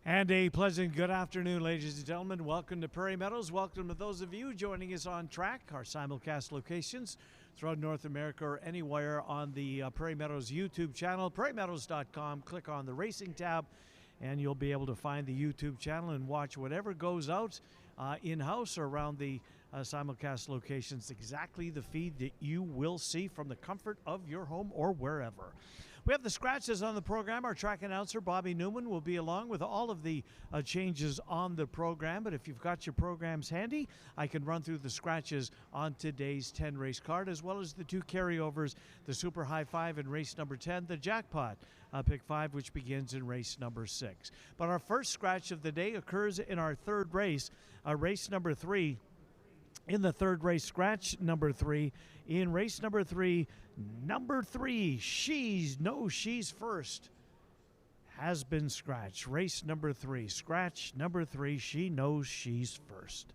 And a pleasant good afternoon, ladies and gentlemen. Welcome to Prairie Meadows. Welcome to those of you joining us on track, our simulcast locations throughout North America or anywhere on the Prairie Meadows YouTube channel, prairiemeadows.com. Click on the racing tab, and you'll be able to find the YouTube channel and watch whatever goes out in-house or around the simulcast locations, exactly the feed that you will see from the comfort of your home or wherever. We have the scratches on the program. Our track announcer, Bobby Newman, will be along with all of the changes on the program. But if you've got your programs handy, I can run through the scratches on today's 10-race card, as well as the two carryovers, the Super High Five in race number 10, the Jackpot Pick 5, which begins in race number 6. But our first scratch of the day occurs in our third race, race number 3. In the third race, scratch number 3. In race number 3, she's first, has been scratched. Race number 3, scratch number 3, she knows she's first.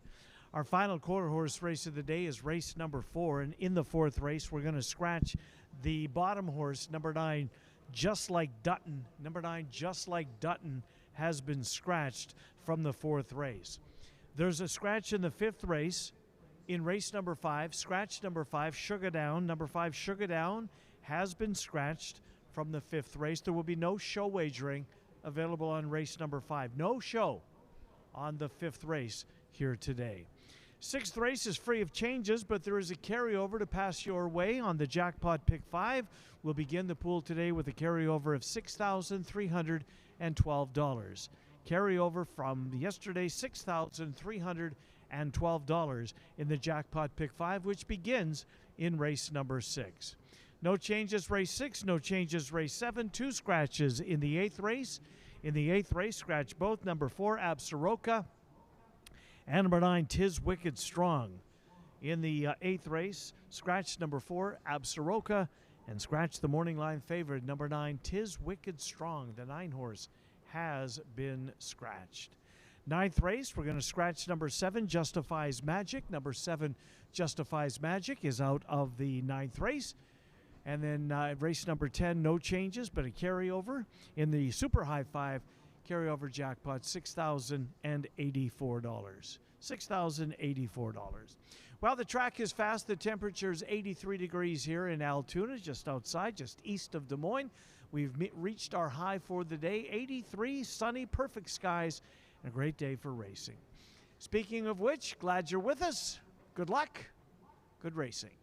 Our final quarter horse race of the day is race number 4, and in the fourth race, we're going to scratch the bottom horse, number 9, Just Like Dutton. Number 9, Just Like Dutton, has been scratched from the fourth race. There's a scratch in the fifth race. In race number 5, scratch number 5, Sugar Down. Number 5, Sugar Down, has been scratched from the fifth race. There will be no show wagering available on race number 5. No show on the fifth race here today. Sixth race is free of changes, but there is a carryover to pass your way on the Jackpot Pick 5. We'll begin the pool today with a carryover of $6,312. Carryover from yesterday, $6,312 in the Jackpot Pick 5, which begins in race number 6. No changes race 6, no changes race 7. Two scratches in the eighth race. In the eighth race, scratch both number 4, Absaroka, and number 9, Tis Wicked Strong. In the eighth race, scratch number 4, Absaroka, and scratch the morning line favorite, number 9, Tis Wicked Strong. The 9 horse has been scratched. Ninth race, we're going to scratch number 7, Justifies Magic. Number 7, Justifies Magic, is out of the ninth race. And then race number 10, no changes, but a carryover. In the Super High 5, carryover jackpot, $6,084. $6,084. Well, the track is fast. The temperature is 83 degrees here in Altoona, just outside, just east of Des Moines. We've reached our high for the day, 83, sunny, perfect skies, and a great day for racing. Speaking of which, glad you're with us. Good luck. Good racing.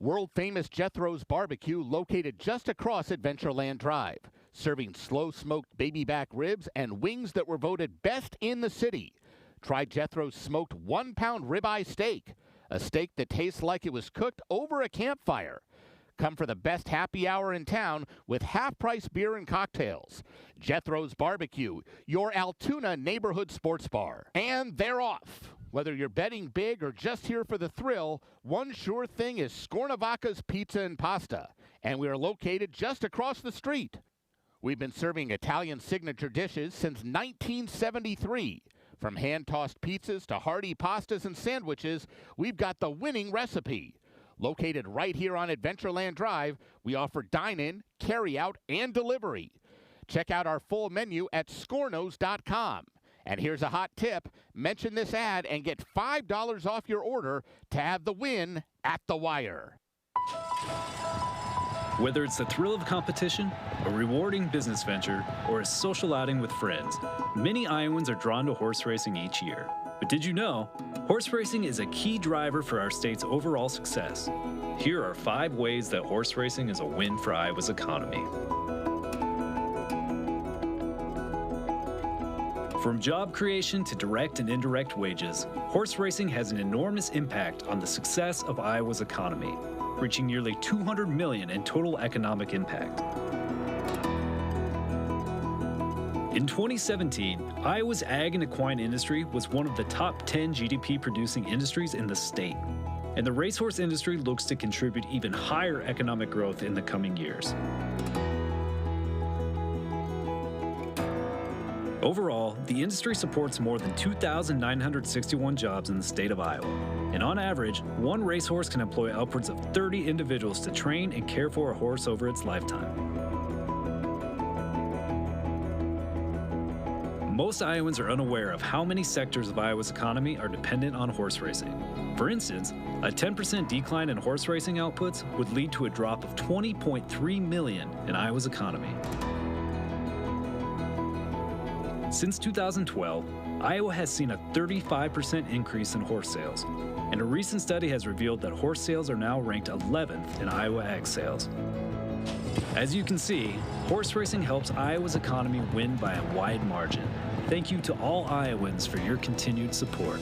World-famous Jethro's Barbecue, located just across Adventureland Drive, serving slow-smoked baby back ribs and wings that were voted best in the city. Try Jethro's smoked 1-pound ribeye steak, a steak that tastes like it was cooked over a campfire. Come for the best happy hour in town with half-price beer and cocktails. Jethro's Barbecue, your Altoona neighborhood sports bar. And they're off. Whether you're betting big or just here for the thrill, one sure thing is Scornavacca's Pizza and Pasta, and we are located just across the street. We've been serving Italian signature dishes since 1973. From hand-tossed pizzas to hearty pastas and sandwiches, we've got the winning recipe. Located right here on Adventureland Drive, we offer dine-in, carry-out, and delivery. Check out our full menu at scornos.com. And here's a hot tip. Mention this ad and get $5 off your order to have the win at the wire. Whether it's the thrill of competition, a rewarding business venture, or a social outing with friends, many Iowans are drawn to horse racing each year. But did you know, horse racing is a key driver for our state's overall success. Here are 5 ways that horse racing is a win for Iowa's economy. From job creation to direct and indirect wages, horse racing has an enormous impact on the success of Iowa's economy, reaching nearly $200 million in total economic impact. In 2017, Iowa's ag and equine industry was one of the top 10 GDP-producing industries in the state, and the racehorse industry looks to contribute even higher economic growth in the coming years. Overall, the industry supports more than 2,961 jobs in the state of Iowa, and on average, one racehorse can employ upwards of 30 individuals to train and care for a horse over its lifetime. most Iowans are unaware of how many sectors of Iowa's economy are dependent on horse racing. For instance, a 10% decline in horse racing outputs would lead to a drop of $20.3 million in Iowa's economy. Since 2012, Iowa has seen a 35% increase in horse sales, and a recent study has revealed that horse sales are now ranked 11th in Iowa ag sales. As you can see, horse racing helps Iowa's economy win by a wide margin. Thank you to all Iowans for your continued support.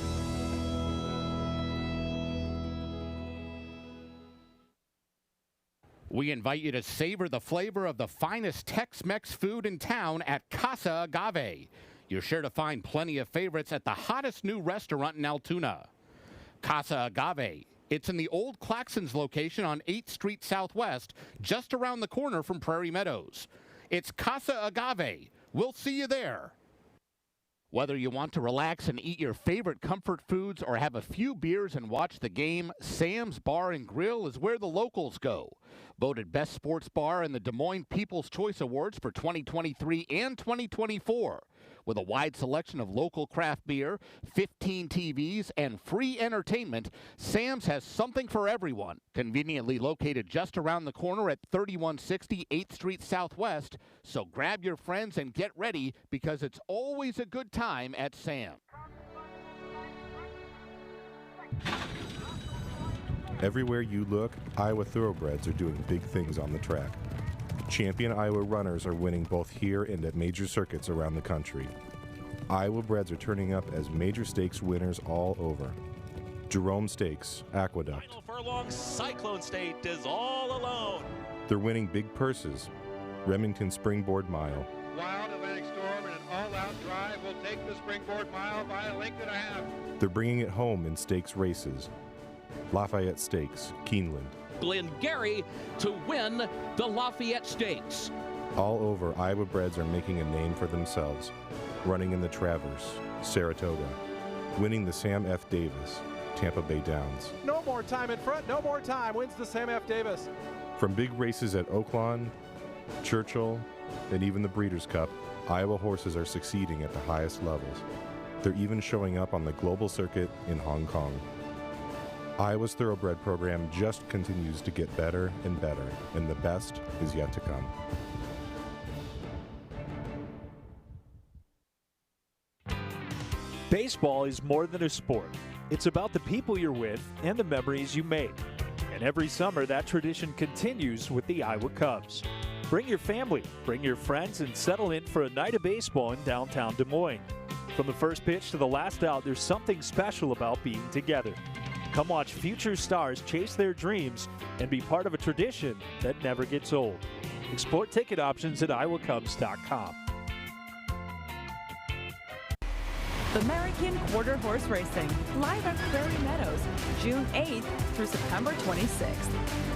We invite you to savor the flavor of the finest Tex-Mex food in town at Casa Agave. You're sure to find plenty of favorites at the hottest new restaurant in Altoona. Casa Agave. It's in the old Claxons location on 8th Street Southwest, just around the corner from Prairie Meadows. It's Casa Agave. We'll see you there. Whether you want to relax and eat your favorite comfort foods or have a few beers and watch the game, Sam's Bar and Grill is where the locals go. Voted Best Sports Bar in the Des Moines People's Choice Awards for 2023 and 2024. With a wide selection of local craft beer, 15 TVs, and free entertainment, Sam's has something for everyone. Conveniently located just around the corner at 3160 8th Street Southwest. So grab your friends and get ready because it's always a good time at Sam's. Everywhere you look, Iowa thoroughbreds are doing big things on the track. Champion Iowa runners are winning both here and at major circuits around the country. Iowa breds are turning up as major stakes winners all over. Jerome Stakes, Aqueduct. Final furlong, Cyclone State is all alone. They're winning big purses. Remington Springboard Mile. Wild Atlantic Storm and an all-out drive will take the Springboard Mile by a length and a half. They're bringing it home in stakes races. Lafayette Stakes, Keeneland. Glengarry to win the Lafayette Stakes. All over, Iowa breds are making a name for themselves. Running in the Traverse, Saratoga. Winning the Sam F. Davis, Tampa Bay Downs. No more time in front, no more time. Wins the Sam F. Davis. From big races at Oaklawn, Churchill, and even the Breeders' Cup, Iowa horses are succeeding at the highest levels. They're even showing up on the global circuit in Hong Kong. Iowa's thoroughbred program just continues to get better and better, and the best is yet to come. Baseball is more than a sport. It's about the people you're with and the memories you make. And every summer, that tradition continues with the Iowa Cubs. Bring your family, bring your friends, and settle in for a night of baseball in downtown Des Moines. From the first pitch to the last out, there's something special about being together. Come watch future stars chase their dreams and be part of a tradition that never gets old. Explore ticket options at iowacubs.com. American Quarter Horse Racing, live at Prairie Meadows, June 8th through September 26th.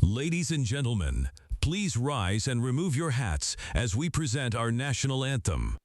Ladies and gentlemen, please rise and remove your hats as we present our national anthem.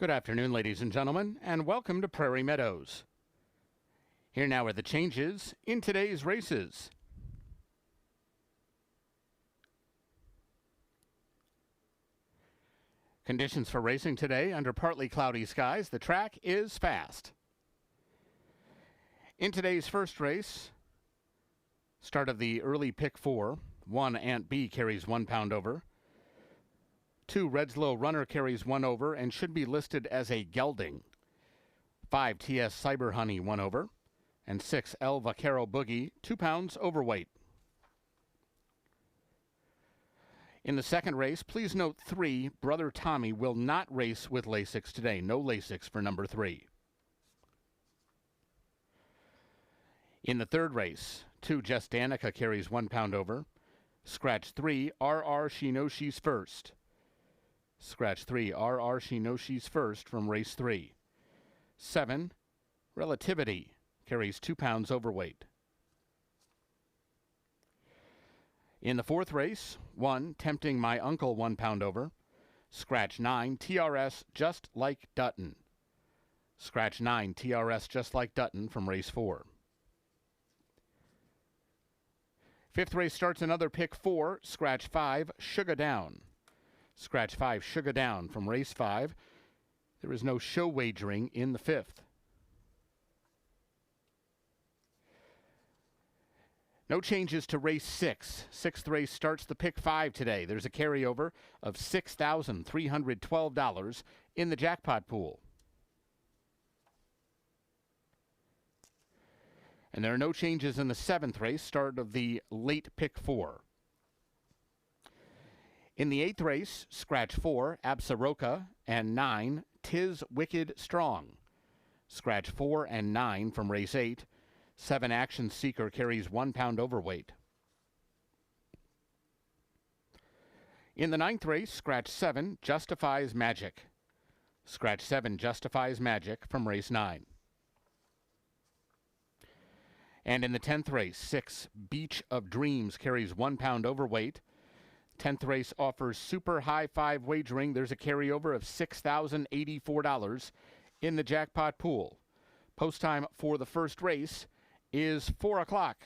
Good afternoon, ladies and gentlemen, and welcome to Prairie Meadows. Here now are the changes in today's races. Conditions for racing today under partly cloudy skies. The track is fast. In today's first race, start of the early pick 4, 1 Ant B carries 1 pound over. 2, Redslow Runner carries 1 over and should be listed as a gelding. 5, TS Cyber Honey 1 over. And 6, El Vaquero Boogie 2 pounds overweight. In the second race, please note 3, Brother Tommy will not race with Lasix today. No Lasix for number 3. In the third race, 2, Just Danica carries 1 pound over. Scratch 3, RR She Knows She's First. Scratch 3, RR She Knows She's First from race 3. 7, Relativity carries 2 pounds overweight. In the fourth race, 1, Tempting My Uncle 1 pound over. Scratch 9, TRS Just Like Dutton. Scratch 9, TRS Just Like Dutton from race 4. Fifth race starts another pick 4, scratch 5, Sugar Down. Scratch 5, Sugar Down from race 5. There is no show wagering in the fifth. No changes to race 6. Sixth race starts the pick 5 today. There's a carryover of $6,312 in the jackpot pool. And there are no changes in the seventh race, start of the late pick 4. In the eighth race, scratch 4, Absaroka, and 9, Tis Wicked Strong. Scratch 4 and 9 from race 8. 7, Action Seeker carries 1 pound overweight. In the ninth race, scratch 7, Justifies Magic. Scratch 7, Justifies Magic from race 9. And in the 10th race, 6, Beach of Dreams carries 1 pound overweight. 10th race offers super high 5 wagering. There's a carryover of $6,084 in the jackpot pool. Post time for the first race is 4 o'clock.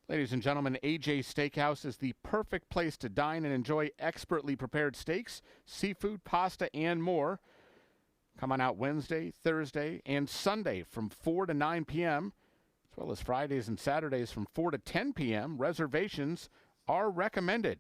Ladies and gentlemen, AJ Steakhouse is the perfect place to dine and enjoy expertly prepared steaks, seafood, pasta, and more. Come on out Wednesday, Thursday, and Sunday from 4 to 9 p.m., as well as Fridays and Saturdays from 4 to 10 p.m. Reservations are recommended.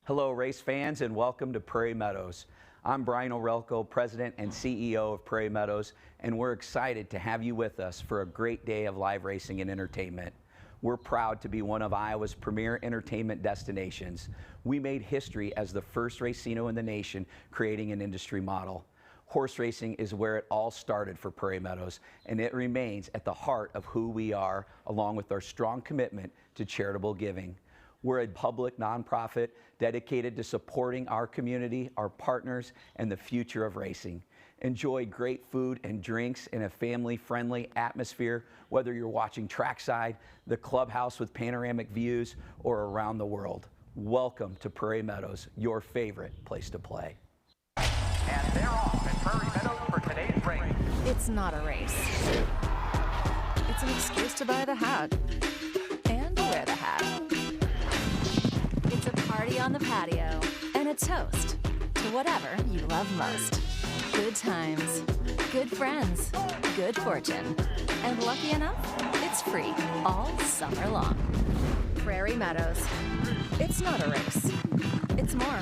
Hello, race fans, and welcome to Prairie Meadows. I'm Brian Orelko, President and CEO of Prairie Meadows, and we're excited to have you with us for a great day of live racing and entertainment. We're proud to be one of Iowa's premier entertainment destinations. We made history as the first racino in the nation, creating an industry model. Horse racing is where it all started for Prairie Meadows, and it remains at the heart of who we are, along with our strong commitment to charitable giving. We're a public nonprofit dedicated to supporting our community, our partners, and the future of racing. Enjoy great food and drinks in a family-friendly atmosphere, whether you're watching trackside, the clubhouse with panoramic views, or around the world. Welcome to Prairie Meadows, your favorite place to play. And they're off at Prairie Meadows for today's race. It's not a race. It's an excuse to buy the hat and wear the hat. It's a party on the patio and a toast to whatever you love most. Good times, good friends, good fortune, and lucky enough, it's free all summer long. Prairie Meadows. It's not a race. It's more.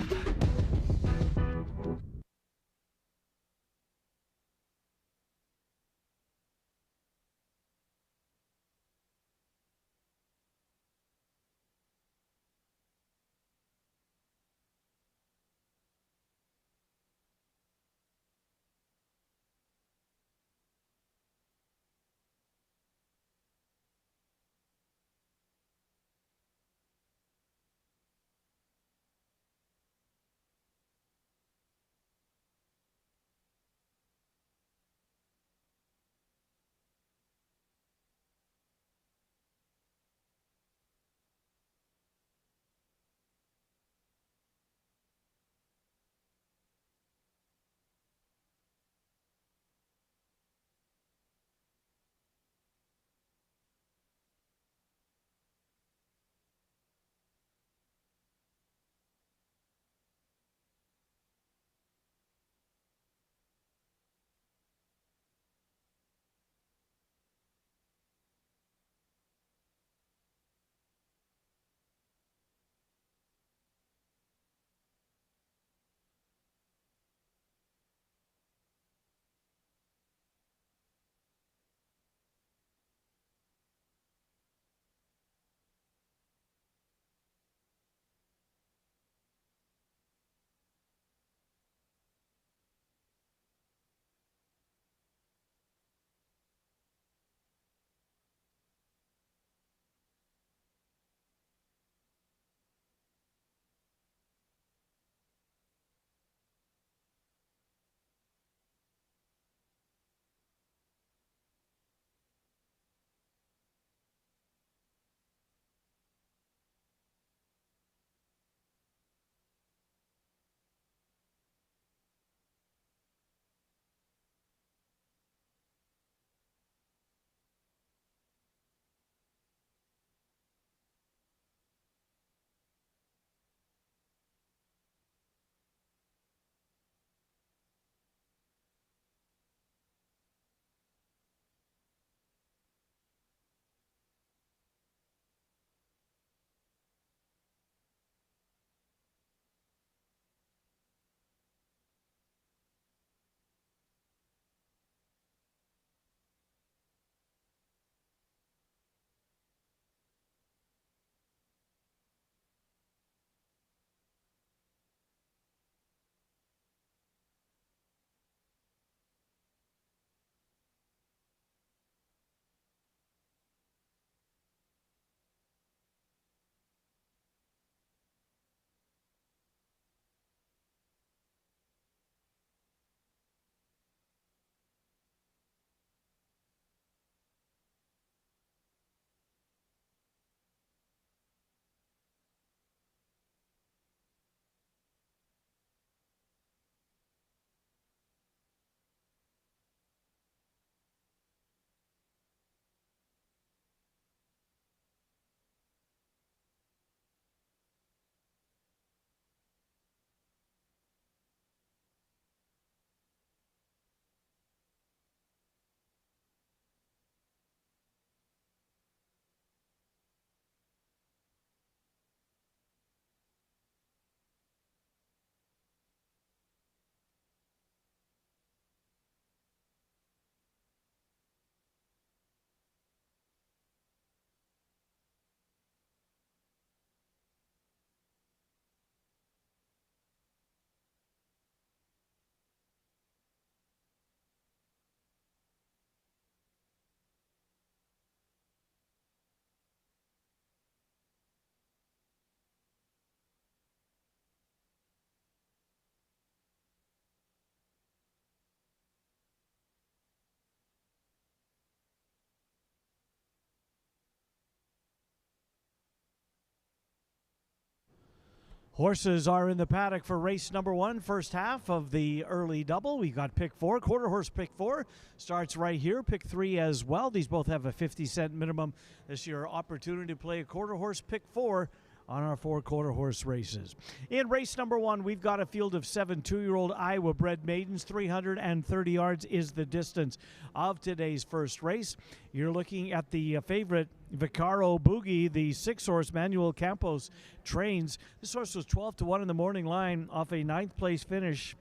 Horses are in the paddock for race number 1, first half of the early double. We got pick 4, quarter horse pick 4 starts right here. Pick 3 as well. These both have a 50-cent minimum. This is your opportunity to play a quarter horse pick 4 on our 4 quarter horse races. In race number 1, we've got a field of 7 2-year-old Iowa bred maidens. 330 yards is the distance of today's first race. You're looking at the favorite Vicaro Boogie, the 6-horse Manuel Campos trains. This horse was 12-1 in the morning line off a 9th place finish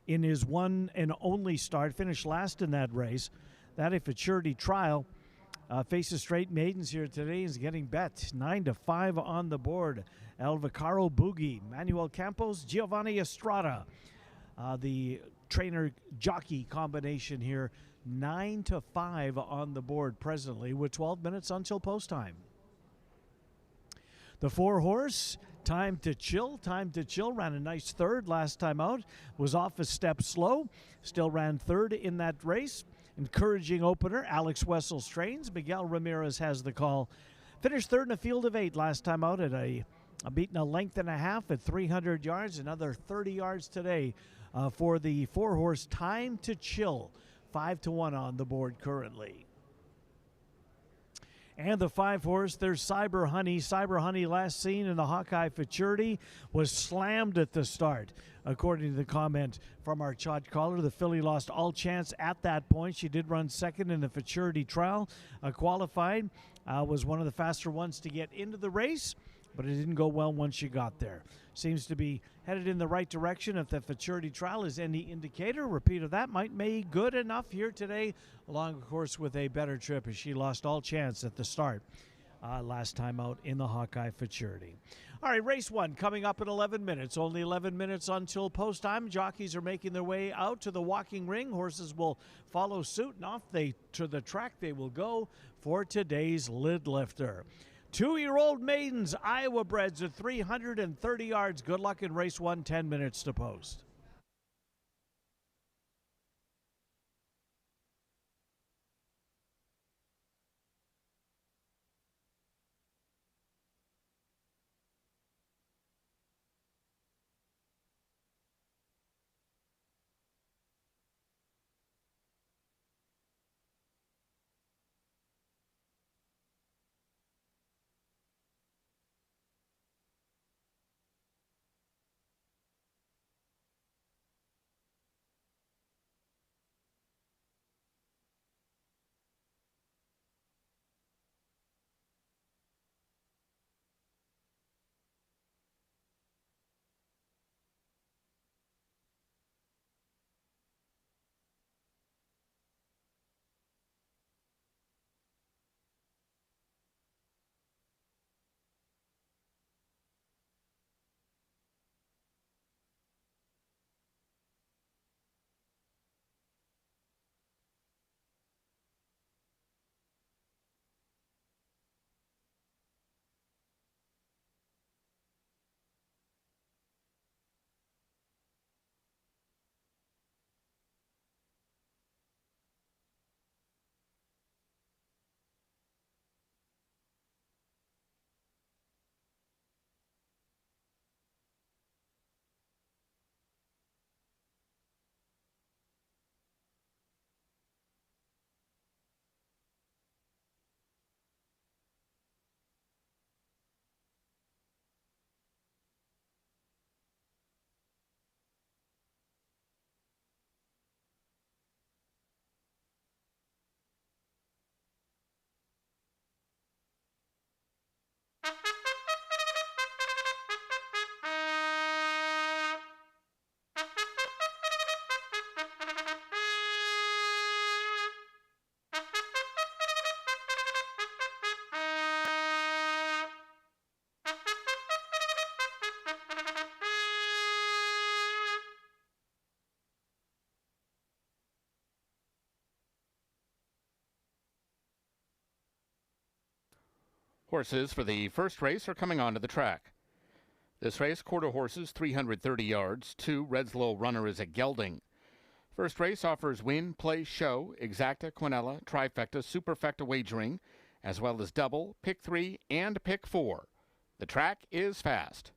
in his one and only start. Finished last in that race. That a futurity trial. Faces straight maidens here today. Is getting bet 9-5 on the board. El Vicaro Boogie, Manuel Campos, Giovanni Estrada. The trainer jockey combination here, 9-5 on the board presently with 12 minutes until post time. The 4-horse, Time to Chill, ran a nice third last time out. Was off a step slow, still ran third in that race. Encouraging opener, Alex Wessels trains. Miguel Ramirez has the call. Finished third in a field of 8 last time out at a beaten a length and a half at 300 yards. Another 30 yards today for the 4-horse Time to Chill. 5-1 on the board currently. And the 5-horse, there's Cyber Honey. Cyber Honey, last seen in the Hawkeye Futurity, was slammed at the start. According to the comment from our shot caller, the filly lost all chance at that point. She did run second in the Futurity trial. Qualified, was one of the faster ones to get into the race, but it didn't go well once she got there. Seems to be headed in the right direction. If the Futurity trial is any indicator, a repeat of that might make good enough here today, along, of course, with a better trip as she lost all chance at the start last time out in the Hawkeye Futurity. All right, race 1 coming up in 11 minutes. Only 11 minutes until post time. Jockeys are making their way out to the walking ring. Horses will follow suit, and off to the track they will go for today's lid lifter. 2-year-old maidens, Iowa breds at 330 yards. Good luck in race 1, 10 minutes to post. Horses for the first race are coming onto the track. This race, quarter horses, 330 yards. 2, Redslow runner is a gelding. First race offers win, play, show, exacta, quinella, trifecta, superfecta wagering, as well as double, pick 3, and pick 4. The track is fast.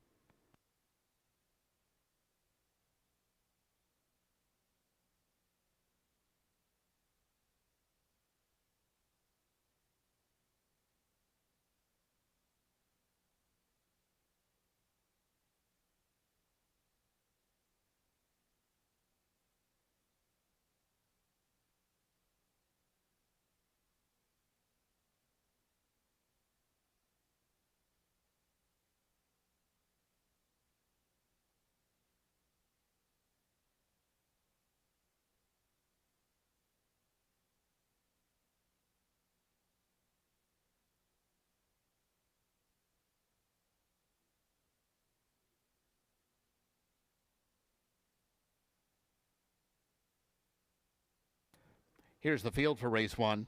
Here's the field for race 1.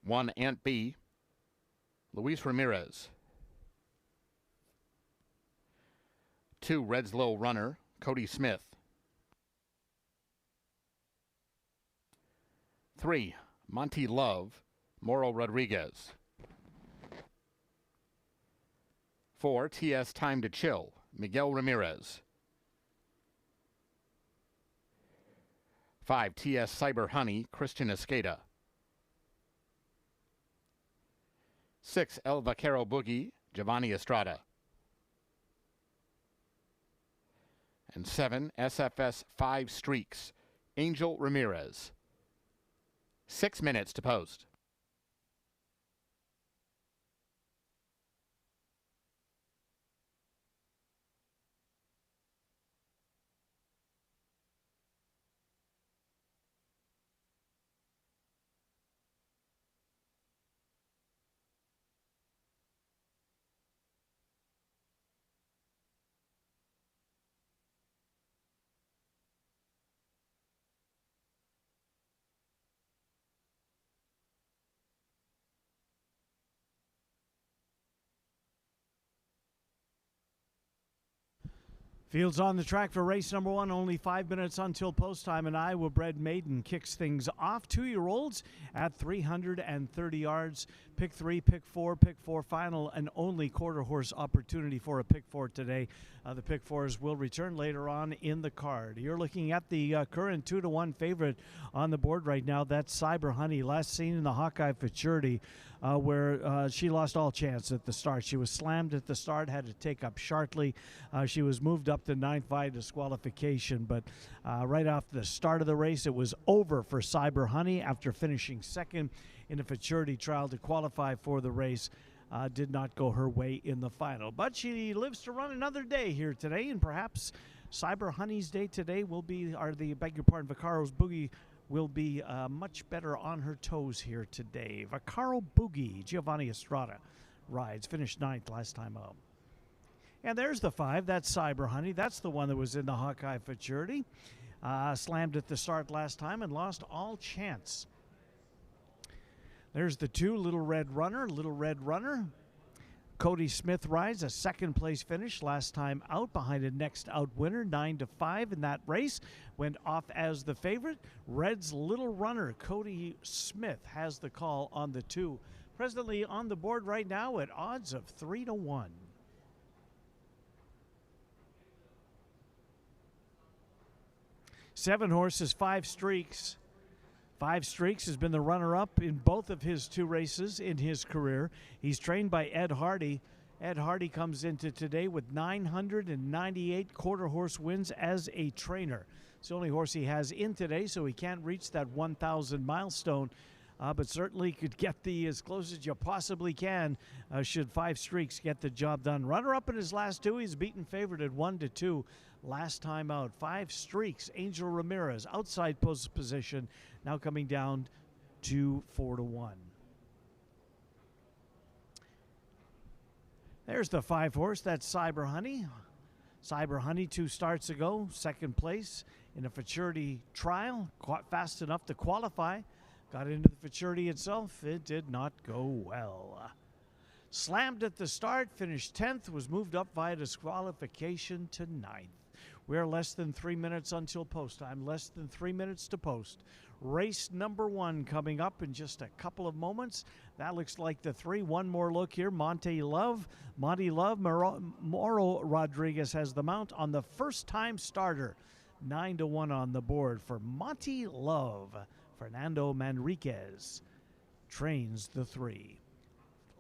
1, Ant B, Luis Ramirez. 2, Red's Low Runner, Cody Smith. 3, Monty Love, Moro Rodriguez. 4, TS Time to Chill, Miguel Ramirez. 5, TS Cyber Honey, Christian Escada. 6, El Vaquero Boogie, Giovanni Estrada. And 7, SFS 5 Streaks, Angel Ramirez. 6 minutes to post. Fields on the track for race number 1. Only 5 minutes until post time. An Iowa-bred maiden kicks things off. 2-year-olds at 330 yards. Pick 3, pick 4, pick 4 final, and only quarter horse opportunity for a pick 4 today. The pick 4s will return later on in the card. You're looking at the current 2-1 favorite on the board right now. That's Cyber Honey, last seen in the Hawkeye Futurity, where she lost all chance at the start. She was slammed at the start, had to take up sharply. She was moved up to 9th by disqualification, but right off the start of the race, it was over for Cyber Honey after finishing second in a futurity trial to qualify for the race. Did not go her way in the final, but she lives to run another day here today, and perhaps Cyber Honey's day today will be, Vacaro's Boogie will be much better on her toes here today. Vaccaro Boogie, Giovanni Estrada rides, finished 9th last time out. And there's the 5, that's Cyber Honey. That's the one that was in the Hawkeye Futurity. Slammed at the start last time and lost all chance. There's the 2, Little Red Runner. Cody Smith rides a second place finish last time out behind a next out winner, 9-5 in that race. Went off as the favorite. Red's Little Runner, Cody Smith, has the call on the 2. Presently on the board right now at odds of 3-1. 7 horses, 5 streaks. 5 Streaks has been the runner-up in both of his 2 races in his career. He's trained by Ed Hardy. Ed Hardy comes into today with 998 quarter horse wins as a trainer. It's the only horse he has in today, so he can't reach that 1,000 milestone, but certainly could get as close as you possibly can should 5 Streaks get the job done. Runner-up in his last 2, he's beaten favorite at 1-2 last time out. 5 Streaks, Angel Ramirez, outside post position, now coming down to 4-1. There's the 5 horse, that's Cyber Honey. Cyber Honey 2 starts ago, second place in a futurity trial, caught fast enough to qualify. Got into the futurity itself, it did not go well. Slammed at the start, finished 10th, was moved up via disqualification to 9th. We're less than 3 minutes until post time, less than 3 minutes to post. Race number 1 coming up in just a couple of moments. That looks like the 3. One more look here. Monty Love, Moro Rodriguez has the mount on the first-time starter. 9-1 on the board for Monty Love. Fernando Manriquez trains the 3.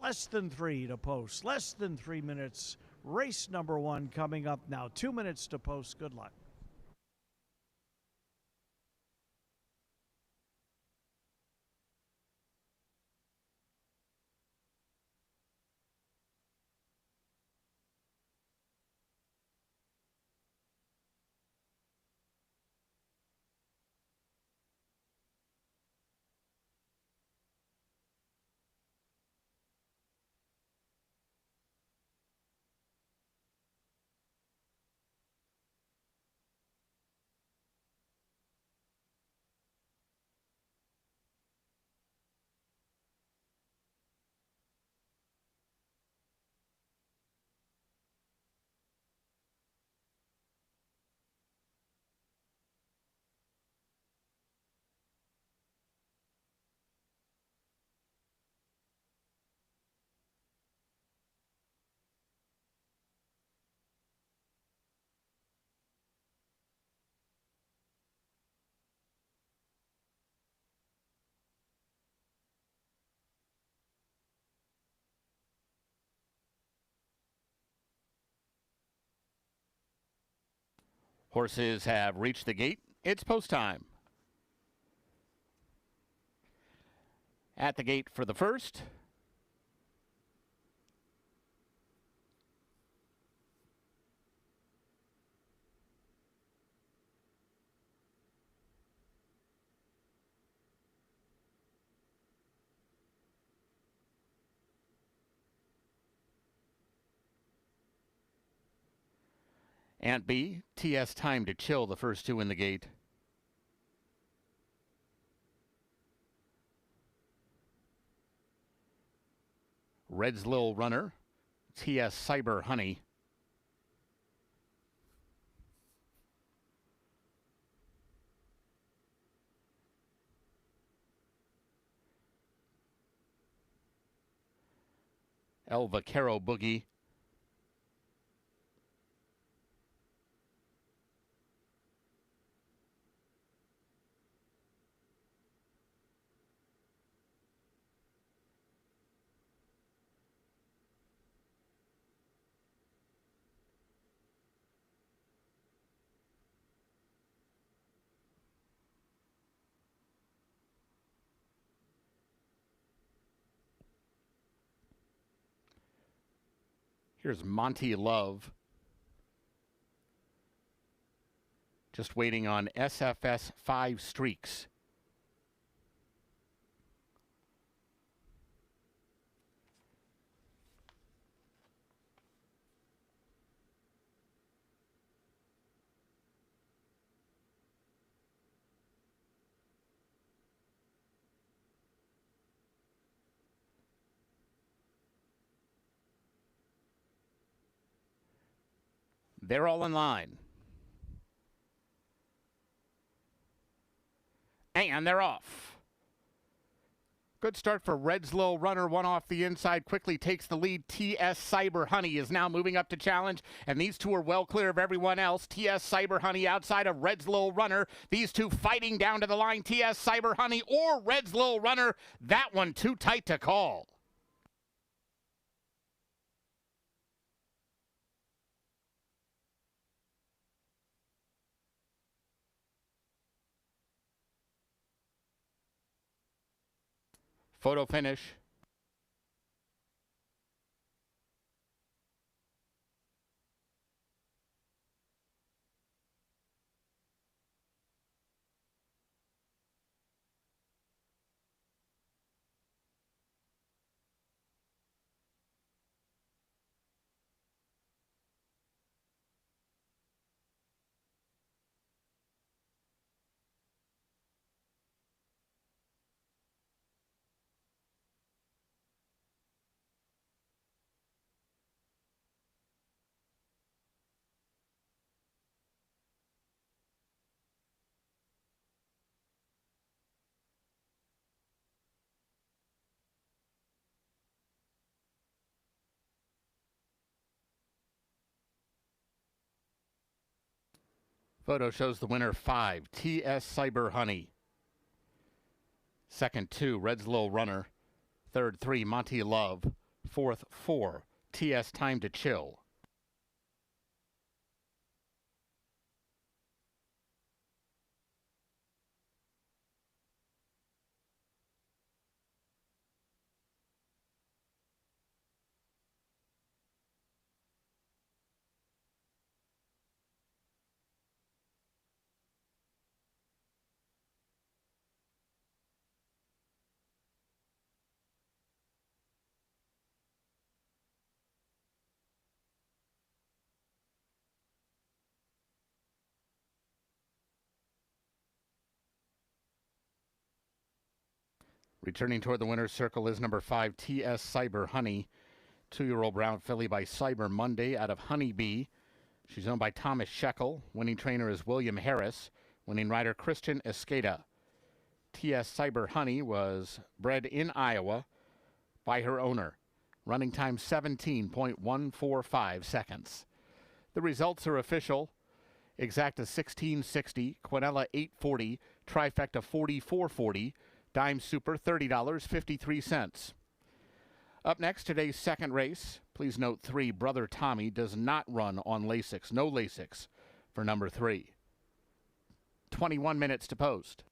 Less than 3 to post. Less than 3 minutes. Race number 1 coming up now. 2 minutes to post. Good luck. Horses have reached the gate. It's post time. At the gate for the first. Ant B, TS Time to Chill, the first two in the gate. Red's Lil Runner, TS Cyber Honey. El Vaquero Boogie. Here's Monty Love. Just waiting on SFS 5 Streaks. They're all in line. And they're off. Good start for Red's Lil Runner. One off the inside, quickly takes the lead. TS Cyber Honey is now moving up to challenge, and these two are well clear of everyone else. TS Cyber Honey outside of Red's Lil Runner. These two fighting down to the line. TS Cyber Honey or Red's Lil Runner. That one too tight to call. Photo finish. Photo shows the winner 5, TS Cyber Honey. Second 2, Red's Lil Runner. Third 3, Monty Love. Fourth 4, TS Time to Chill. Returning toward the winner's circle is number 5, TS Cyber Honey. 2-year-old brown filly by Cyber Monday out of Honeybee. She's owned by Thomas Shekel. Winning trainer is William Harris. Winning rider Christian Escada. TS Cyber Honey was bred in Iowa by her owner. Running time 17.145 seconds. The results are official. Exacta 1660, Quinella 840, Trifecta 4440, Dime Super $30.53. Up next, today's second race. Please note 3, Brother Tommy does not run on Lasix. No Lasix for number 3. 21 minutes to post.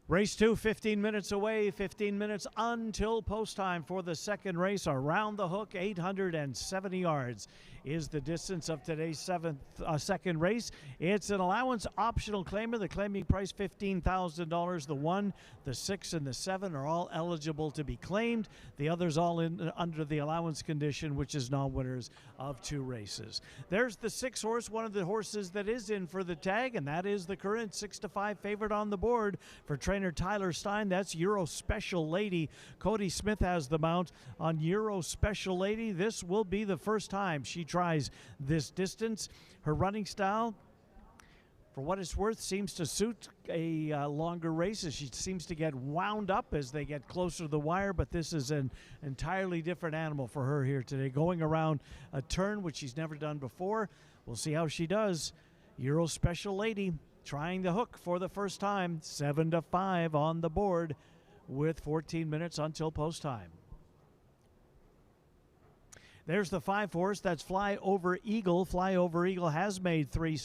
Race 2, 15 minutes away, 15 minutes until post time for the second race. Around the hook, 870 yards is the distance of today's second race. It's an allowance optional claimer. The claiming price $15,000. The 1, the 6, and the 7 are all eligible to be claimed. The others all under the allowance condition, which is non-winners of 2 races. There's the 6 horse, one of the horses that is in for the tag, and that is the current 6-5 favorite on the board for trainer Tyler Stein. That's Euro Special Lady. Cody Smith has the mount on Euro Special Lady. This will be the first time she tries this distance. Her running style, for what it's worth, seems to suit a longer race, as she seems to get wound up as they get closer to the wire, but this is an entirely different animal for her here today, going around a turn which she's never done before. We'll see how she does. Euro Special Lady trying the hook for the first time. 7-5 on the board with 14 minutes until post time. There's the 5 horse. That's Fly Over Eagle. Fly Over Eagle has made 3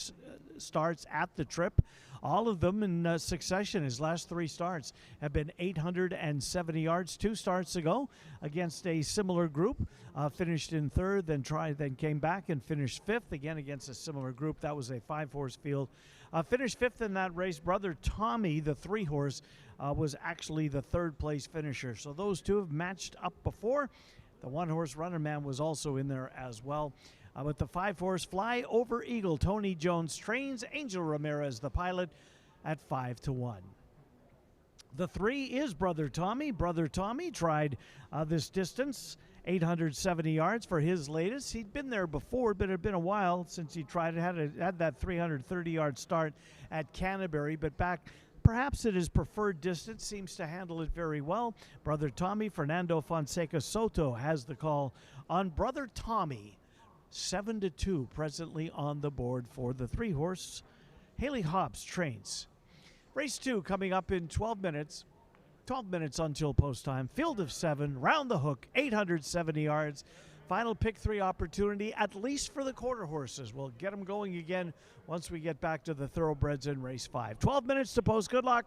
starts at the trip. All of them in succession. His last 3 starts have been 870 yards. 2 starts ago against a similar group. Finished in 3rd, then came back and finished 5th, again against a similar group. That was a 5-horse field. Finished 5th in that race. Brother Tommy, the 3-horse, was actually the 3rd place finisher. So those 2 have matched up before. The 1-horse Runner Man was also in there as well. With the 5-horse Fly Over Eagle, Tony Jones trains Angel Ramirez, the pilot, at 5-1. The 3 is Brother Tommy. Brother Tommy tried this distance, 870 yards for his latest. He'd been there before, but it had been a while since he tried it. Had that 330-yard start at Canterbury, but back perhaps at his preferred distance, seems to handle it very well. Brother Tommy, Fernando Fonseca Soto has the call on Brother Tommy. 7-2 presently on the board for the 3-horse. Haley Hobbs trains. Race 2 coming up in 12 minutes. 12 minutes until post time. Field of 7, round the hook, 870 yards. Final pick 3 opportunity, at least for the quarter horses. We'll get them going again once we get back to the thoroughbreds in race 5. 12 minutes to post. Good luck.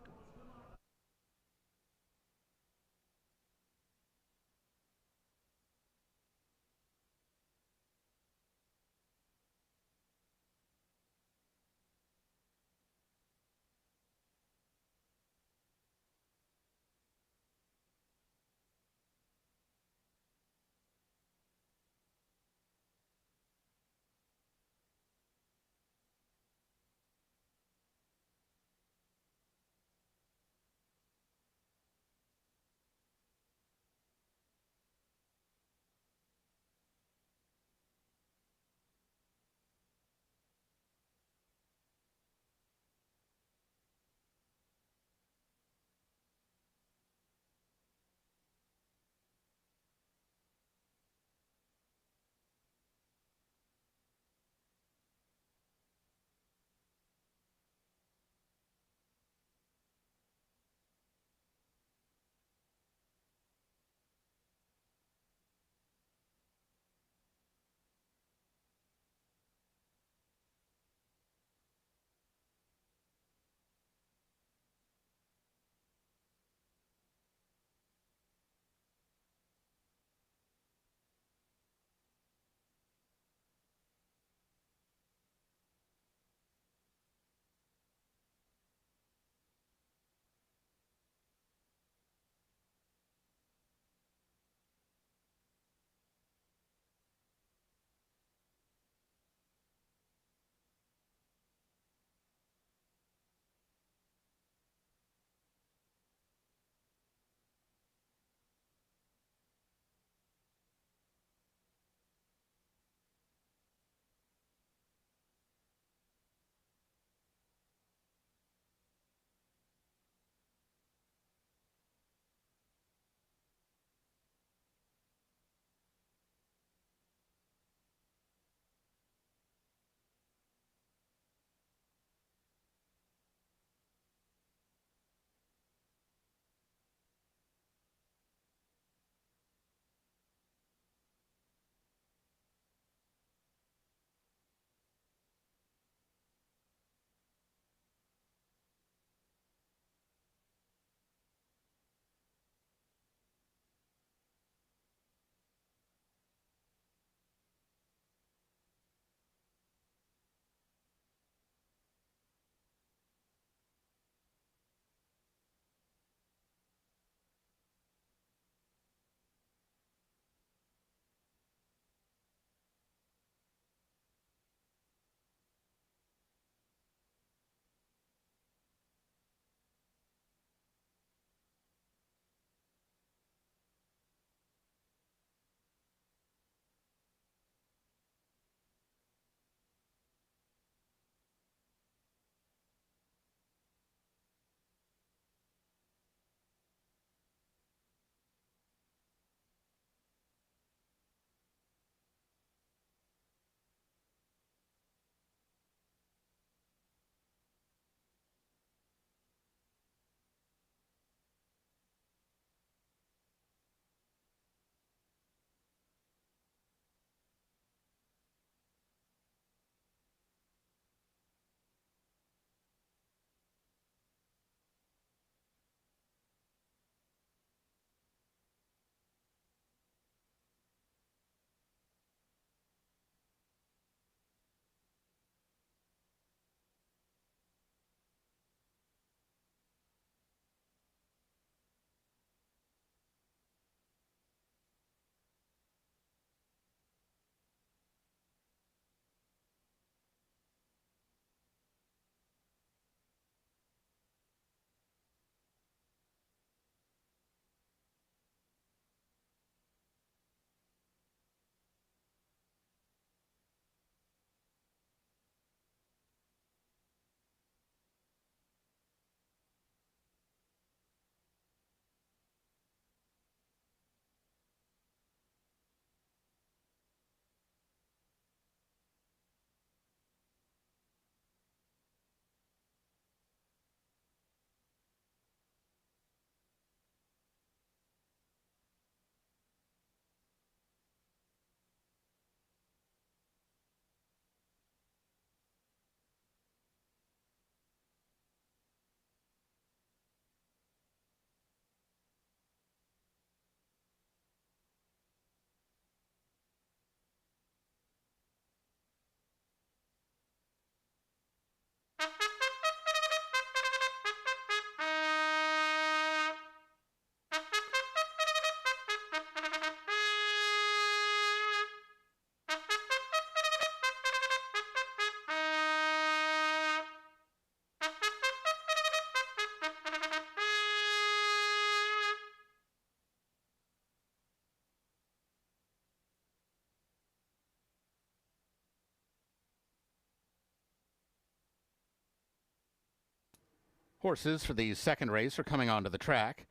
Horses for the second race are coming onto the track.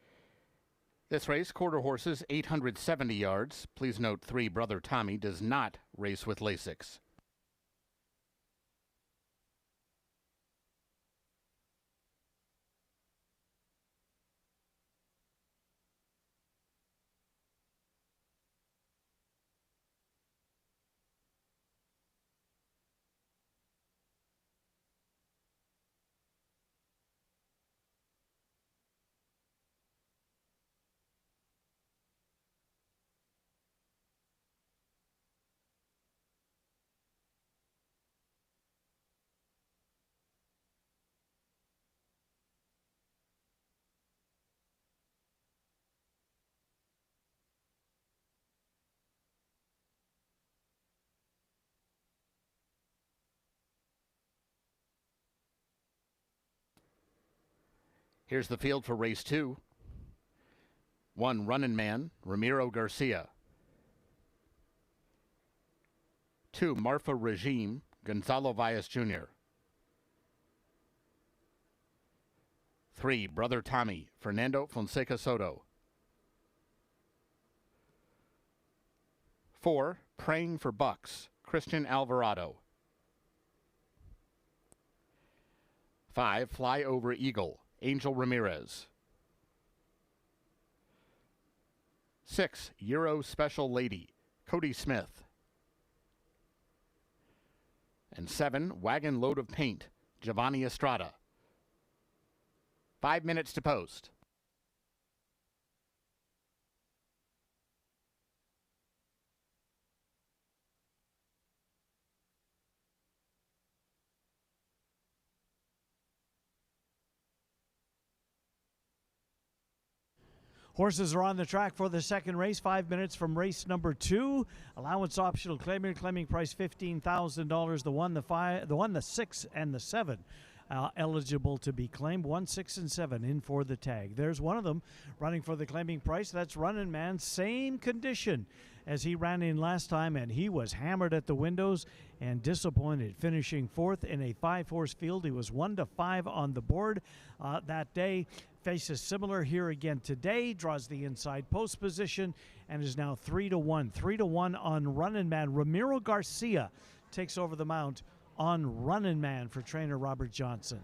This race, quarter horses, 870 yards. Please note 3 Brother Tommy does not race with Lasix. Here's the field for race 2. 1 Runnin' Man, Ramiro Garcia. 2 Marfa Regime, Gonzalo Valles Jr. 3 Brother Tommy, Fernando Fonseca Soto. 4 Praying for Bucks, Christian Alvarado. 5 Fly Over Eagle, Angel Ramirez. 6 Euro Special Lady, Cody Smith. And 7 Wagon Load of Paint, Giovanni Estrada. 5 minutes to post. Horses are on the track for the second race, 5 minutes from race number 2. Allowance optional claiming price $15,000. The 1, the 6, and the 7 eligible to be claimed. 1, 6, and 7 in for the tag. There's one of them running for the claiming price. That's Runnin' Man. Same condition as he ran in last time, and he was hammered at the windows and disappointed, finishing 4th in a 5-horse field. He was 1-5 on the board that day. Faces similar here again today, draws the inside post position, and is now 3-1. 3-1 on Runnin' Man. Ramiro Garcia takes over the mount on Runnin' Man for trainer Robert Johnson.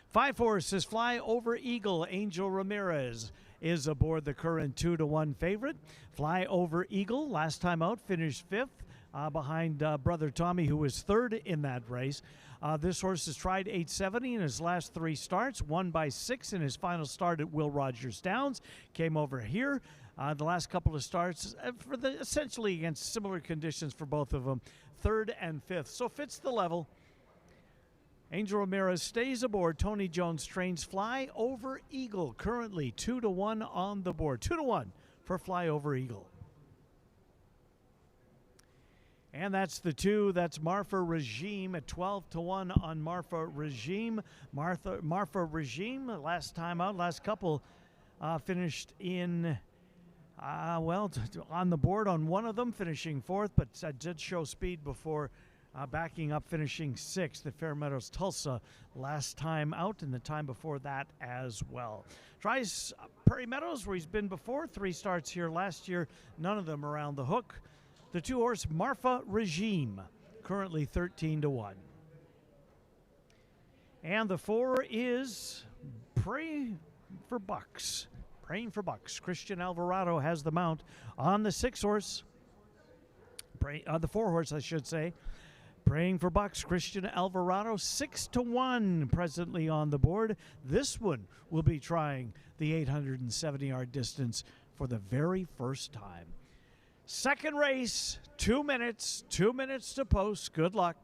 5 horses, Fly Over Eagle. Angel Ramirez is aboard the current 2-1 favorite. Fly Over Eagle, last time out, finished 5th behind Brother Tommy, who was 3rd in that race. This horse has tried 870 in his last 3 starts, won by 6 in his final start at Will Rogers Downs. Came over here the last couple of starts essentially against similar conditions for both of them, 3rd and 5th. So fits the level. Angel Ramirez stays aboard. Tony Jones trains Fly Over Eagle, currently 2-1 on the board. 2-1 for Fly Over Eagle. And that's the 2. That's Marfa Regime at 12-1 on Marfa Regime. Marfa Regime, last time out, last couple finished in, on the board on one of them, finishing 4th, but did show speed before backing up, finishing 6th at Fair Meadows Tulsa last time out, and the time before that as well. Tries Prairie Meadows, where he's been before. 3 starts here last year, none of them around the hook. The 2-horse Marfa Regime, currently 13-1. And the 4 is Praying for Bucks. Praying for Bucks. Christian Alvarado has the mount on the 6-horse. The 4-horse, I should say. Praying for Bucks, Christian Alvarado, 6-1 presently on the board. This one will be trying the 870-yard distance for the very first time. Second race, 2 minutes, 2 minutes to post. Good luck.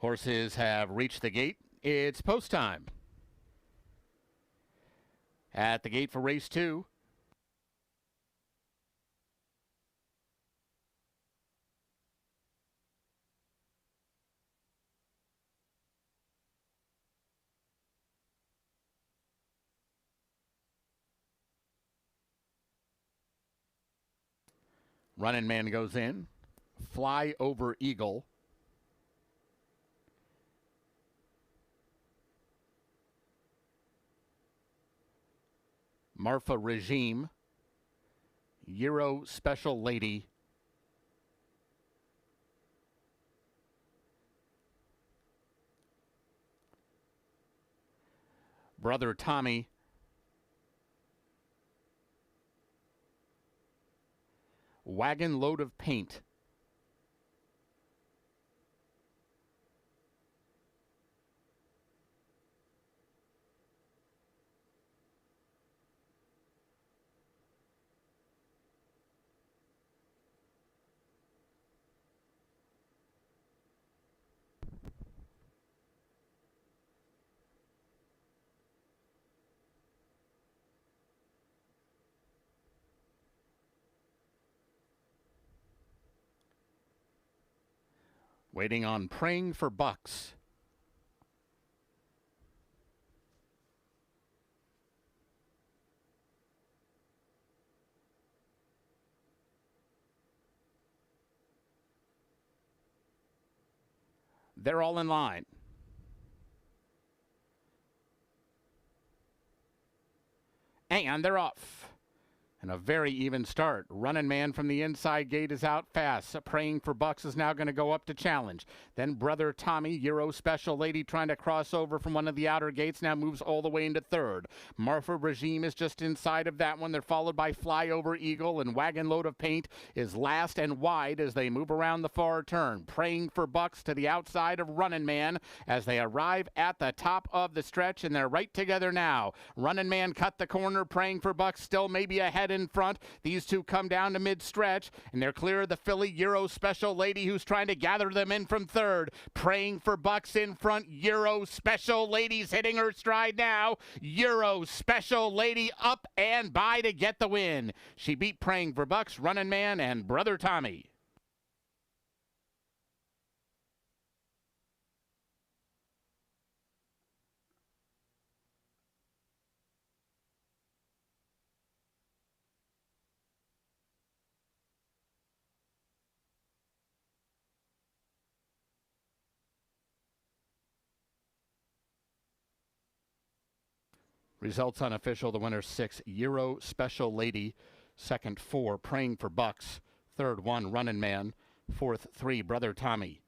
Horses have reached the gate. It's post time. At the gate for race 2. Running Man goes in. Fly Over Eagle. Marfa Regime. Euro Special Lady. Brother Tommy. Wagon Load of Paint. Waiting on Praying for Bucks. They're all in line. And they're off. And a very even start. Running Man from the inside gate is out fast. Praying for Bucks is now going to go up to challenge. Then Brother Tommy, Euro Special Lady, trying to cross over from one of the outer gates, now moves all the way into third. Marfa Regime is just inside of that one. They're followed by Fly Over Eagle, and Wagon Load of Paint is last and wide as they move around the far turn. Praying for Bucks to the outside of Running Man as they arrive at the top of the stretch, and they're right together now. Running Man cut the corner. Praying for Bucks still maybe ahead in front. These two come down to mid-stretch, and they're clear of the filly Euro Special Lady, who's trying to gather them in from third. Praying for Bucks in front. Euro Special Lady's hitting her stride now. Euro Special Lady up and by to get the win. She beat Praying for Bucks, Running Man, and Brother Tommy. Results unofficial. The winner 6, Euro Special Lady. Second 4, Praying for Bucks. Third 1, Running Man. Fourth 3, Brother Tommy.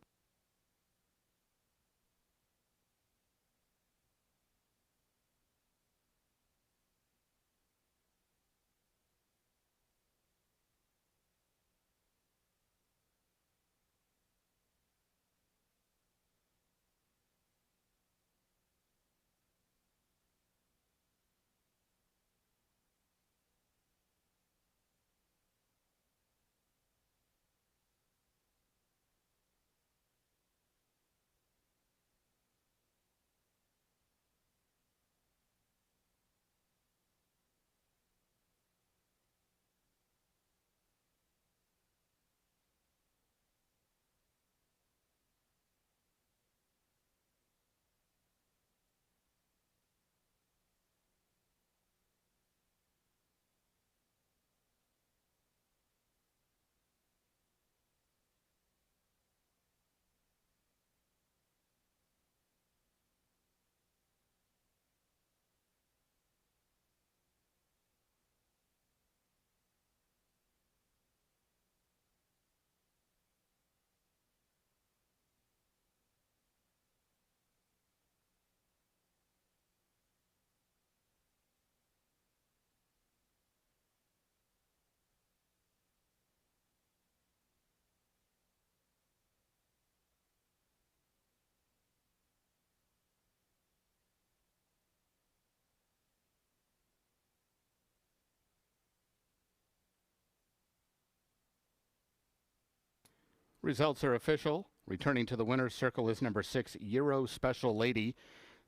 Results are official. Returning to the winner's circle is number 6, Euro Special Lady.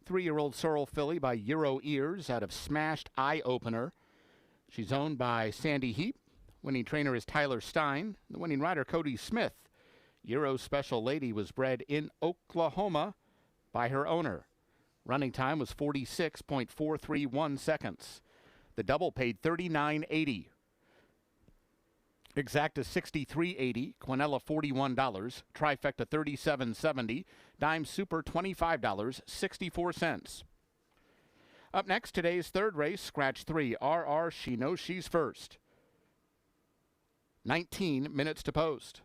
3-year-old sorrel filly by Euro Ears out of Smashed Eye Opener. She's owned by Sandy Heap. Winning trainer is Tyler Stein. The winning rider, Cody Smith. Euro Special Lady was bred in Oklahoma by her owner. Running time was 46.431 seconds. The double paid $39.80. Exacta $63.80, Quinella $41, Trifecta $37.70, Dime Super $25.64. Up next, today's third race, Scratch 3, RR She Knows She's First. 19 minutes to post.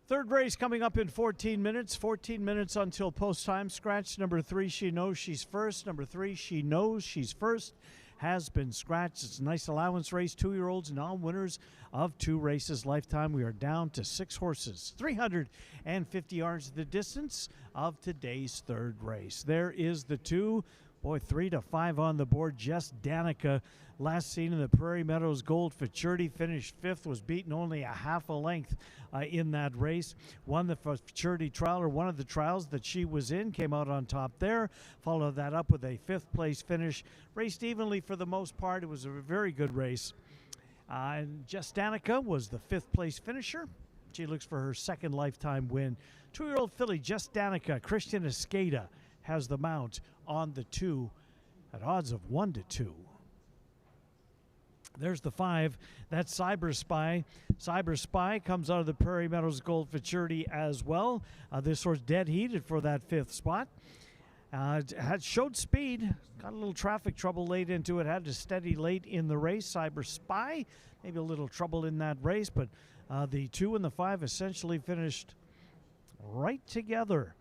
Third race coming up in 14 minutes. 14 minutes until post time. Scratch number 3, She Knows She's First. Number 3, She Knows She's First, has been scratched. It's a nice allowance race. 2-year-olds, non-winners of 2 races lifetime. We are down to 6 horses. 350 yards the distance of today's third race. There is the 2. Boy, 3 to 5 on the board. Just Danica, last seen in the Prairie Meadows Gold Futurity, finished 5th, was beaten only a half a length in that race. Won the Futurity trial, or one of the trials that she was in, came out on top there. Followed that up with a 5th place finish. Raced evenly for the most part. It was a very good race. And Just Danica was the 5th place finisher. She looks for her 2nd lifetime win. 2-year-old filly, Just Danica, Christian Escada, has the mount on the 2 at odds of 1-2. There's the 5. That's Cyber Spy. Cyber Spy comes out of the Prairie Meadows Gold Futurity as well. This horse dead heated for that 5th spot. Had showed speed, got a little traffic trouble late into it, had to steady late in the race. Cyber Spy, maybe a little trouble in that race, but the 2 and the 5 essentially finished right together.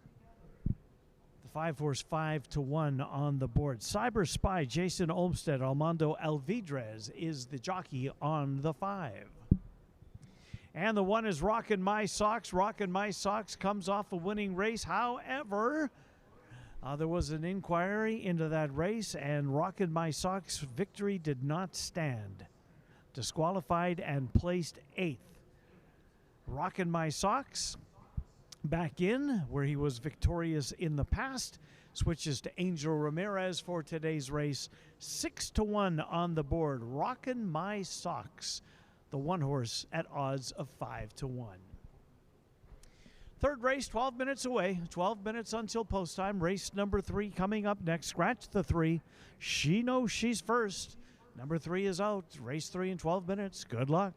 5 horse 5-1 on the board. Cyber Spy, Jason Olmsted, Armando Alvidrez is the jockey on the 5. And the 1 is Rockin' My Socks. Rockin' My Socks comes off a winning race. However, there was an inquiry into that race, and Rockin' My Socks' victory did not stand. Disqualified and placed 8th. Rockin' My Socks back in where he was victorious in the past, switches to Angel Ramirez for today's race. 6-1 on the board. Rockin' My Socks, the 1 horse at odds of 5-1. Third race, 12 minutes away. 12 minutes until post time. Race number 3 coming up next. Scratch the 3. She Knows She's First. Number 3 is out. Race 3 in 12 minutes. Good luck.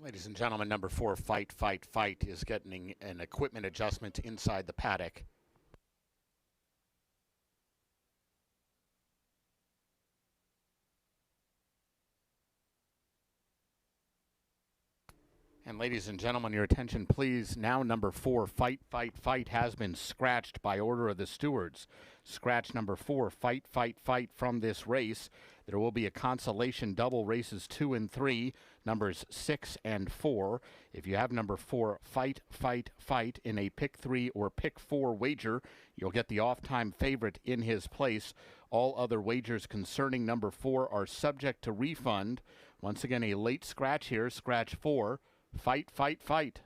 Ladies and gentlemen, number 4, Fight, Fight, Fight, is getting an equipment adjustment inside the paddock. And ladies and gentlemen, your attention please. Now number 4, Fight, Fight, Fight, has been scratched by order of the stewards. Scratch number 4, Fight, Fight, Fight from this race. There will be a consolation double, races 2 and 3, numbers 6 and 4. If you have number 4, Fight, Fight, Fight in a pick 3 or pick 4 wager, you'll get the off-time favorite in his place. All other wagers concerning number 4 are subject to refund. Once again, a late scratch here, scratch 4. Fight, Fight, Fight.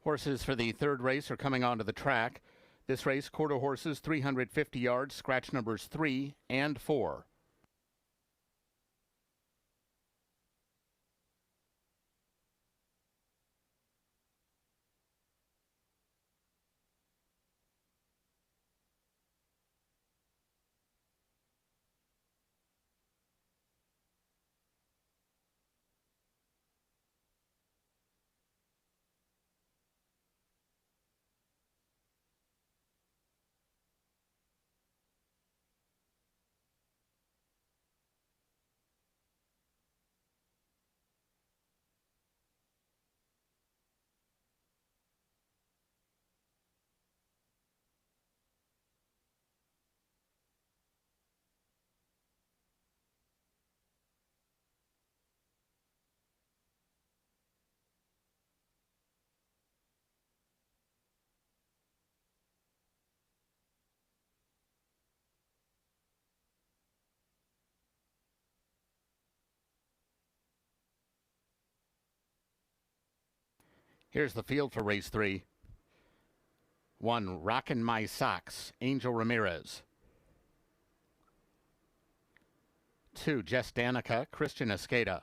Horses for the third race are coming onto the track. This race, quarter horses, 350 yards, scratch numbers 3 and 4. Here's the field for race 3. 1, Rockin' My Socks, Angel Ramirez. 2, Jess Danica, Christian Escada.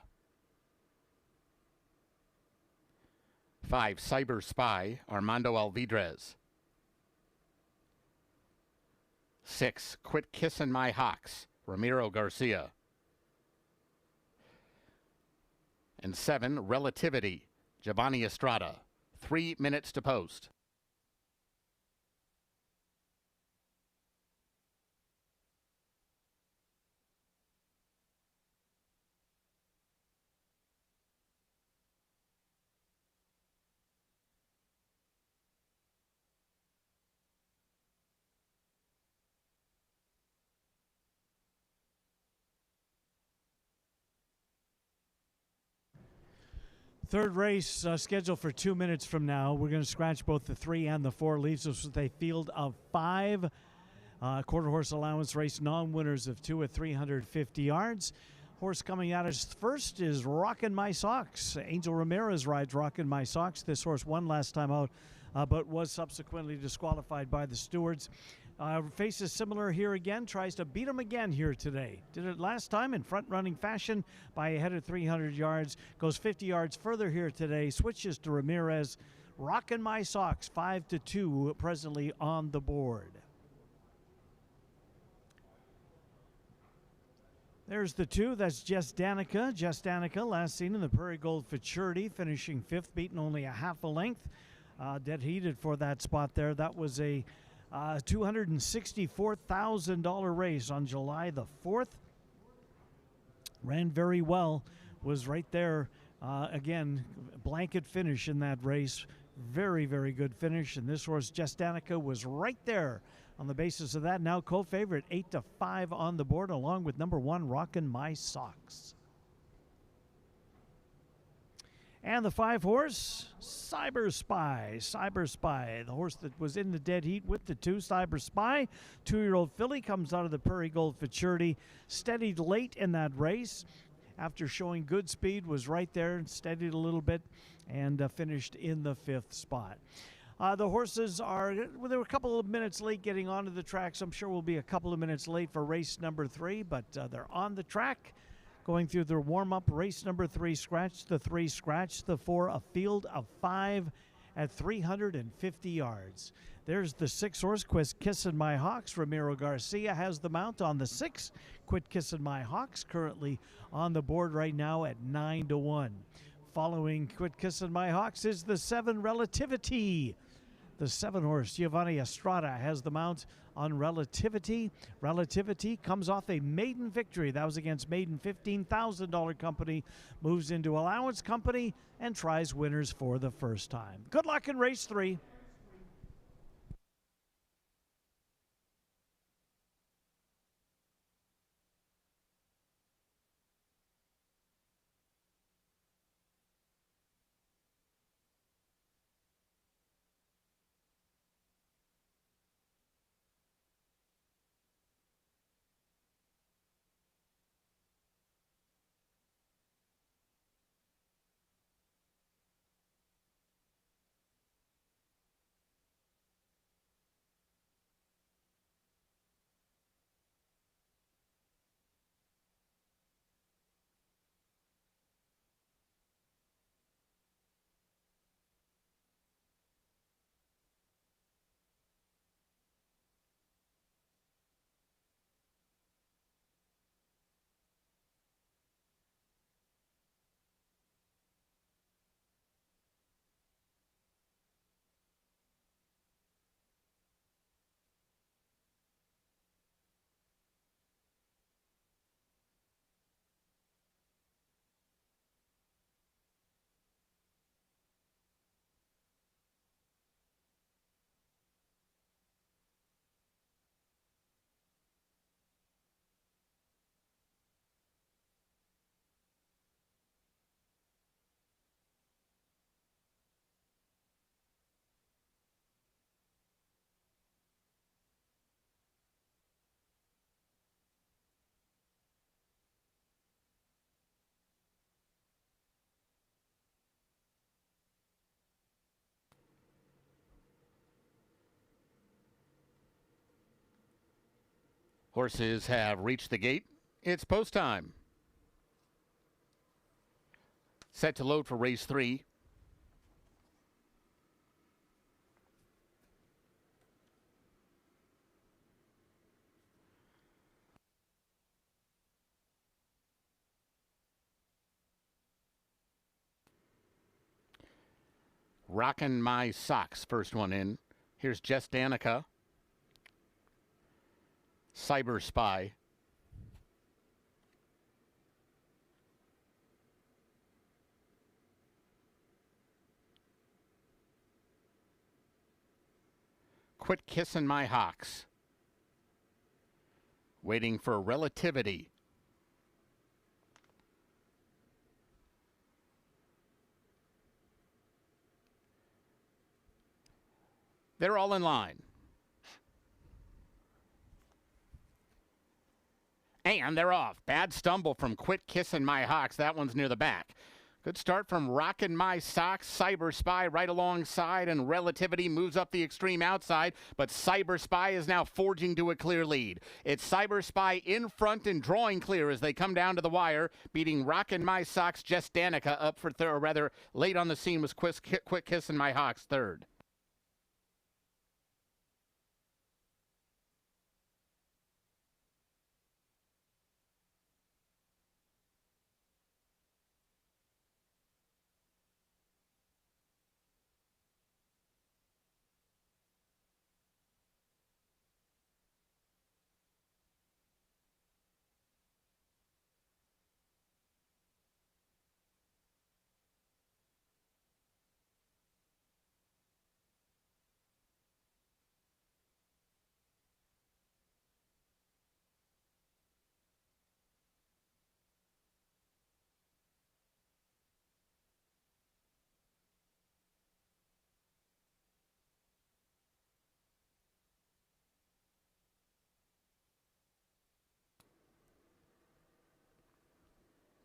5, Cyber Spy, Armando Alvidrez. 6, Quit Kissin' My Hawks, Ramiro Garcia. And 7, Relativity, Giovanni Estrada. 3 minutes to post. Third race scheduled for 2 minutes from now. We're going to scratch both the 3 and the 4. Leaves us with a field of 5 quarter horse allowance race non-winners of 2 at 350 yards. Horse coming at us first is Rockin' My Socks. Angel Ramirez rides Rockin' My Socks. This horse won last time out, but was subsequently disqualified by the stewards. Faces similar here again, tries to beat him again here today. Did it last time in front-running fashion by a head of 300 yards. Goes 50 yards further here today. Switches to Ramirez. Rockin' My Socks, 5-2 presently on the board. There's the 2. That's Jess Danica. Jess Danica, last seen in the Prairie Gold Futurity, finishing 5th, beaten only a half a length. Dead heated for that spot there. That was a $264,000 race on July the 4th. Ran very well. Was right there. Again, blanket finish in that race. Very, very good finish. And this horse, Jess Danica, was right there on the basis of that. Now co-favorite, 8-5 on the board, along with number 1, Rockin' My Socks. And the 5 horse, Cyber Spy. Cyber Spy, the horse that was in the dead heat with the 2, Cyber Spy. 2-year-old filly comes out of the Prairie Gold Futurity. Steadied late in that race. After showing good speed, was right there, steadied a little bit, and finished in the 5th spot. The horses are, well, they were a couple of minutes late getting onto the track, so I'm sure we'll be a couple of minutes late for race number 3, but they're on the track. Going through their warm-up, race number 3, scratch the 3, scratch the 4, a field of 5 at 350 yards. There's the 6 horse, Quit Kissin' My Hawks. Ramiro Garcia has the mount on the 6. Quit Kissin' My Hawks, currently on the board right now at 9-1. Following Quit Kissin' My Hawks is the 7, Relativity. The 7 horse, Giovanni Estrada, has the mount on Relativity. Relativity comes off a maiden victory. That was against maiden $15,000 company. Moves into allowance company and tries winners for the first time. Good luck in race 3. Horses have reached the gate. It's post time. Set to load for race 3. Rockin' My Socks, first one in. Here's Jess Danica. Cyber Spy. Quit Kissin' My Hawks. Waiting for Relativity. They're all in line. And they're off. Bad stumble from Quit Kissin' My Hawks. That one's near the back. Good start from Rockin' My Socks. Cyber Spy right alongside, and Relativity moves up the extreme outside, but Cyber Spy is now forging to a clear lead. It's Cyber Spy in front and drawing clear as they come down to the wire, beating Rockin' My Socks. Jess Danica up for third, or rather, late on the scene was Quit Kissin' My Hawks third.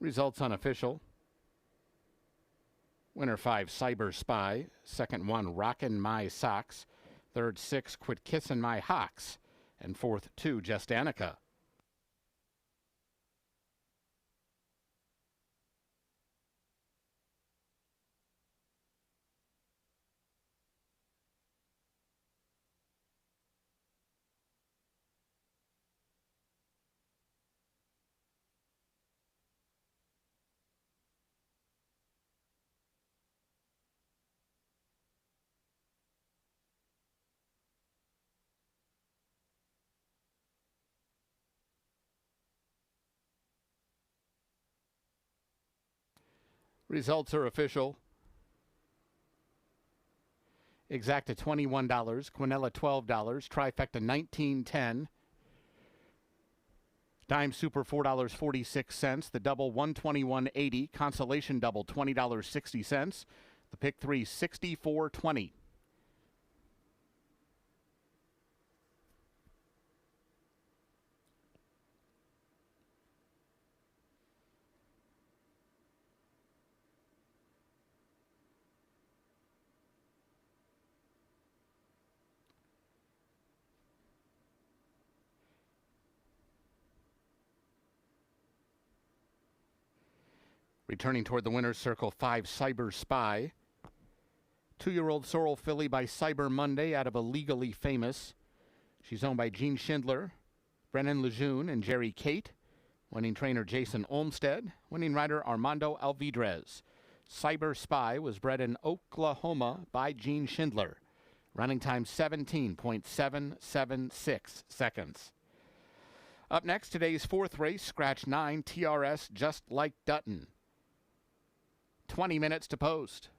Results unofficial. Winner 5, Cyber Spy. Second 1, Rockin' My Socks. Third 6, Quit Kissin' My Hawks. And fourth 2, Jess Danica. Results are official. Exacta $21, Quinella $12, Trifecta $19.10. Dime Super $4.46. The double $121.80. Consolation double $20.60. The pick 3 $64.20. Returning toward the winner's circle, 5, Cyber Spy. 2-year-old sorrel filly by Cyber Monday out of a Legally Famous. She's owned by Gene Schindler, Brennan Lejeune, and Jerry Kate. Winning trainer Jason Olmstead. Winning rider Armando Alvidrez. Cyber Spy was bred in Oklahoma by Gene Schindler. Running time 17.776 seconds. Up next, today's fourth race, scratch 9, TRS Just Like Dutton. 20 minutes to post.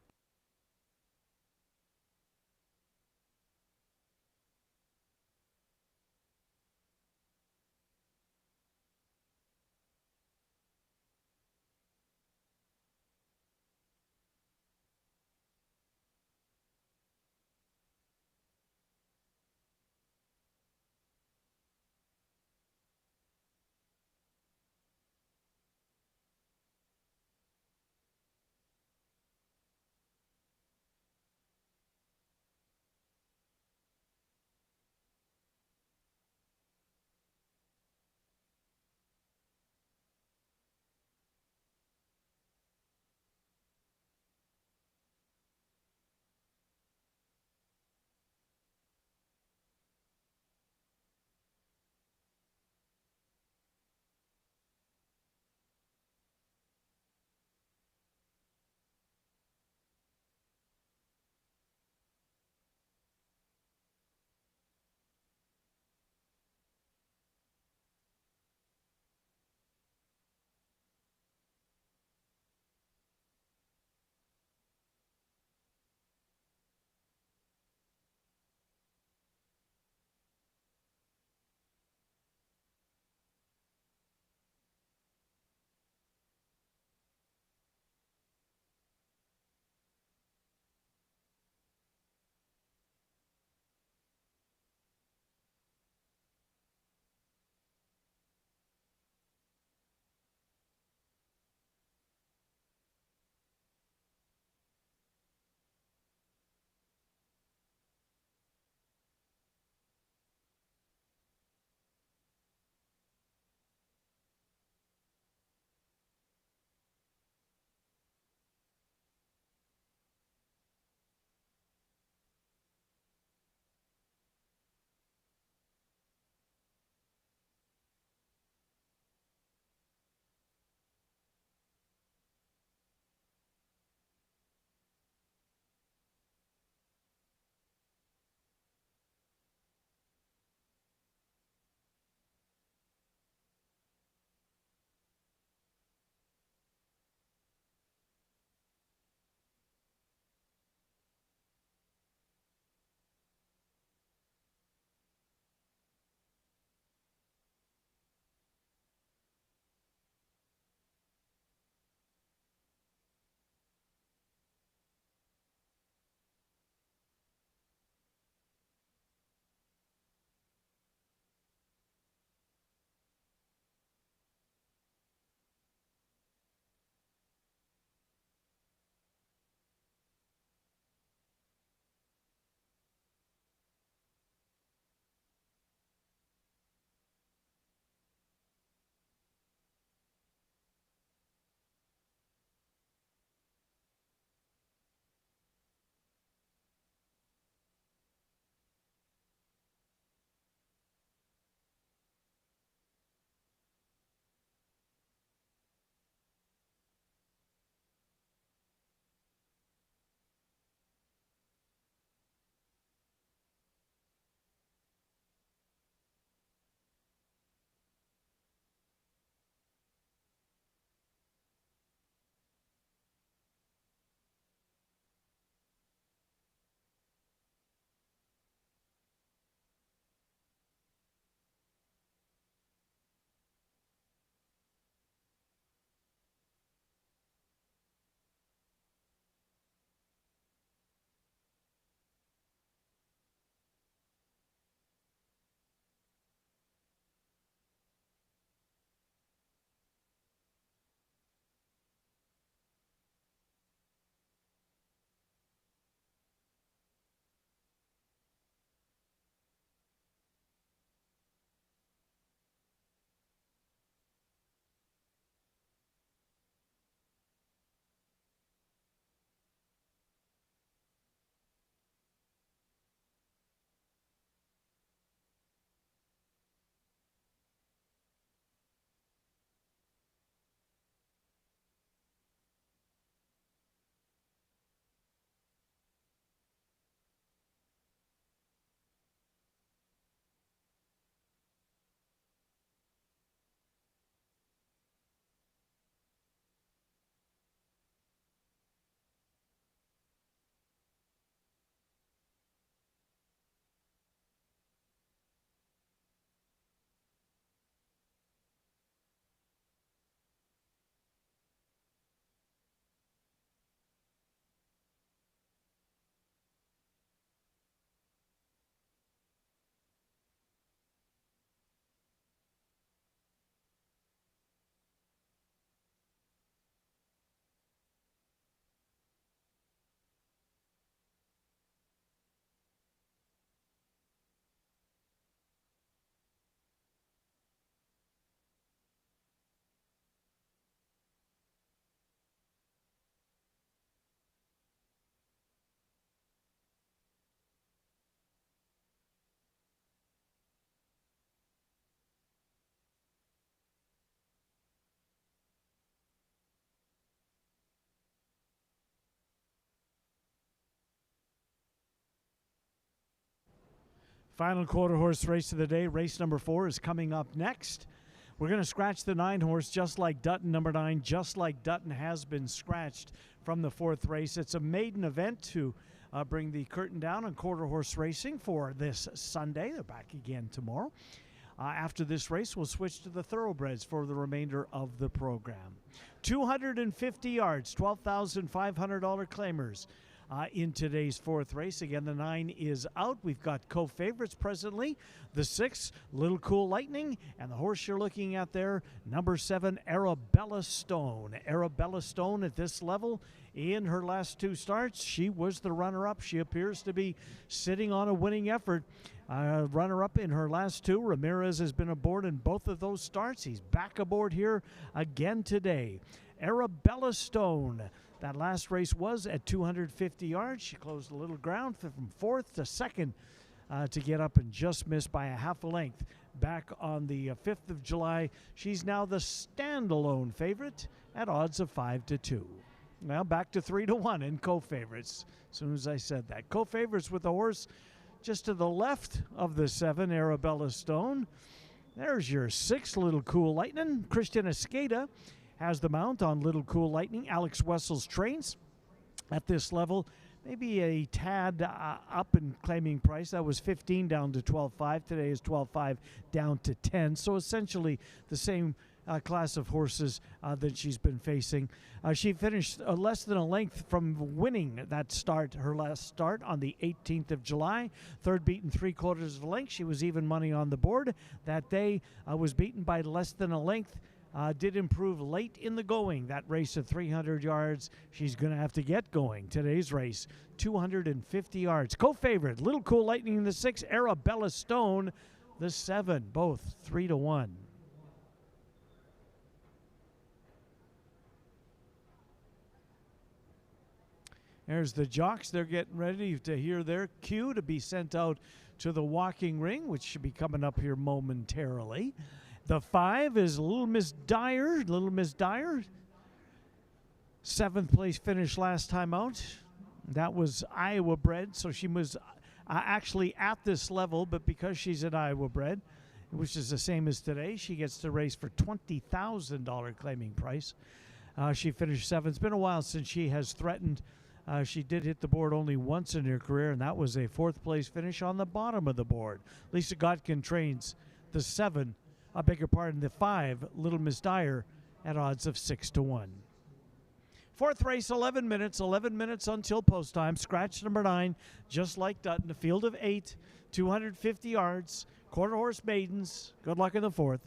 Final quarter horse race of the day, race number 4, is coming up next. We're going to scratch the 9 horse, Just Like Dutton. Number 9, Just Like Dutton, has been scratched from the 4th race. It's a maiden event to bring the curtain down on quarter horse racing for this Sunday. They're back again tomorrow. After this race, we'll switch to the thoroughbreds for the remainder of the program. 250 yards, $12,500 claimers. In today's 4th race. Again, the 9 is out. We've got co-favorites presently. The 6, Little Cool Lightning, and the horse you're looking at there, number 7, Arabella Stone. Arabella Stone at this level, in her last 2 starts, she was the runner-up. She appears to be sitting on a winning effort. Runner-up in her last 2. Ramirez has been aboard in both of those starts. He's back aboard here again today. Arabella Stone. That last race was at 250 yards. She closed a little ground from 4th to 2nd to get up and just missed by a half a length back on the 5th of July. She's now the standalone favorite at odds of 5-2. Now back to 3-1 in co-favorites. As soon as I said that. Co-favorites with the horse just to the left of the 7, Arabella Stone. There's your 6, Little Cool Lightning. Christian Escada has the mount on Little Cool Lightning. Alex Wessels trains at this level. Maybe a tad up in claiming price. That was 15 down to 12.5. Today is 12.5 down to 10. So essentially the same class of horses that she's been facing. She finished less than a length from winning that start, her last start on the 18th of July. 3rd beaten 3/4 of a length. She was even money on the board. That day was beaten by less than a length. Did improve late in the going. That race of 300 yards, she's going to have to get going. Today's race, 250 yards. Co-favorite, Little Cool Lightning in the 6, Arabella Stone, the 7, both 3-1. There's the jocks. They're getting ready to hear their cue to be sent out to the walking ring, which should be coming up here momentarily. The 5 is Little Miss Dyer. Little Miss Dyer, 7th place finish last time out. That was Iowa bred, so she was actually at this level, but because she's an Iowa bred, which is the same as today, she gets to race for $20,000 claiming price. She finished 7th. It's been a while since she has threatened. She did hit the board only once in her career, and that was a 4th place finish on the bottom of the board. Lisa Godkin trains the 7. I beg your pardon, the 5, Little Miss Dyer, at odds of 6-1. 4th race, 11 minutes until post time. Scratch number 9, Just Like Dutton, a field of 8, 250 yards, quarter horse maidens. Good luck in the 4th.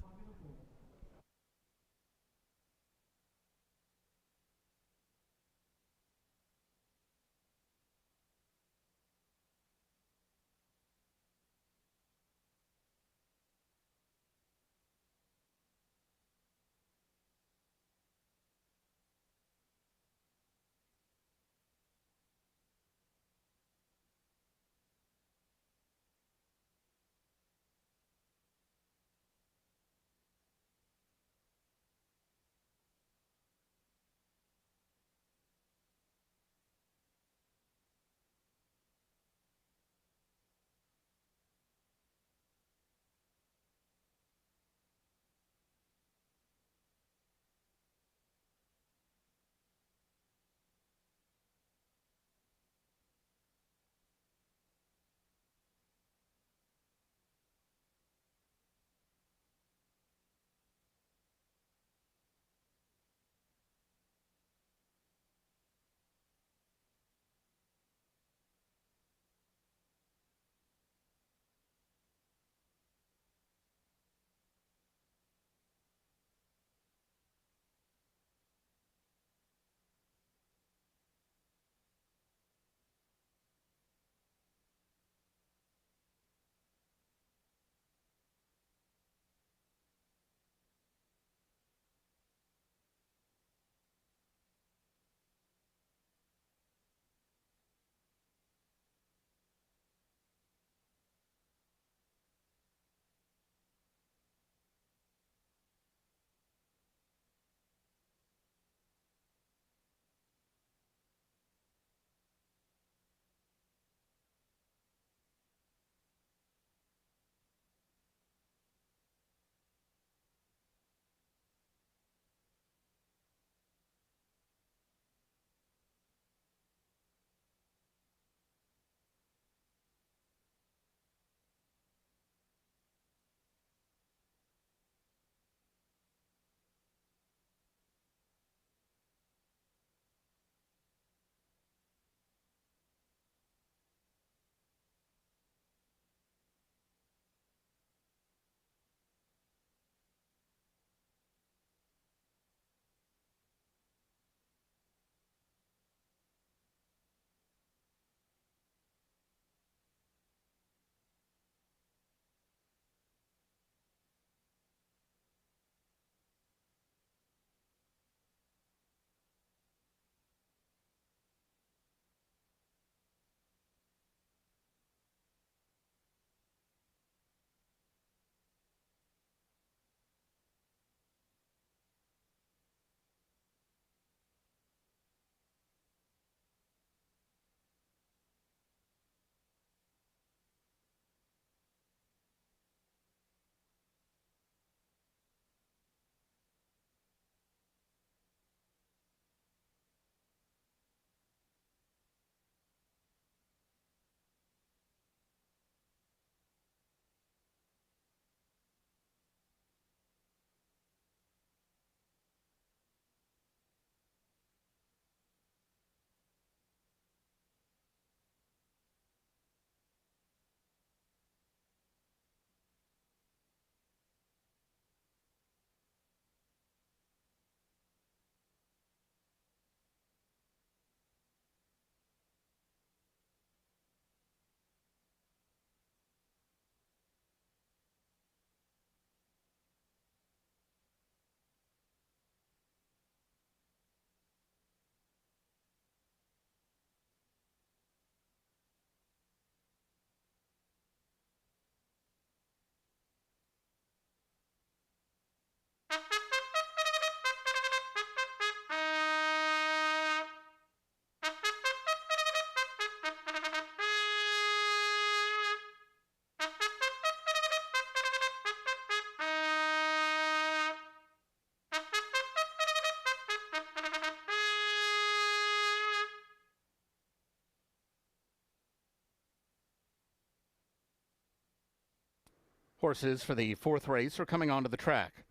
Horses for the fourth race are coming onto the track.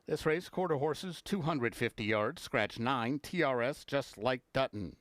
This race, quarter horses, 250 yards, scratch 9, TRS Just Like Dutton.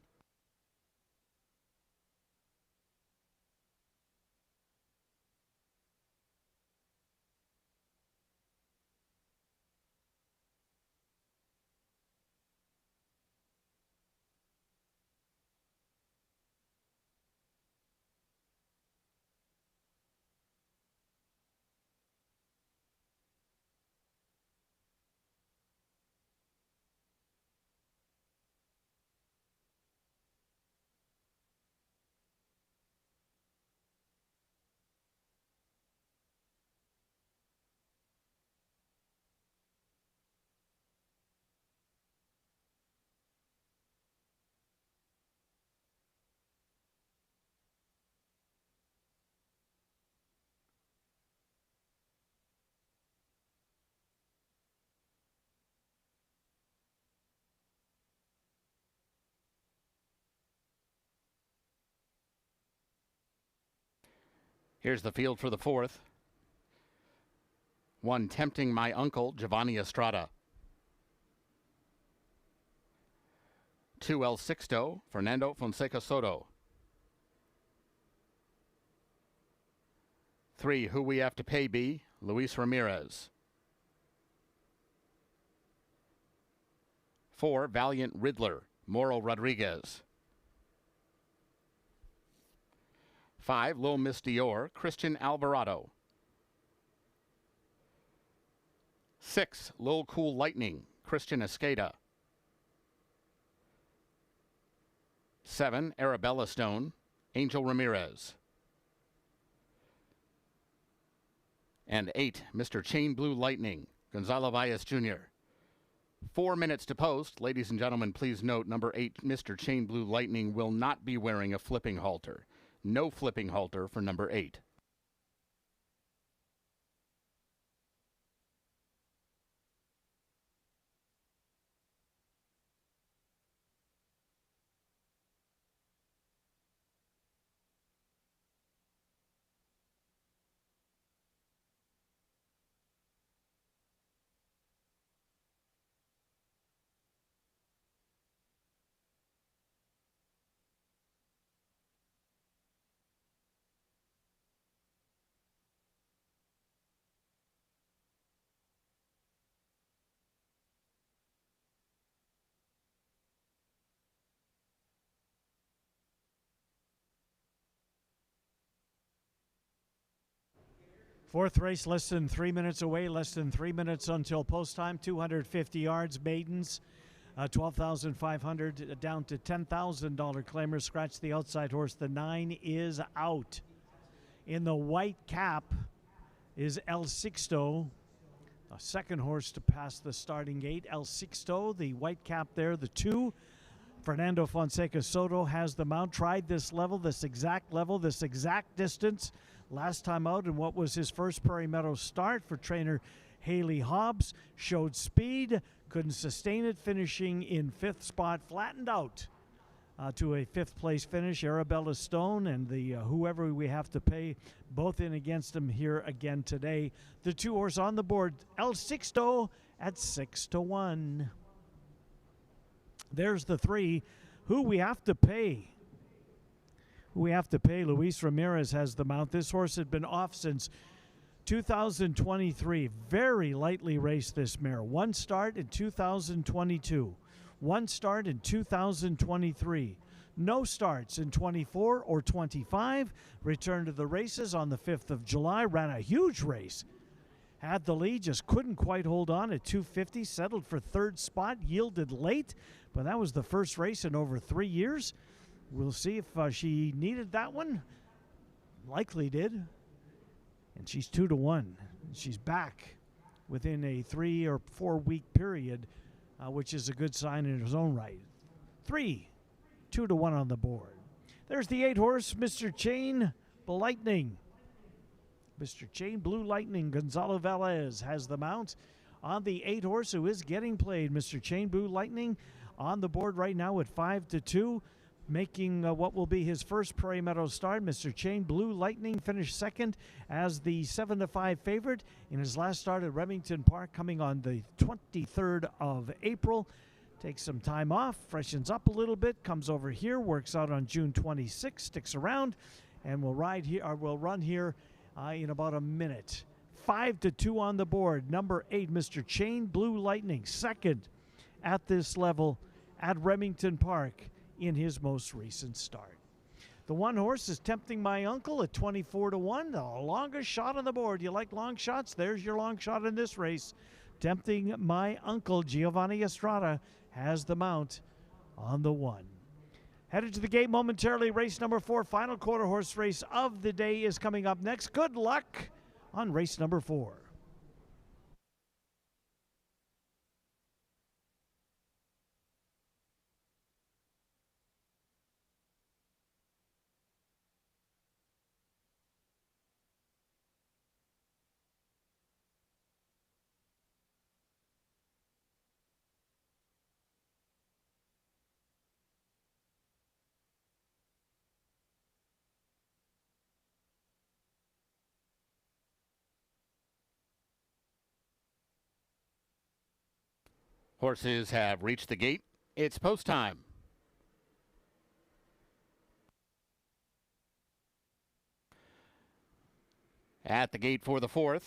Here's the field for the fourth. 1, Tempting My Uncle, Giovanni Estrada. 2, El Sixto, Fernando Fonseca Soto. 3, Who We Have to Pay B, Luis Ramirez. 4, Valiant Riddler, Moro Rodriguez. 5, Lil Miss Dior, Christian Alvarado. 6, Lil Cool Lightning, Christian Escada. 7, Arabella Stone, Angel Ramirez. And 8, Mr. Chain Blue Lightning, Gonzalo Valles Jr. 4 minutes to post. Ladies and gentlemen, please note number 8, Mr. Chain Blue Lightning, will not be wearing a flipping halter. No flipping halter for number 8. Fourth race less than 3 minutes away, less than 3 minutes until post time, 250 yards, maidens, 12,500 down to $10,000 claimers. Scratch the outside horse. The 9 is out. In the white cap is El Sixto, a second horse to pass the starting gate. El Sixto, the white cap there, the 2. Fernando Fonseca Soto has the mount. Tried this level, this exact distance last time out in what was his first Prairie Meadows start for trainer Haley Hobbs. Showed speed, couldn't sustain it, finishing in 5th spot, flattened out to a 5th place finish. Arabella Stone and the whoever we have to pay, both in against him here again today. The 2 horse on the board, El Sixto at 6-1. There's the 3. Who we have to pay. Luis Ramirez has the mount. This horse had been off since 2023. Very lightly raced, this mare. 1 start in 2022. 1 start in 2023. No starts in 24 or 25. Returned to the races on the 5th of July. Ran a huge race. Had the lead, just couldn't quite hold on at 250. Settled for 3rd spot. Yielded late, but that was the first race in over 3 years. We'll see if she needed that one. Likely did. And she's 2-1. She's back within a 3 or 4 week period, which is a good sign in its own right. 3, 2-1 on the board. There's the 8 horse, Mr. Chain Blue Lightning. Mr. Chain Blue Lightning, Gonzalo Valles has the mount on the 8 horse who is getting played. Mr. Chain Blue Lightning on the board right now at 5-2. Making what will be his first Prairie Meadows start, Mr. Chain Blue Lightning finished second as the 7-5 favorite in his last start at Remington Park, coming on the 23rd of April. Takes some time off, freshens up a little bit, comes over here, works out on June 26th, sticks around, and will ride here. Or will run here in about a minute. 5-2 on the board. Number 8, Mr. Chain Blue Lightning, second at this level at Remington Park in his most recent start. The one horse is Tempting My Uncle at 24-1, the longest shot on the board. You like long shots? There's your long shot in this race. Tempting My Uncle, Giovanni Estrada, has the mount on the 1. Headed to the gate momentarily. Race number 4, final quarter horse race of the day, is coming up next. Good luck on race number 4. Horses have reached the gate. It's post time. At the gate for the 4th.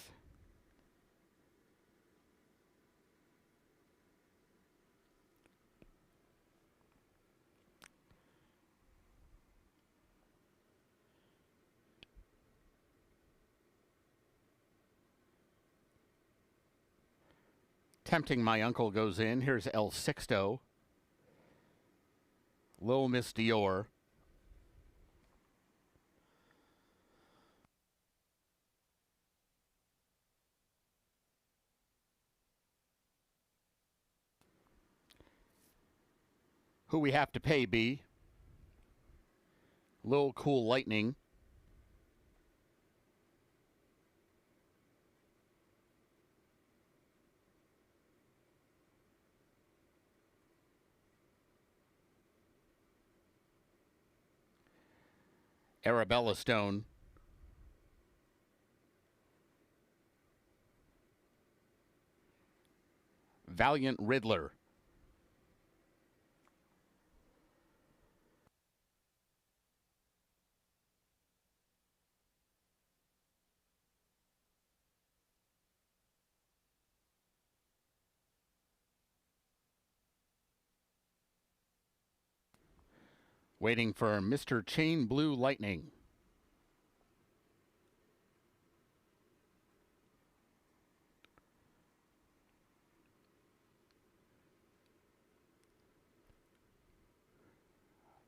Tempting My Uncle goes in. Here's El Sixto. Lil Miss Dior. Who We Have to Pay, B. Lil Cool Lightning. Arabella Stone. Valiant Riddler. Waiting for Mr. Chain Blue Lightning.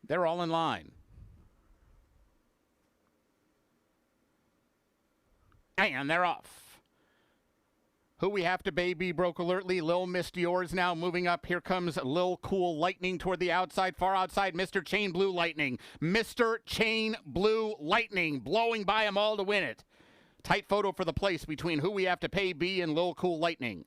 They're all in line. And they're off. Who We Have to Baby broke alertly. Lil Miss Dior is now moving up. Here comes Lil Cool Lightning toward the outside, far outside. Mr. Chain Blue Lightning. Mr. Chain Blue Lightning blowing by them all to win it. Tight photo for the place between Who We Have to Pay B and Lil Cool Lightning.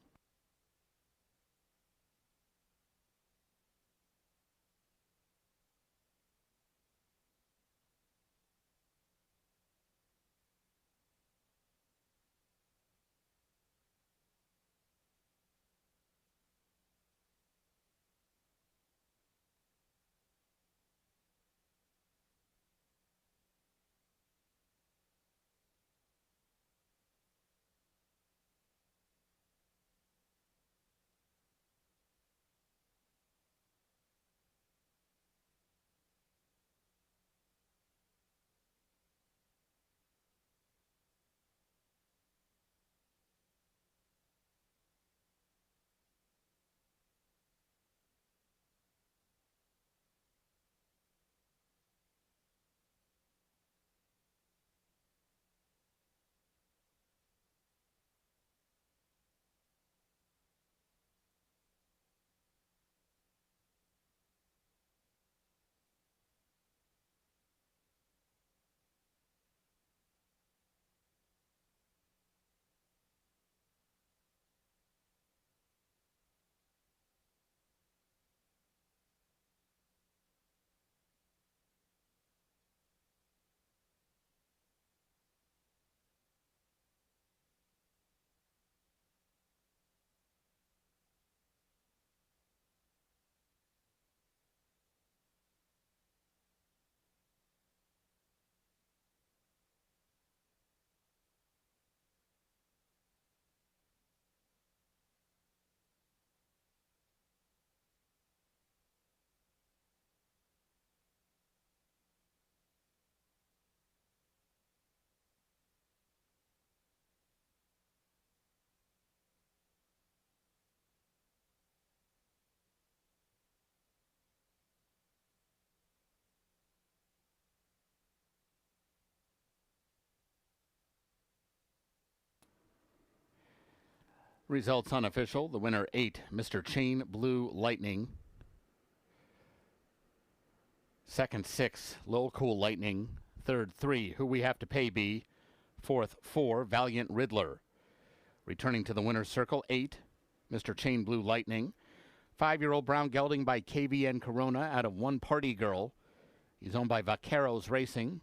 Results unofficial. The winner 8, Mr. Chain Blue Lightning. Second 6, Lil Cool Lightning. Third 3, Who We Have to Pay B. Fourth 4, Valiant Riddler. Returning to the winner's circle 8, Mr. Chain Blue Lightning. 5-year-old brown gelding by KVN Corona out of One Party Girl. He's owned by Vaqueros Racing.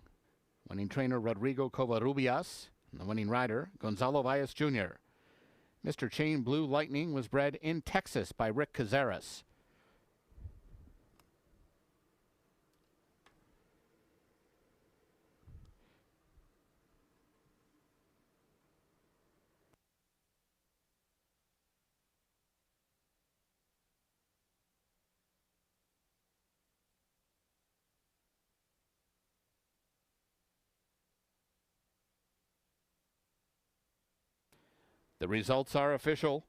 Winning trainer Rodrigo Covarrubias. And the winning rider Gonzalo Valles Jr. Mr. Chain Blue Lightning was bred in Texas by Rick Cazares. The results are official.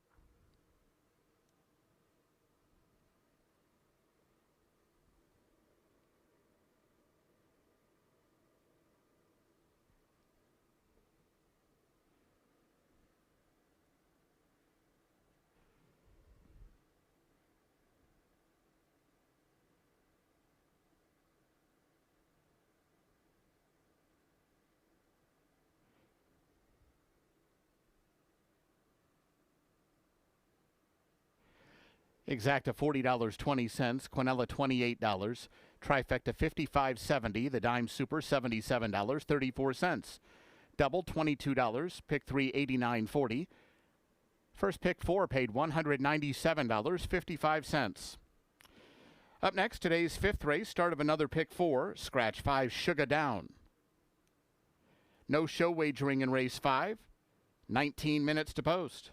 Exacta $40.20, Quinella $28, Trifecta $55.70, the Dime Super $77.34, Double $22, Pick 3 $89.40. First Pick 4 paid $197.55. Up next, today's 5th race, start of another Pick 4, Scratch 5 Sugar Down. No show wagering in race 5, 19 minutes to post.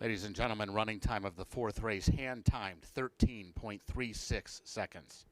Ladies and gentlemen, running time of the 4th race, hand-timed 13.36 seconds.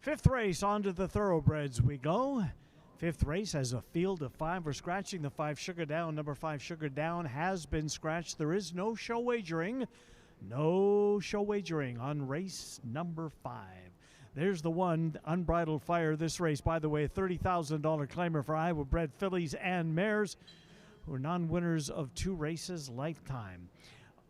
Fifth race, on to the thoroughbreds we go. Fifth race has a field of 5. We're scratching the 5 Sugar Down. Number 5 Sugar Down has been scratched. There is no show wagering. No show wagering on race number 5. There's the one, Unbridled Fire. This race, by the way, $30,000 claimer for Iowa bred fillies and mares who are non-winners of 2 races lifetime.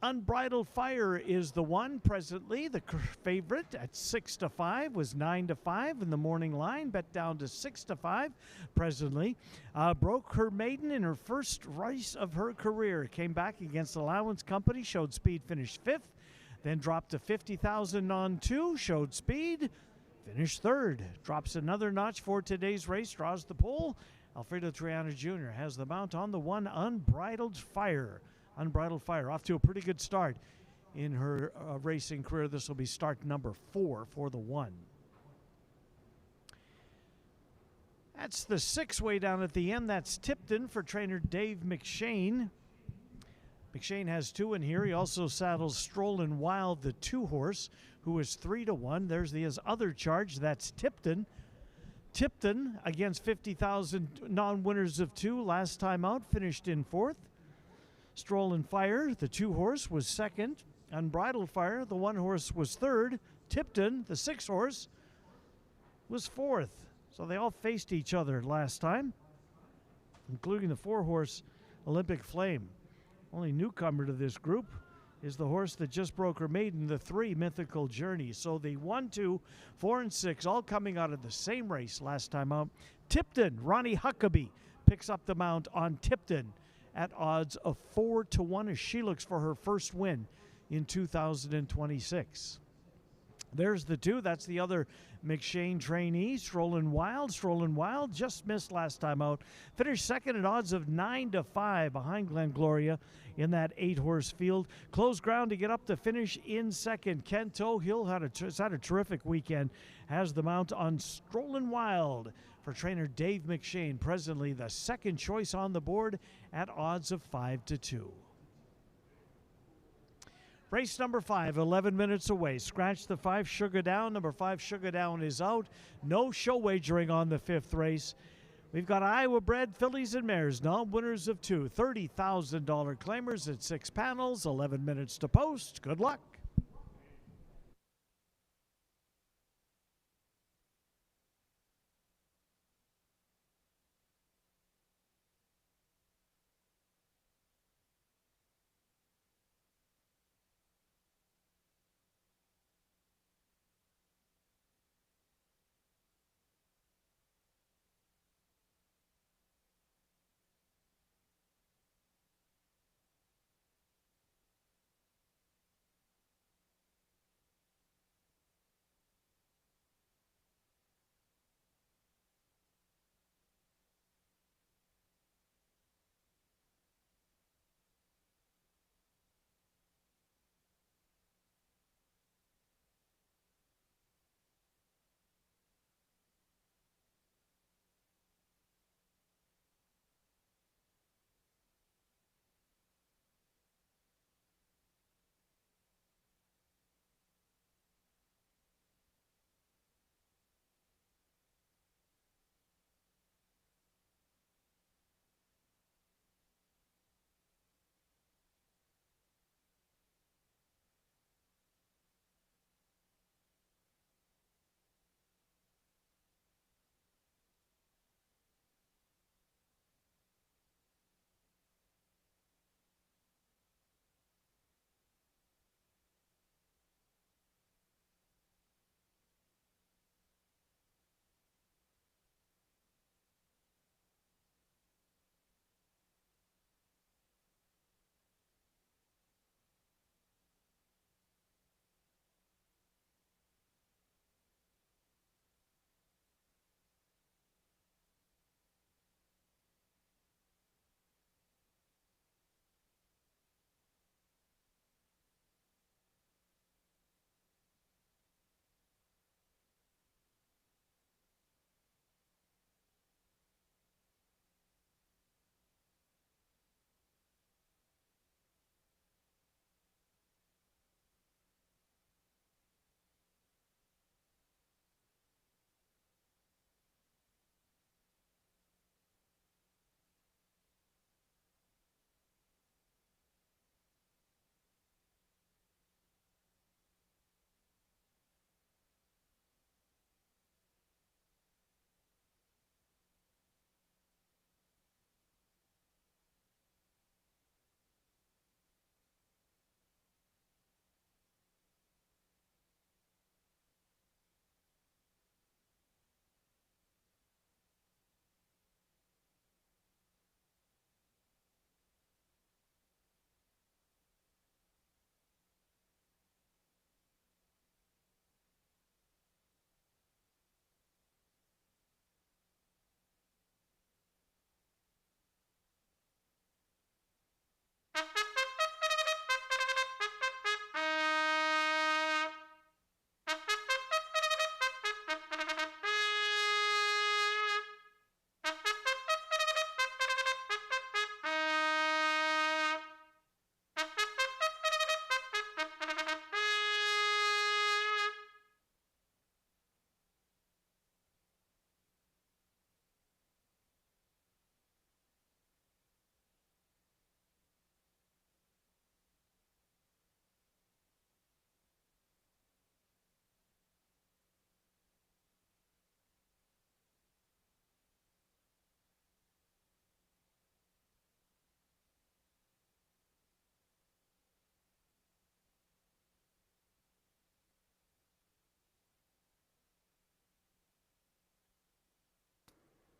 Unbridled Fire is the one presently. The favorite at 6-5 was 9-5 in the morning line, bet down to 6-5 presently. Broke her maiden in her first race of her career. Came back against Allowance Company, showed speed, finished 5th. Then dropped to 50,000 on 2, showed speed, finished 3rd. Drops another notch for today's race, draws the pole. Alfredo Triana Jr. has the mount on the one, Unbridled Fire. Unbridled Fire off to a pretty good start in her racing career. This will be start number 4 for the one. That's the 6 way down at the end. That's Tipton for trainer Dave McShane. McShane has 2 in here. He also saddles Strollin' Wild, the 2 horse, who is 3-1. There's his other charge. That's Tipton. Tipton against 50,000 non-winners of 2 last time out, finished in 4th. Strollin' Fire, the 2 horse, was 2nd. Unbridled Fire, the 1 horse, was 3rd. Tipton, the 6 horse, was 4th. So they all faced each other last time, including the 4 horse Olympic Flame. Only newcomer to this group is the horse that just broke her maiden, the 3 Mythical Journey. So the 1, 2, 4, and 6 all coming out of the same race last time out. Tipton, Ronnie Huckabee picks up the mount on Tipton at odds of 4-1 as she looks for her first win in 2026. There's the 2. That's the other McShane trainee, Strollin' Wild. Strollin' Wild just missed last time out. Finished 2nd at odds of 9-5 behind Glen Gloria in that 8-horse field. Closed ground to get up to finish in 2nd. Kent Hill has had a terrific weekend. Has the mount on Strollin' Wild for trainer Dave McShane. Presently the 2nd choice on the board at odds of 5-2. Race number 5, 11 minutes away. Scratch the 5 Sugar Down. Number 5 Sugar Down is out. No show wagering on the 5th race. We've got Iowa bred fillies and mares, non-winners of 2. $30,000 claimers at 6 panels, 11 minutes to post. Good luck.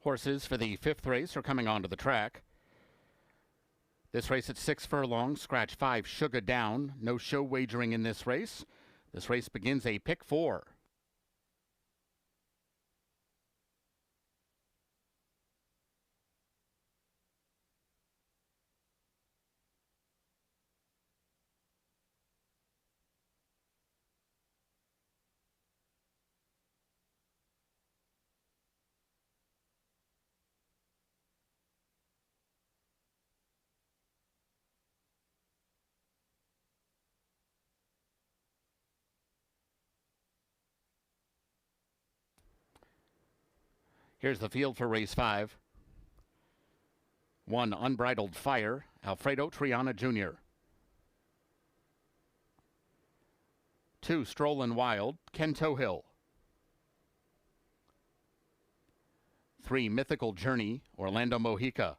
Horses for the 5th race are coming onto the track. This race at 6 furlongs, scratch 5, Sugar Down. No show wagering in this race. This race begins a pick 4. Here's the field for race 5. 1, Unbridled Fire, Alfredo Triana Jr. 2, Strollin' Wild, Kento Hill. 3, Mythical Journey, Orlando Mojica.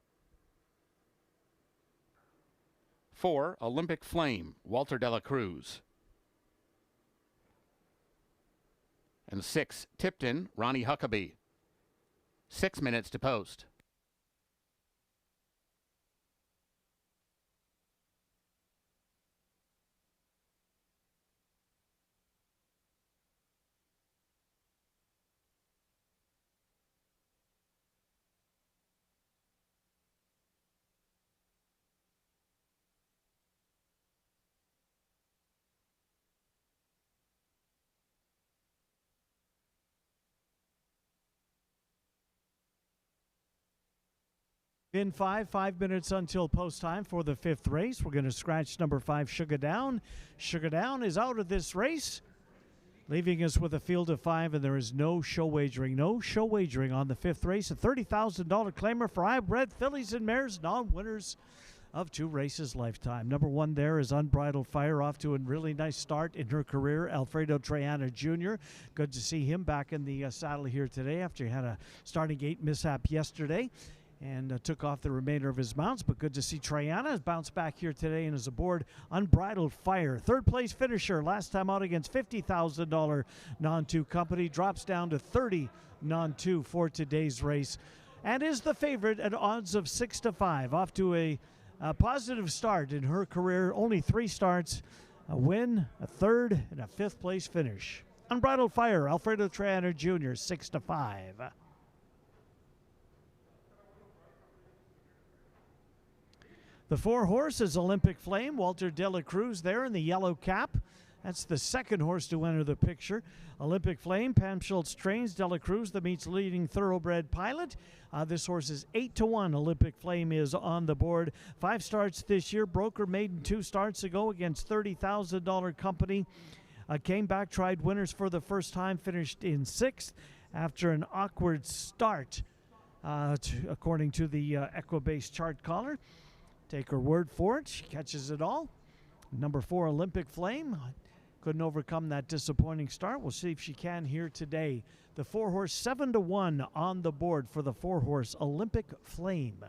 4, Olympic Flame, Walter de la Cruz. And 6, Tipton, Ronnie Huckabee. 6 minutes to post. In 5 minutes until post time for the 5th race. We're going to scratch number 5, Sugar Down. Sugar Down is out of this race, leaving us with a field of 5, and there is no show wagering. No show wagering on the 5th race. A $30,000 claimer for high-bred fillies and mares, non-winners of 2 races lifetime. Number 1 there is Unbridled Fire, off to a really nice start in her career. Alfredo Triana Jr. Good to see him back in the saddle here today after he had a starting gate mishap yesterday and took off the remainder of his mounts. But good to see Triana has bounced back here today and is aboard Unbridled Fire. 3rd place finisher last time out against $50,000 non-2 company. Drops down to 30 non-2 for today's race and is the favorite at odds of 6-5. Off to a positive start in her career. Only 3 starts, a win, a 3rd, and a 5th place finish. Unbridled Fire, Alfredo Triana Jr., 6-5. The 4 horse is Olympic Flame, Walter de la Cruz there in the yellow cap. That's the 2nd horse to enter the picture. Olympic Flame, Pam Schultz trains de la Cruz, the meet's leading thoroughbred pilot. This horse is 8-1. Olympic Flame is on the board. 5 starts this year. Broker maiden 2 starts ago against $30,000 company. Came back, tried winners for the first time, finished in 6th after an awkward start, according to the Equibase chart caller. Take her word for it. She catches it all. Number 4, Olympic Flame. Couldn't overcome that disappointing start. We'll see if she can here today. The 4 horse, 7-1 on the board for the 4 horse, Olympic Flame.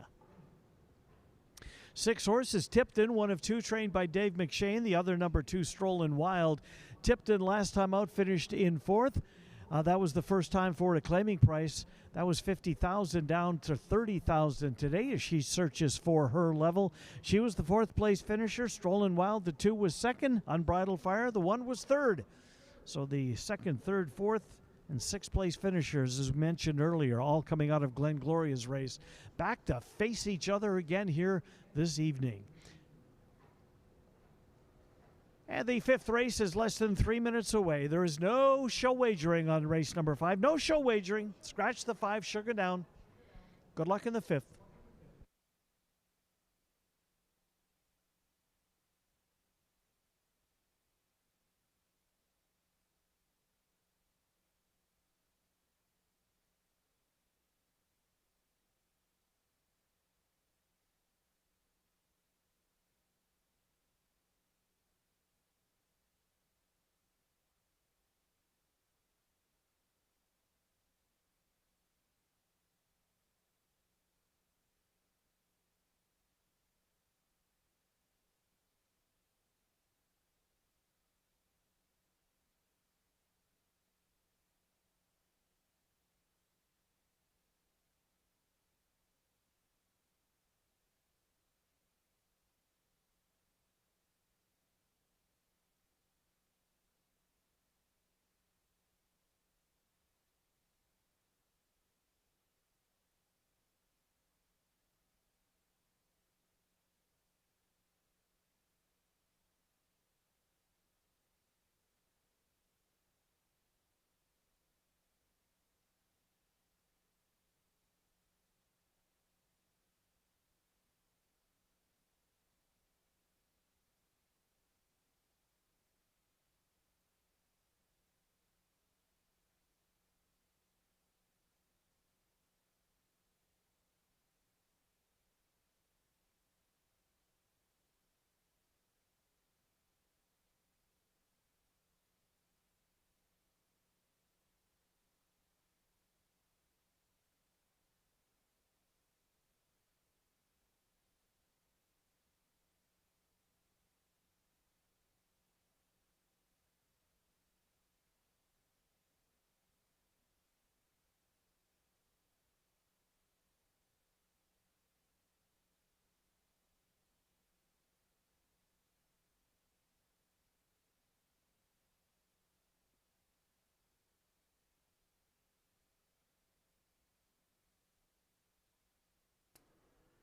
6 horses, Tipton, 1 of 2, trained by Dave McShane. The other number 2, Strollin' Wild. Tipton last time out finished in 4th. That was the first time for a claiming price. That was $50,000 down to $30,000 today as she searches for her level. She was the 4th place finisher. Strollin' Wild, the 2 was 2nd. Unbridled Fire, the 1 was 3rd. So the 2nd, 3rd, 4th, and 6th place finishers, as mentioned earlier, all coming out of Glen Gloria's race, back to face each other again here this evening. And the 5th race is less than 3 minutes away. There is no show wagering on race number 5. No show wagering. Scratch the 5, Sugar Down. Good luck in the 5th.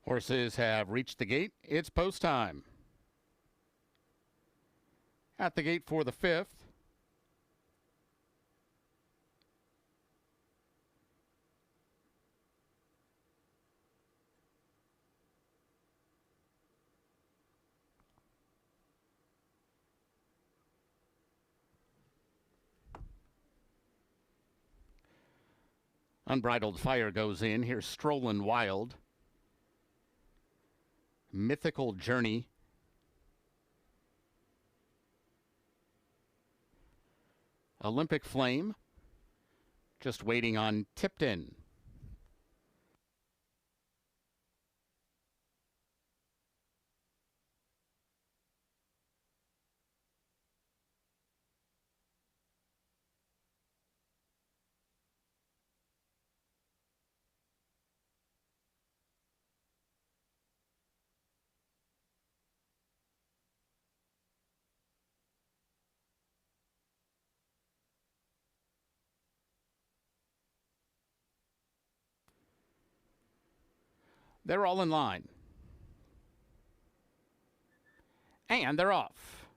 Horses have reached the gate. It's post time. At the gate for the 5th. Unbridled Fire goes in. Here's Strollin' Wild. Mythical Journey. Olympic Flame. Just waiting on Tipton. They're all in line. And they're off.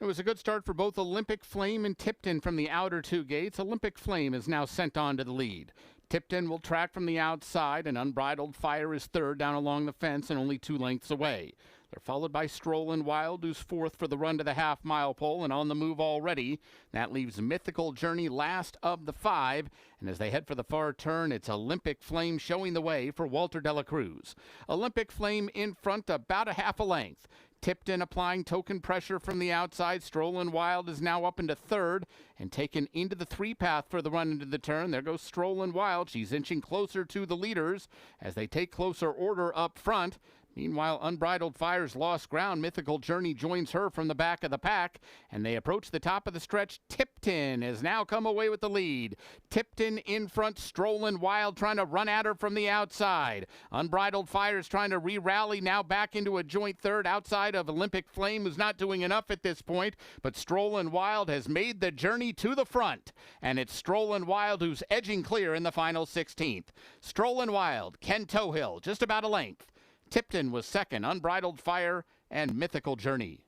It was a good start for both Olympic Flame and Tipton from the outer two gates. Olympic Flame is now sent on to the lead. Tipton will track from the outside, and Unbridled Fire is third down along the fence and only 2 lengths away. They're followed by Strollin' Wild, who's fourth for the run to the half-mile pole and on the move already. That leaves Mythical Journey last of the 5. And as they head for the far turn, it's Olympic Flame showing the way for Walter Dela Cruz. Olympic Flame in front about a half a length. Tipton applying token pressure from the outside. Strollin' Wild is now up into third and taken into the 3-path for the run into the turn. There goes Strollin' Wild. She's inching closer to the leaders as they take closer order up front. Meanwhile, Unbridled Fire's lost ground. Mythical Journey joins her from the back of the pack, and they approach the top of the stretch. Tipton has now come away with the lead. Tipton in front, Strollin' Wild trying to run at her from the outside. Unbridled Fire is trying to re-rally, now back into a joint third outside of Olympic Flame, who's not doing enough at this point, but Strollin' Wild has made the journey to the front, and it's Strollin' Wild who's edging clear in the final 16th. Strollin' Wild, Ken Tohill, just about a length. Tipton was second, Unbridled Fire, and Mythical Journey.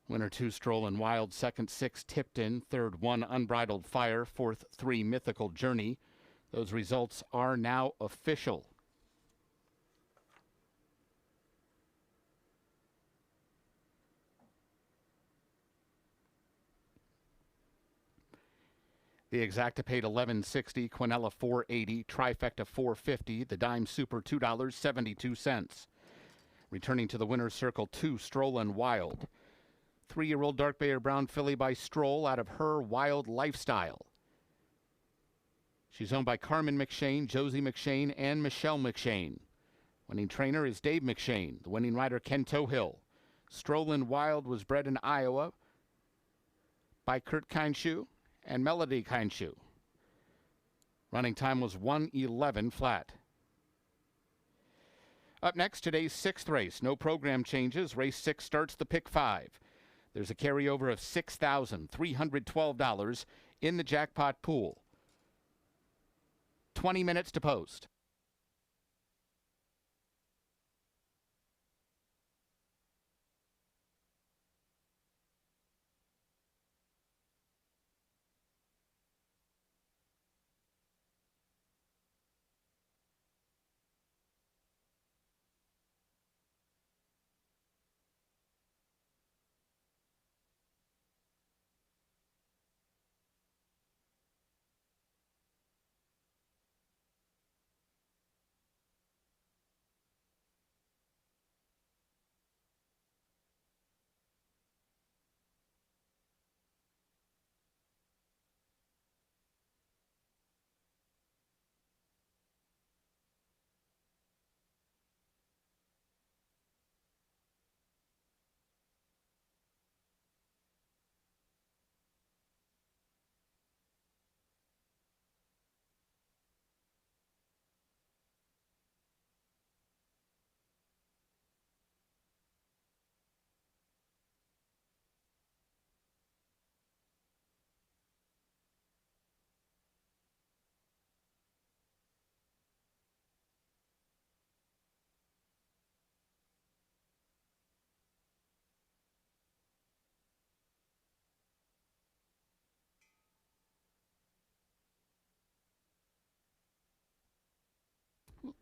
Winner 2, Strollin' Wild. Second, 6, Tipton. Third, 1, Unbridled Fire. Fourth, 3, Mythical Journey. Those results are now official. The Exacta paid $11.60, Quinella $4.80, Trifecta $4.50, the Dime Super $2.72. Returning to the winner's circle, 2, Strollin' Wild. 3-year-old Dark Bear Brown filly by Stroll out of Her Wild Lifestyle. She's owned by Carmen McShane, Josie McShane, and Michelle McShane. Winning trainer is Dave McShane. The winning rider, Ken Tohill. Strollin' Wild was bred in Iowa by Kurt Kinshu and Melody Kinshu. Running time was 1:11 flat. Up next, today's 6th race. No program changes. Race 6 starts the pick 5. There's a carryover of $6,312 in the jackpot pool. 20 minutes to post.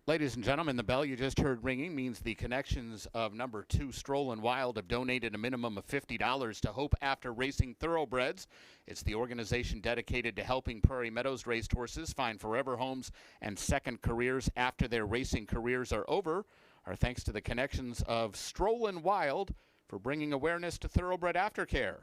Ladies and gentlemen, the bell you just heard ringing means the connections of number 2 Strollin' Wild have donated a minimum of $50 to Hope After Racing Thoroughbreds. It's the organization dedicated to helping Prairie Meadows racehorses find forever homes and second careers after their racing careers are over. Our thanks to the connections of Strollin' Wild for bringing awareness to thoroughbred aftercare.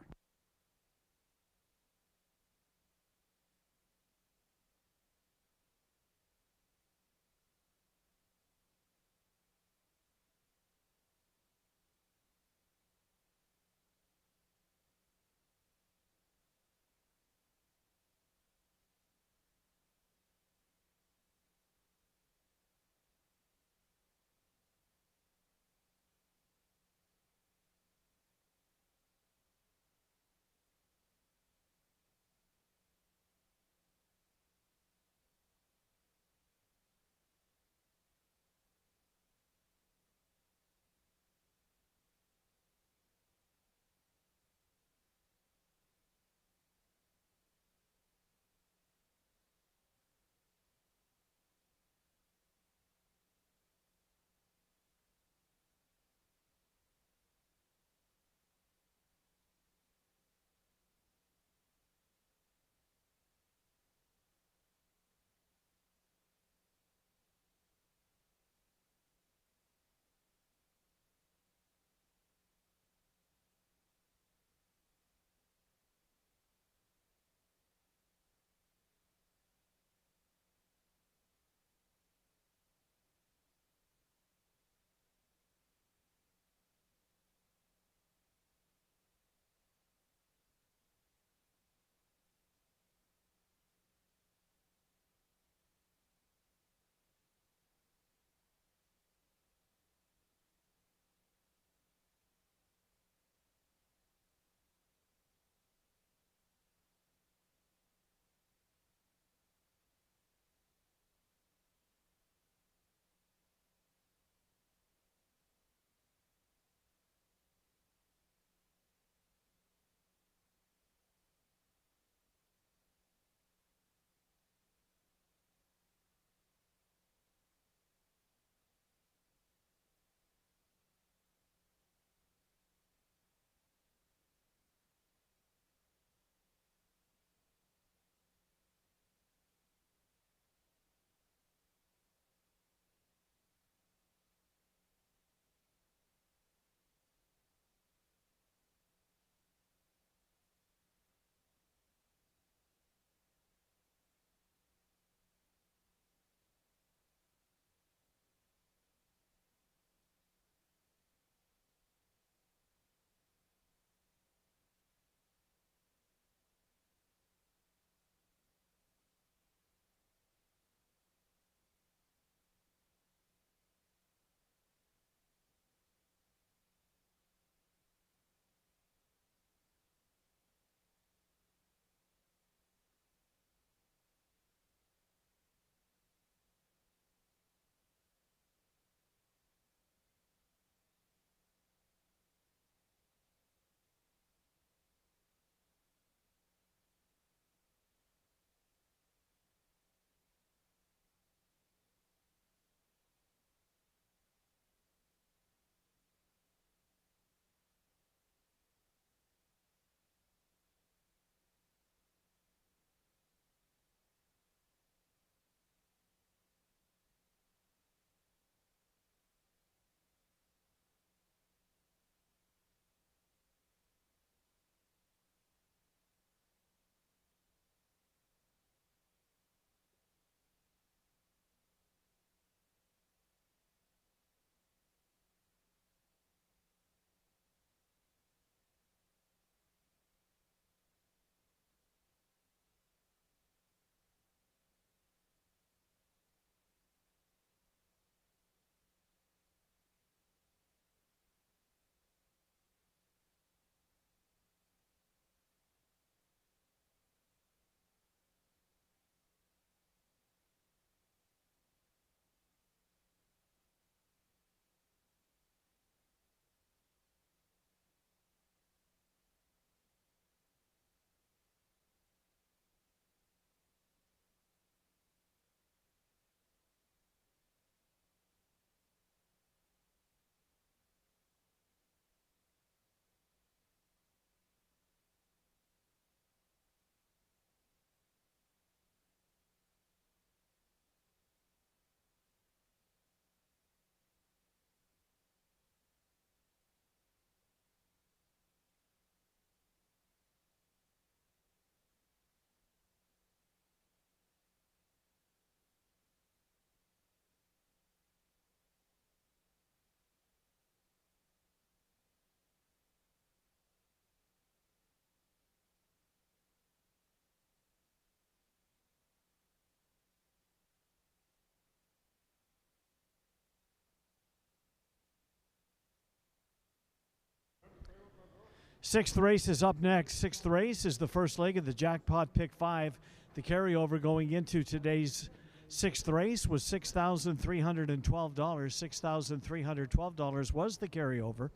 Sixth race is up next. Sixth race is the first leg of the Jackpot Pick 5. The carryover going into today's sixth race was $6,312. $6,312 was the carryover.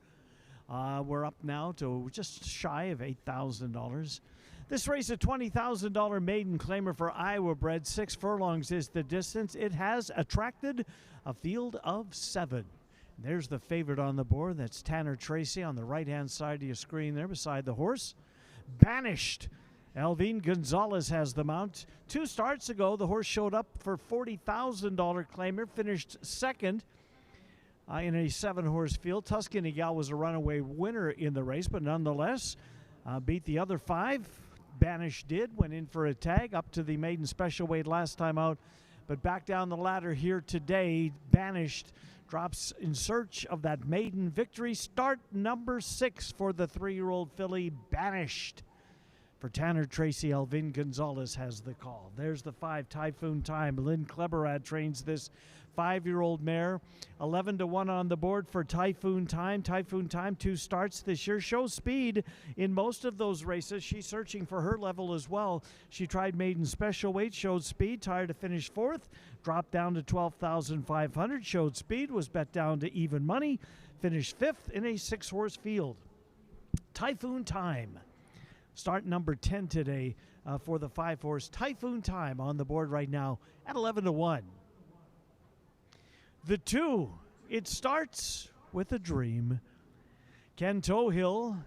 We're up now to just shy of $8,000. This race, a $20,000 maiden claimer for Iowa bred. 6 furlongs is the distance. It has attracted a field of 7. There's the favorite on the board. That's Tanner Tracy on the right-hand side of your screen there beside the horse. Banished. Alvin Gonzalez has the mount. 2 starts ago, the horse showed up for $40,000 claimer, finished second in a 7-horse field. Tuscany Gal was a runaway winner in the race, but nonetheless beat the other 5. Banished did, went in for a tag up to the maiden special weight last time out, but back down the ladder here today. Banished drops in search of that maiden victory. Start number 6 for the 3-year-old filly, Banished. For Tanner Tracy, Alvin Gonzalez has the call. There's the 5, Typhoon Time. Lynn Kleberad trains this 5-year-old mare. 11-1 on the board for Typhoon Time. Typhoon Time, 2 starts this year. Shows speed in most of those races. She's searching for her level as well. She tried maiden special weight, showed speed, tired to finish 4th. Dropped down to 12,500. Showed speed, was bet down to even money. Finished 5th in a 6-horse field. Typhoon Time. Start number 10 today for the 5-horse Typhoon Time on the board right now at 11-1. The 2, It Starts with a Dream. Ken Tohill,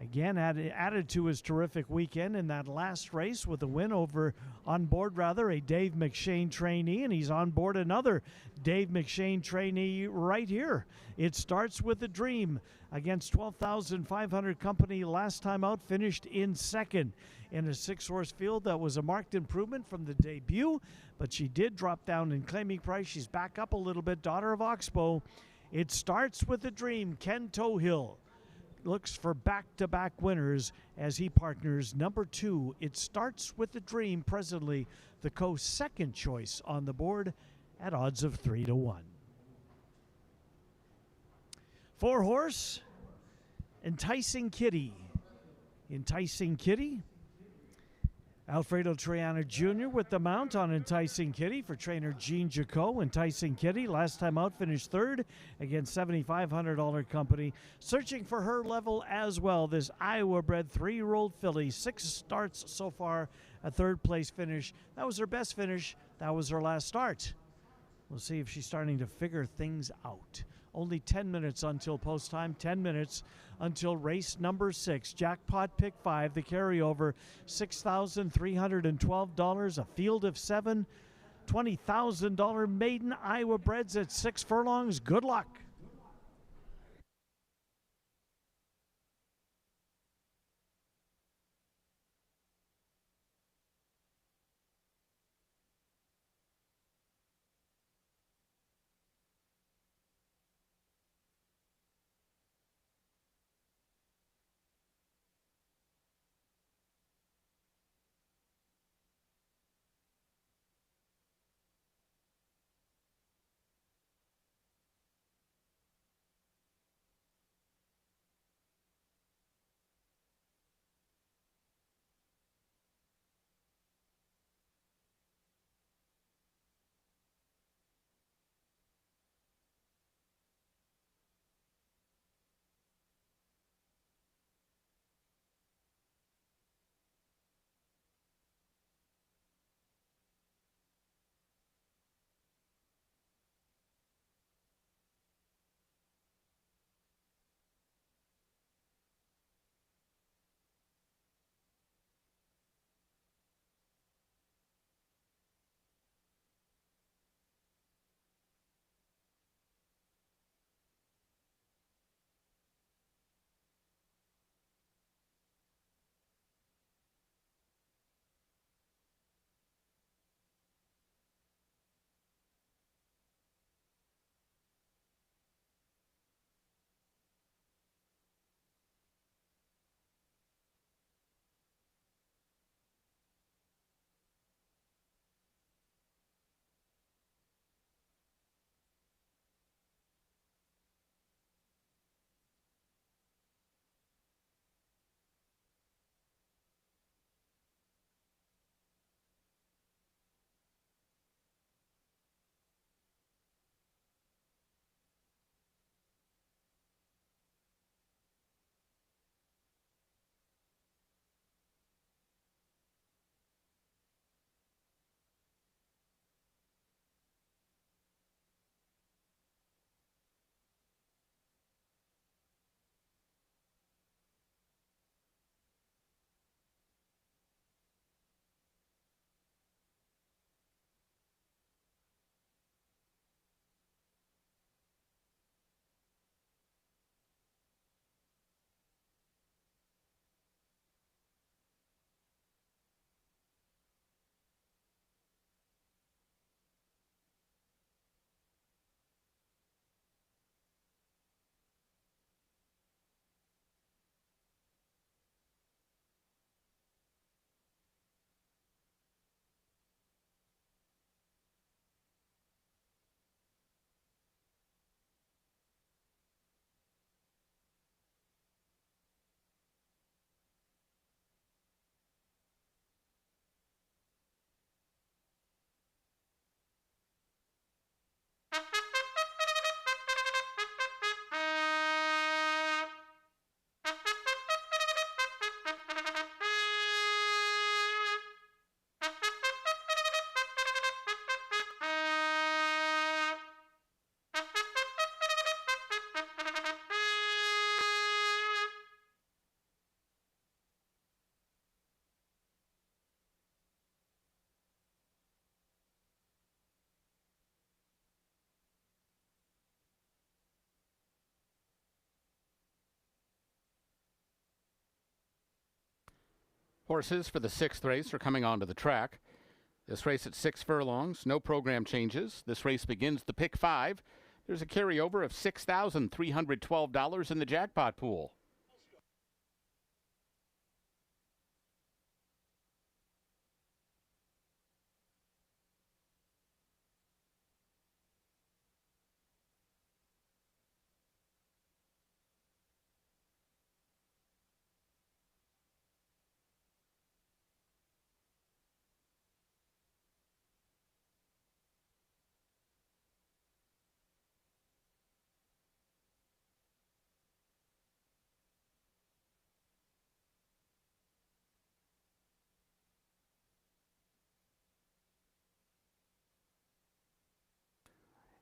again, added to his terrific weekend in that last race with a win over, on board rather, a Dave McShane trainee, and he's on board another Dave McShane trainee right here. It Starts with a Dream against 12,500 company last time out, finished in second in a 6-horse field. That was a marked improvement from the debut, but she did drop down in claiming price. She's back up a little bit. Daughter of Oxbow. It Starts with a Dream. Ken Tohill looks for back-to-back winners as he partners number 2. It Starts with a Dream, presently the second choice on the board at odds of 3-1. 4-horse, Enticing Kitty. Enticing Kitty. Alfredo Triana Jr. with the mount on Enticing Kitty for trainer Gene Jaco. Enticing Kitty, last time out, finished 3rd against $7,500 company. Searching for her level as well. This Iowa-bred 3-year-old filly, 6 starts so far, a 3rd-place finish. That was her best finish. That was her last start. We'll see if she's starting to figure things out. Only 10 minutes until post time, 10 minutes until race number 6. Jackpot Pick 5, the carryover, $6,312, a field of 7, $20,000 maiden Iowa breds at 6 furlongs. Good luck. Horses for the 6th race are coming onto the track. This race at 6 furlongs, no program changes. This race begins the pick 5. There's a carryover of $6,312 in the jackpot pool.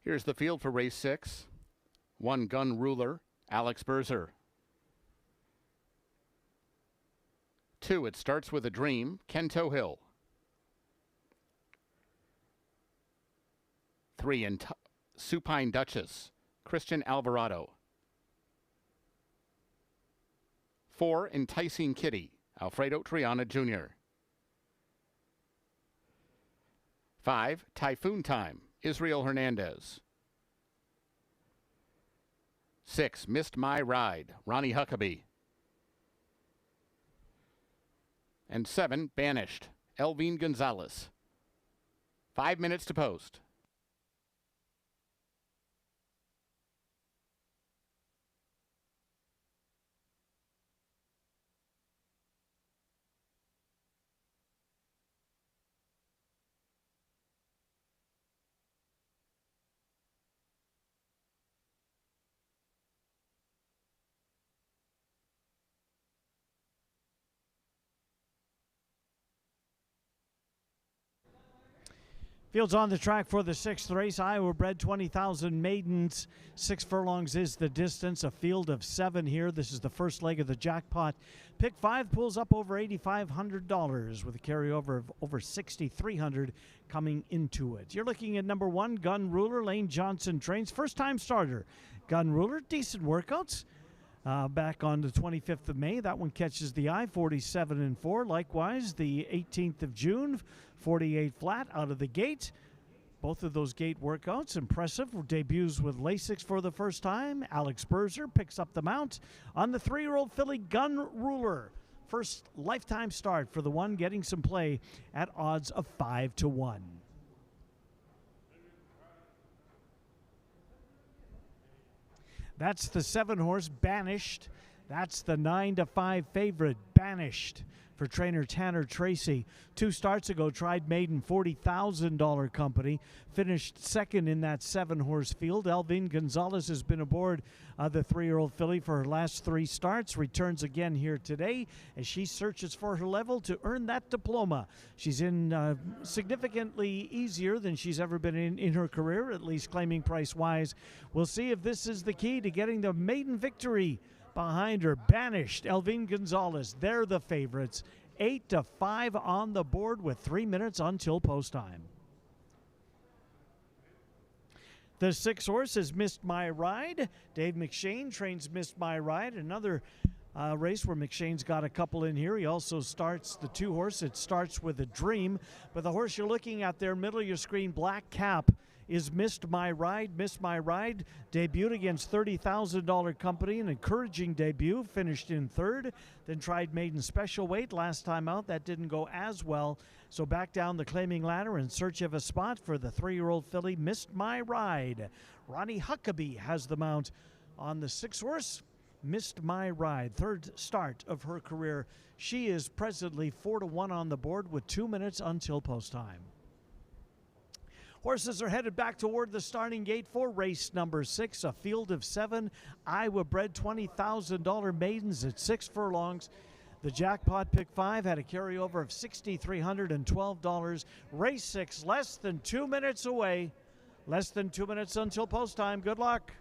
Here's the field for race 6. 1 Gun Ruler, Alex Berzer. 2 It Starts With a Dream, Ken Tohill. 3 Supine Duchess, Christian Alvarado. 4 Enticing Kitty, Alfredo Triana Jr. 5 Typhoon Time, Israel Hernandez. 6 Missed My Ride, Ronnie Huckabee. And 7 Banished, Elvin Gonzalez. 5 minutes to post. Fields on the track for the 6th race. Iowa bred 20,000 maidens. 6 furlongs is the distance. A field of 7 here. This is the first leg of the jackpot. Pick 5 pulls up over $8,500 with a carryover of over $6,300 coming into it. You're looking at number 1, Gun Ruler. Lane Johnson trains. First-time starter. Gun Ruler, decent workouts. Back on the 25th of May, that one catches the eye, 47-4. Likewise, the 18th of June, 48 flat out of the gate. Both of those gate workouts impressive. Debuts with Lasix for the first time. Alex Berzer picks up the mount on the 3-year-old filly Gun Ruler. First lifetime start for the one, getting some play at odds of 5-1. That's the 7-horse Banished. That's the 9-5 favorite Banished for trainer Tanner Tracy. 2 starts ago, tried maiden $40,000 company. Finished second in that 7-horse field. Elvin Gonzalez has been aboard the 3-year-old filly for her last 3 starts. Returns again here today as she searches for her level to earn that diploma. She's in significantly easier than she's ever been in her career, at least claiming price-wise. We'll see if this is the key to getting the maiden victory behind her. Banished, Elvin Gonzalez, they're the favorites. 8-5 on the board with 3 minutes until post time. The 6-horse has Missed My Ride. Dave McShane trains Missed My Ride. Another race where McShane's got a couple in here. He also starts the 2-horse. It Starts With a Dream. But the horse you're looking at there, middle of your screen, black cap, is Missed My Ride. Missed My Ride debuted against $30,000 company, an encouraging debut, finished in 3rd, then tried maiden special weight last time out. That didn't go as well, so back down the claiming ladder in search of a spot for the 3-year-old filly Missed My Ride. Ronnie Huckabee has the mount on the 6-horse Missed My Ride, 3rd start of her career. She is presently 4-1 on the board with 2 minutes until post time. Horses are headed back toward the starting gate for race number 6, a field of 7 Iowa bred $20,000 maidens at 6 furlongs. The jackpot pick 5 had a carryover of $6,312. Race 6, less than 2 minutes away. Less than 2 minutes until post time. Good luck.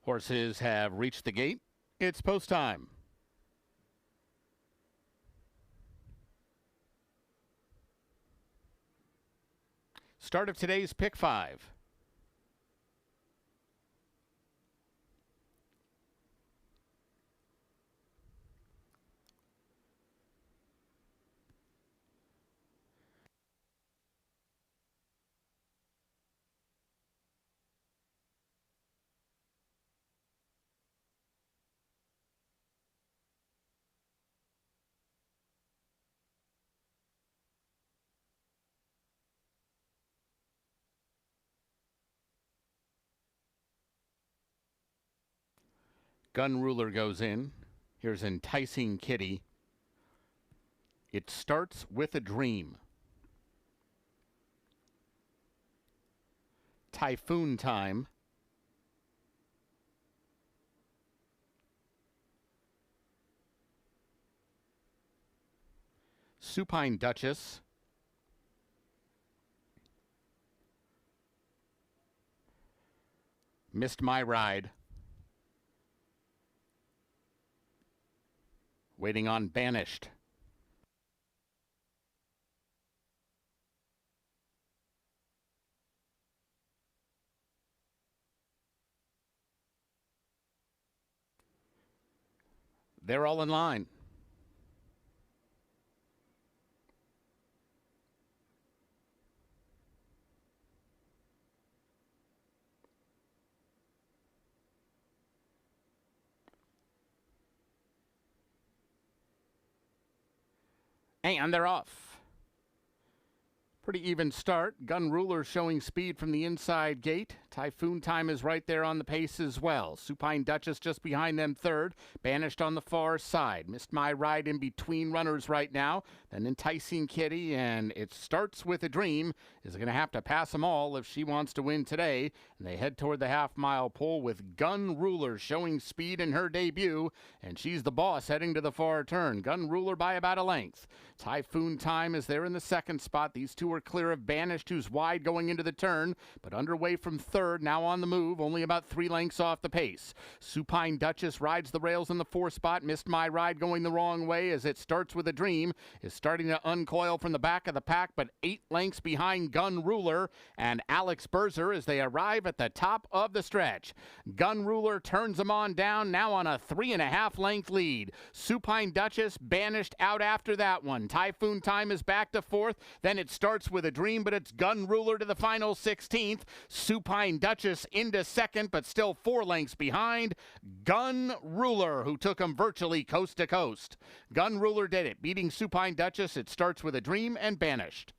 Horses have reached the gate. It's post time. Start of today's Pick 5. Gun Ruler goes in. Here's Enticing Kitty. It Starts with a Dream. Typhoon Time. Supine Duchess. Missed My Ride. Waiting on Banished. They're all in line. And they're off. Pretty even start. Gun Ruler showing speed from the inside gate. Typhoon Time is right there on the pace as well. Supine Duchess just behind them third. Banished on the far side. Missed My Ride in between runners right now. Then Enticing Kitty, and It Starts with a Dream is going to have to pass them all if she wants to win today. And they head toward the half-mile pole with Gun Ruler showing speed in her debut, and she's the boss heading to the far turn. Gun Ruler by about a length. Typhoon Time is there in the second spot. These two are clear of Banished, who's wide going into the turn, but underway from third, now on the move, only about 3 lengths off the pace. Supine Duchess rides the rails in the fourth spot. Missed My Ride going the wrong way as It Starts with a Dream is starting to uncoil from the back of the pack, but 8 lengths behind Gun Ruler and Alex Berzer as they arrive at the top of the stretch. Gun Ruler turns them on down, now on a 3.5 length lead. Supine Duchess Banished out after that one. Typhoon Time is back to fourth, then It Starts with a Dream, but it's Gun Ruler to the final 16th. Supine Duchess into second, but still 4 lengths behind Gun Ruler, who took him virtually coast to coast. Gun Ruler did it, beating Supine Duchess. It Starts with a Dream and Banished.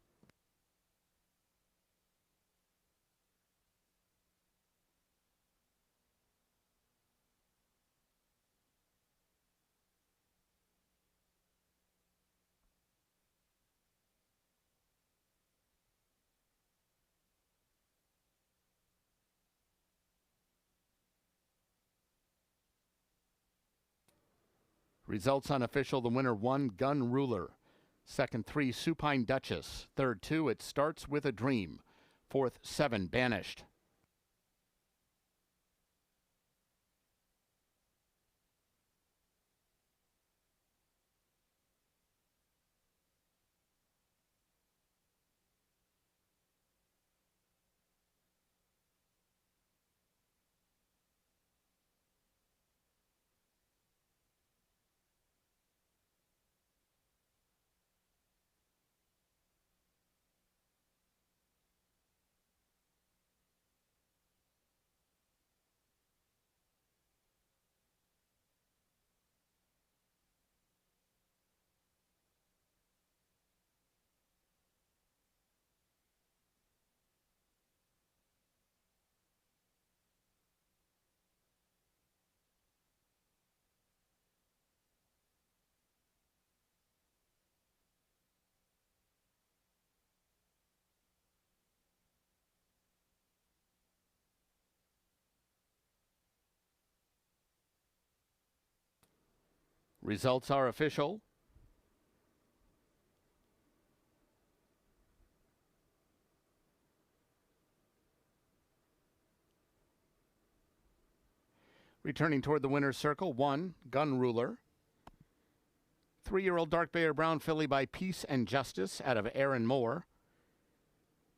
Results unofficial. The winner 1, Gun Ruler. Second 3, Supine Duchess. Third 2, It Starts with a Dream. Fourth 7, Banished. Results are official. Returning toward the winner's circle, 1, Gun Ruler. 3-year-old Dark Bear Brown filly by Peace and Justice out of Aaron Moore.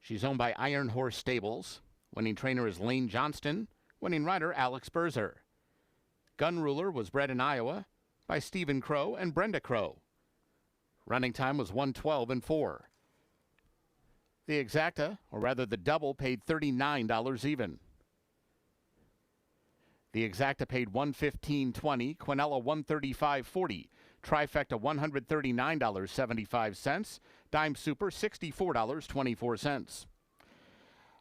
She's owned by Iron Horse Stables. Winning trainer is Lane Johnston. Winning rider, Alex Berzer. Gun Ruler was bred in Iowa by Stephen Crow and Brenda Crow. Running time was 1:12.4. The Exacta, or rather the double, paid $39 even. The Exacta paid $115.20, Quinella $135.40, Trifecta $139.75, Dime Super $64.24.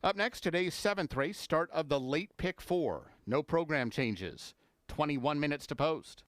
Up next, today's 7th race, start of the late pick 4. No program changes. 21 minutes to post.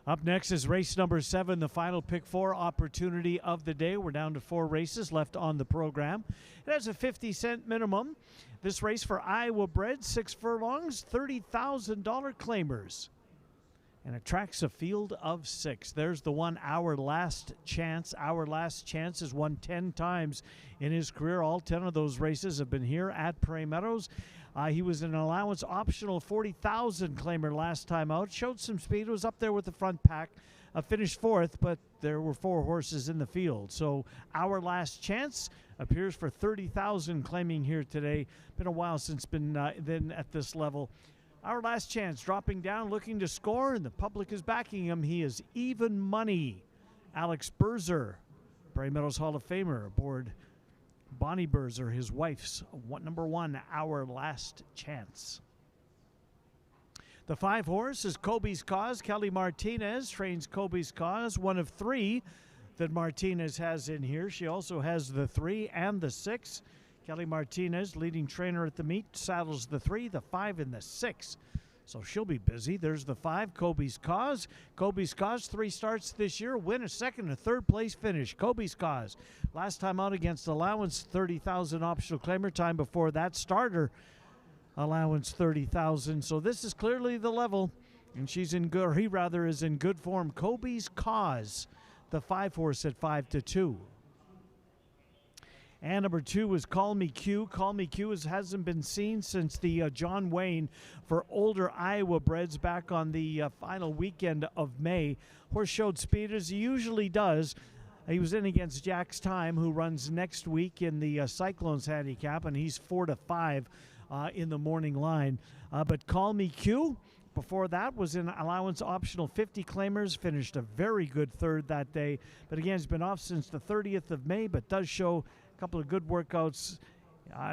Up next is race number 7, the final pick 4 opportunity of the day. We're down to 4 races left on the program. It has a 50-cent minimum. This race for Iowa bred, 6 furlongs, $30,000 claimers. And attracts a field of 6. There's the one, Our Last Chance. Our Last Chance has won 10 times in his career. All 10 of those races have been here at Prairie Meadows. He was an allowance optional 40,000 claimer last time out. Showed some speed, was up there with the front pack. Finished 4th, but there were 4 horses in the field. So Our Last Chance appears for 30,000 claiming here today. Been a while since been at this level. Our Last Chance dropping down, looking to score, and the public is backing him. He is even money. Alex Berzer, Prairie Meadows Hall of Famer, aboard Bonnie Berzer, his wife's number 1, Our Last Chance. The 5 horse is Kobe's Cause. Kelly Martinez trains Kobe's Cause, one of 3 that Martinez has in here. She also has the 3 and the 6. Kelly Martinez, leading trainer at the meet, saddles the 3, the 5, and the 6. So she'll be busy. There's the 5, Kobe's Cause. Kobe's Cause, 3 starts this year, win a 2nd and 3rd place finish. Kobe's Cause, last time out against allowance, 30,000 optional claimer. Time before that, starter allowance, 30,000. So this is clearly the level, and she's in good, or he rather is in good form. Kobe's Cause, the 5 horse at 5-2. And number 2 is Call Me Q. Call Me Q hasn't been seen since the John Wayne for older Iowa breds back on the final weekend of May. Horse showed speed as he usually does. He was in against Jack's Time, who runs next week in the Cyclones handicap, and he's 4-5 in the morning line. But Call Me Q, before that, was in allowance optional 50 claimers, finished a very good 3rd that day. But again, he's been off since the 30th of May, but does show couple of good workouts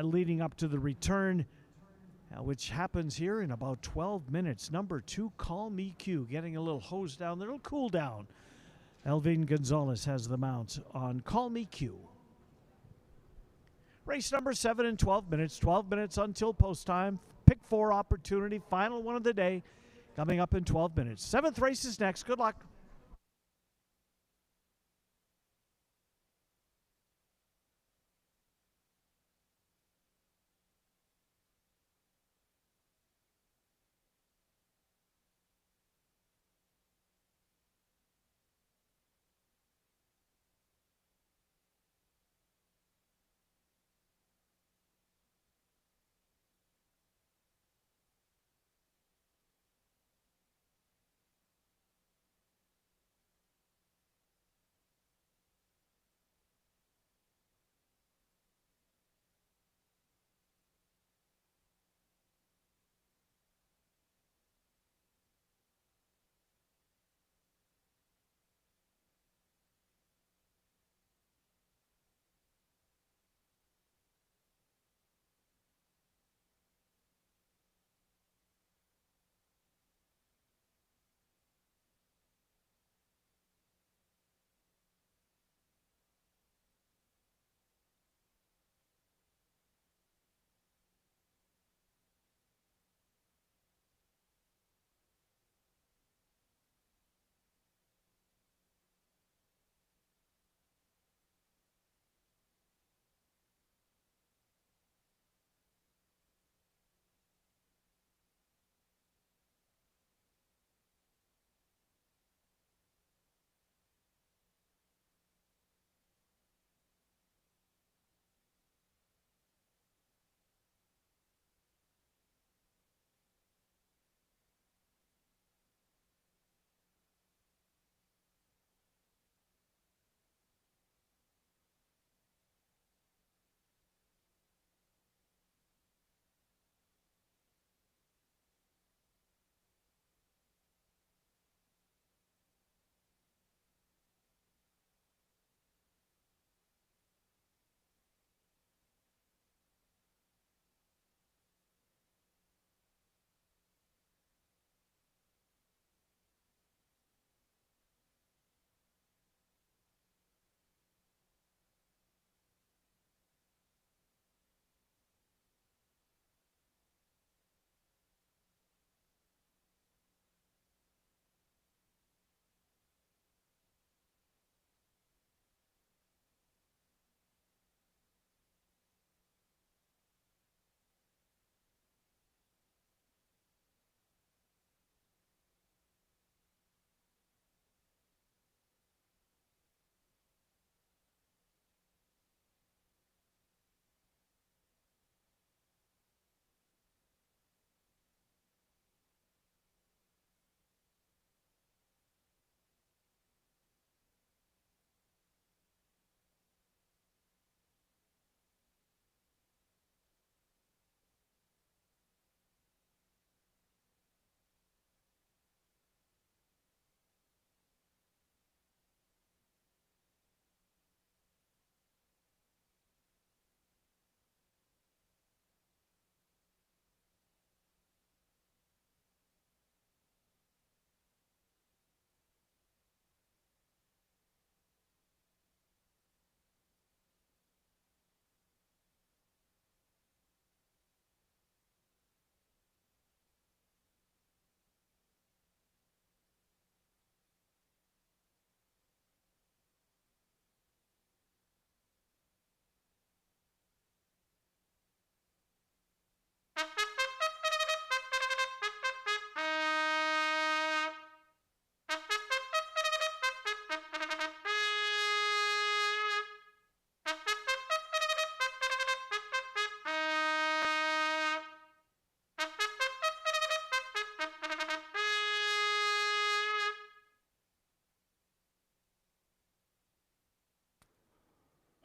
leading up to the return, which happens here in about 12 minutes. Number 2, Call Me Q, getting a little hose down, a little cool down. Elvin Gonzalez has the mount on Call Me Q. Race number 7 in 12 minutes. 12 minutes until post time. Pick 4 opportunity, final one of the day, coming up in 12 minutes. 7th race is next. Good luck.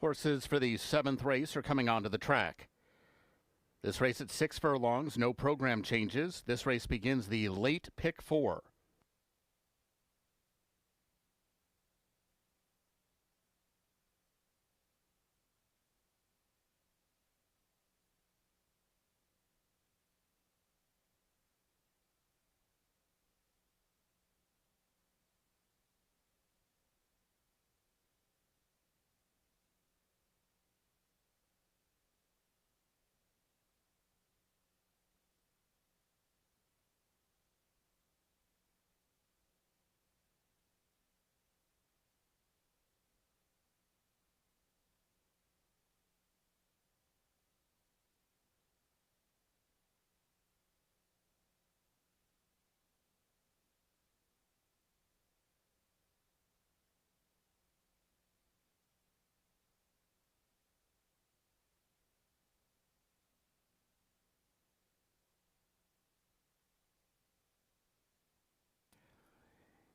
Horses for the 7th race are coming onto the track. This race at 6 furlongs, no program changes. This race begins the late pick 4.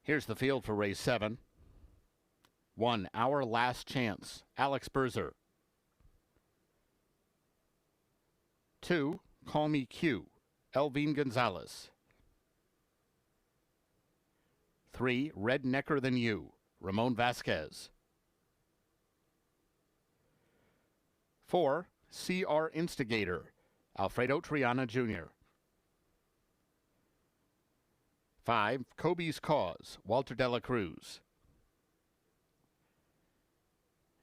Here's the field for race 7. 1, Our Last Chance, Alex Berzer. 2, Call Me Q, Elvine Gonzalez. 3, Red Necker Than You, Ramon Vasquez. 4, CR Instigator, Alfredo Triana Jr. 5, Kobe's Cause, Walter de la Cruz.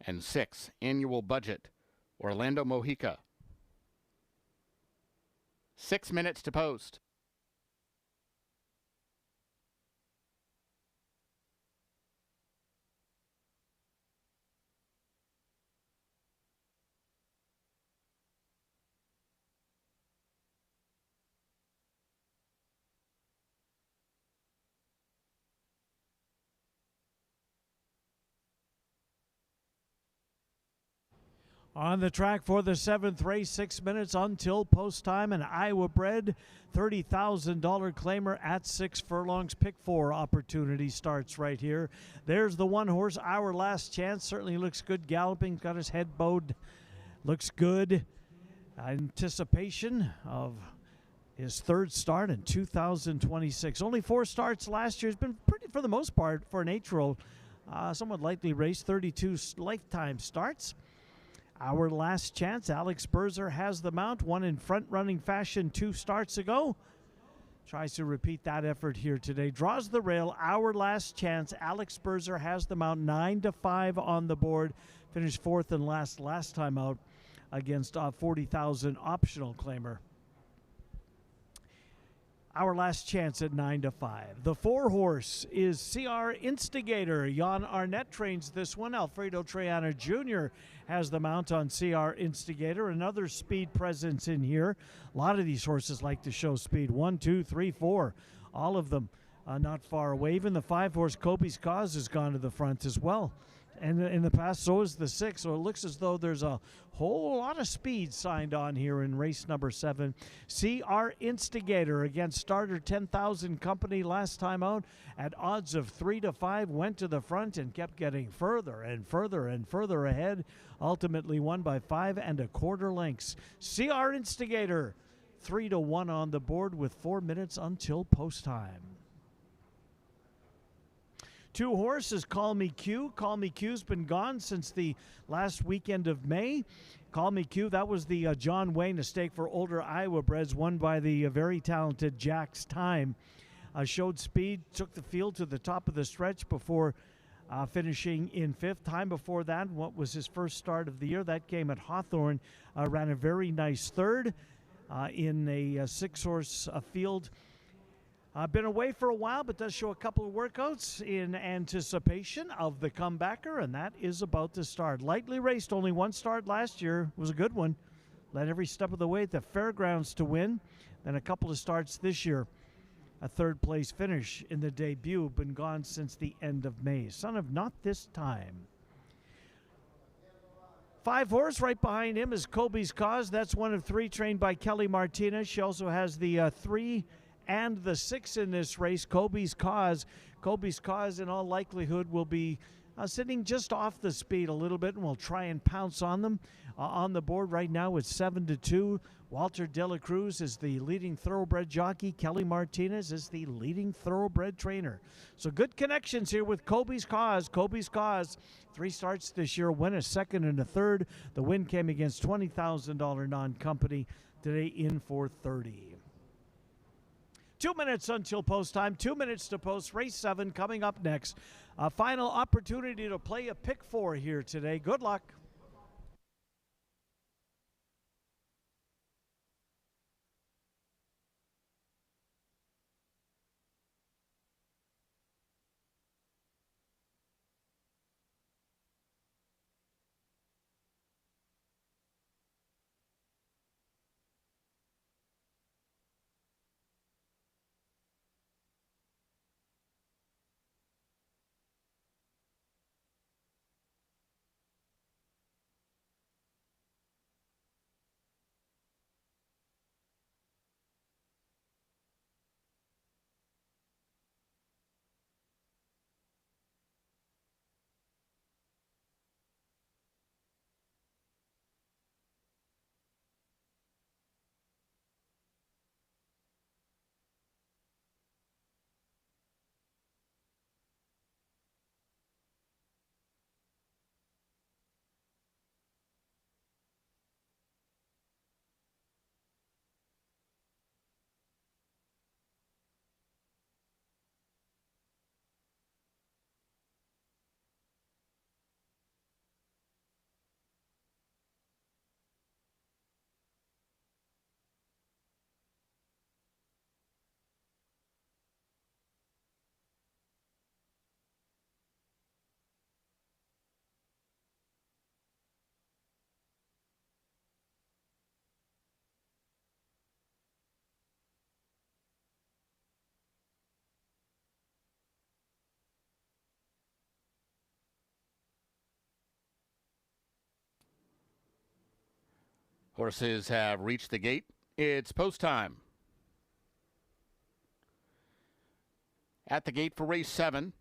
And 6, Annual Budget, Orlando Mojica. 6 minutes to post. On the track for the 7th race, 6 minutes until post time. An Iowa bred $30,000 claimer at 6 furlongs. Pick 4 opportunity starts right here. There's the 1 horse, Our Last Chance. Certainly looks good galloping. Got his head bowed. Looks good. Anticipation of his 3rd start in 2026. Only 4 starts last year. Has been pretty, for the most part, for an 8-year-old. Somewhat lightly raced, 32 lifetime starts. Our Last Chance, Alex Berzer has the mount, won in front-running fashion 2 starts ago. Tries to repeat that effort here today. Draws the rail, Our Last Chance. Alex Berzer has the mount, 9-5 on the board. Finished 4th and last time out against 40,000 optional claimer. Our Last Chance at 9-5. The 4 horse is CR Instigator. Jan Arnett trains this one. Alfredo Triana Jr. has the mount on CR Instigator. Another speed presence in here. A lot of these horses like to show speed. 1, 2, 3, 4. All of them not far away. Even the 5 horse Kobe's Cause has gone to the front as well. And in the past, so is the 6. So it looks as though there's a whole lot of speed signed on here in race number 7. CR Instigator against starter 10,000 Company last time out at odds of 3-5. Went to the front and kept getting further and further and further ahead. Ultimately won by 5 1/4 lengths. CR Instigator 3-1 on the board with 4 minutes until post time. 2 horses, Call Me Q. Call Me Q's been gone since the last weekend of May. Call Me Q, that was the John Wayne, a stake for older Iowa breds, won by the very talented Jack's Time. Showed speed, took the field to the top of the stretch before finishing in 5th. Time before that, what was his first start of the year, that came at Hawthorne, ran a very nice 3rd in a 6-horse field. Been away for a while, but does show a couple of workouts in anticipation of the comebacker, and that is about to start. Lightly raced, only 1 start last year. It was a good one. Led every step of the way at the fairgrounds to win. Then a couple of starts this year. A 3rd place finish in the debut. Been gone since the end of May. Son of Not This Time. 5 horse right behind him is Kobe's Cause. That's one of 3 trained by Kelly Martinez. She also has the 3 and the 6 in this race, Kobe's Cause. Kobe's Cause, in all likelihood, will be sitting just off the speed a little bit, and we'll try and pounce on them. On the board right now, it's 7-2. Walter De La Cruz is the leading thoroughbred jockey. Kelly Martinez is the leading thoroughbred trainer. So good connections here with Kobe's Cause. Kobe's Cause, 3 starts this year, win a second and a third. The win came against $20,000 non-company today in for 30. 2 minutes until post time, 2 minutes to post. Race 7 coming up next. A final opportunity to play a pick 4 here today. Good luck. Horses have reached the gate. It's post time. At the gate for race 7.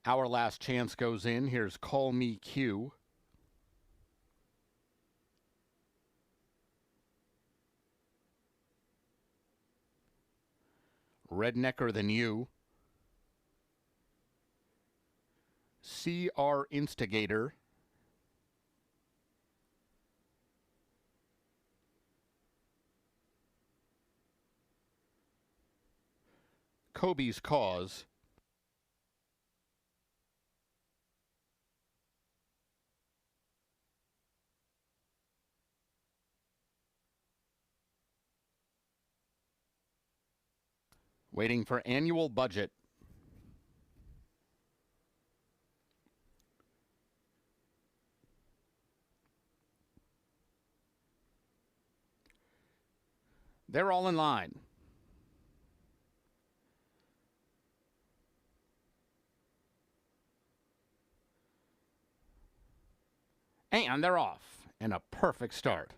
Our last chance goes in. Here's Call Me Q. Rednecker Than You. CR Instigator. Kobe's Cause. Waiting for annual budget. They're all in line. And they're off. And a perfect start.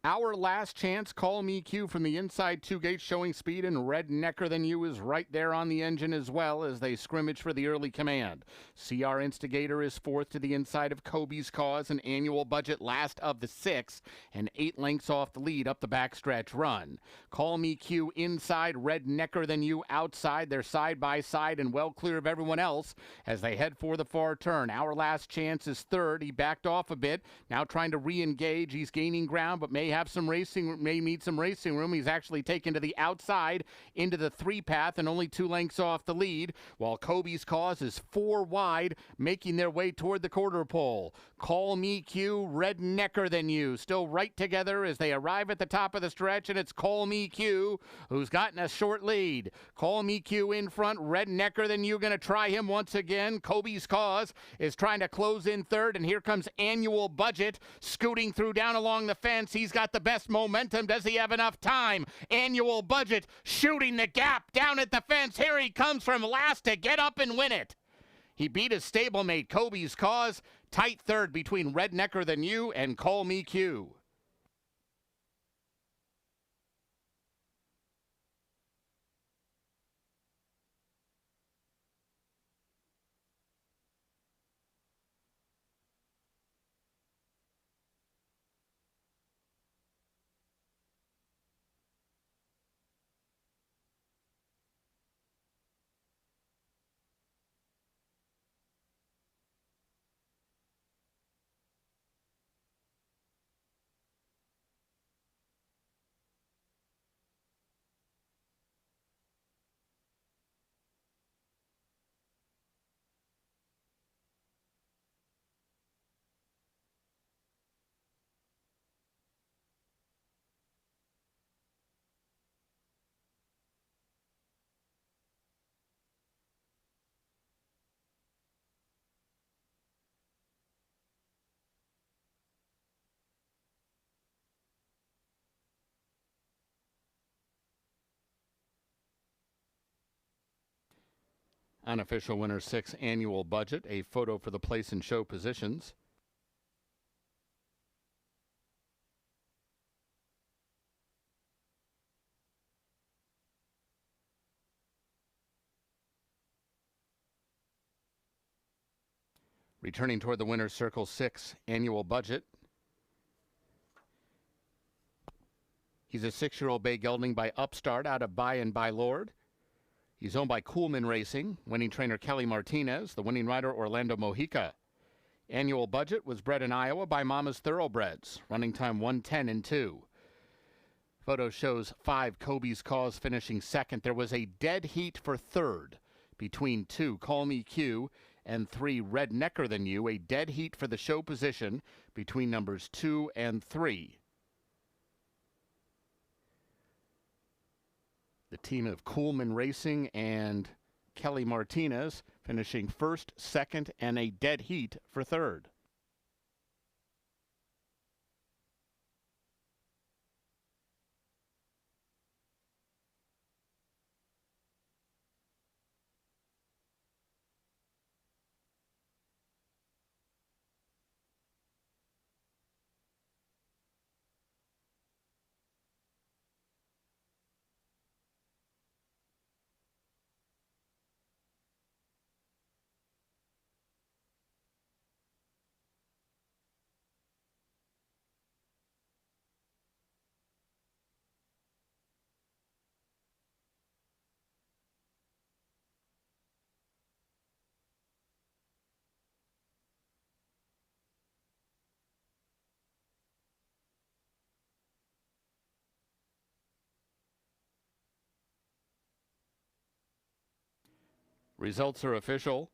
Our last chance, Call Me Q from the inside 2 gates showing speed, and Rednecker Than You is right there on the engine as well as they scrimmage for the early command. CR Instigator is 4th to the inside of Kobe's Cause, an annual budget last of the 6, and 8 lengths off the lead up the backstretch run. Call Me Q inside, Rednecker Than You outside. They're side by side and well clear of everyone else as they head for the far turn. Our last chance is 3rd. He backed off a bit, now trying to re-engage. He's gaining ground, but may need some racing room. He's actually taken to the outside into the 3 path and only 2 lengths off the lead, while Kobe's Cause is 4 wide, making their way toward the quarter pole. Call Me Q, Rednecker Than You, still right together as they arrive at the top of the stretch, and it's Call Me Q who's gotten a short lead. Call Me Q in front, Rednecker Than You going to try him once again. Kobe's Cause is trying to close in 3rd, and here comes Annual Budget scooting through down along the fence. He's got got the best momentum. Does he have enough time? Annual Budget shooting the gap down at the fence. Here he comes from last to get up and win it. He beat his stablemate Kobe's Cause. Tight third between Rednecker Than You and Call Me Q. Unofficial winner 6 Annual Budget, a photo for the place and show positions. Returning toward the winner's circle 6 Annual Budget. He's a 6-year-old bay gelding by Upstart out of By and By Lord. He's owned by Coolman Racing, winning trainer Kelly Martinez, the winning rider Orlando Mojica. Annual Budget was bred in Iowa by Mama's Thoroughbreds, running time 1:10 and 2. Photo shows 5 Kobe's Cause finishing second. There was a dead heat for third between 2 Call Me Q and 3 Rednecker Than You, a dead heat for the show position between numbers 2 and 3. The team of Coolman Racing and Kelly Martinez finishing first, second, and a dead heat for third. Results are official.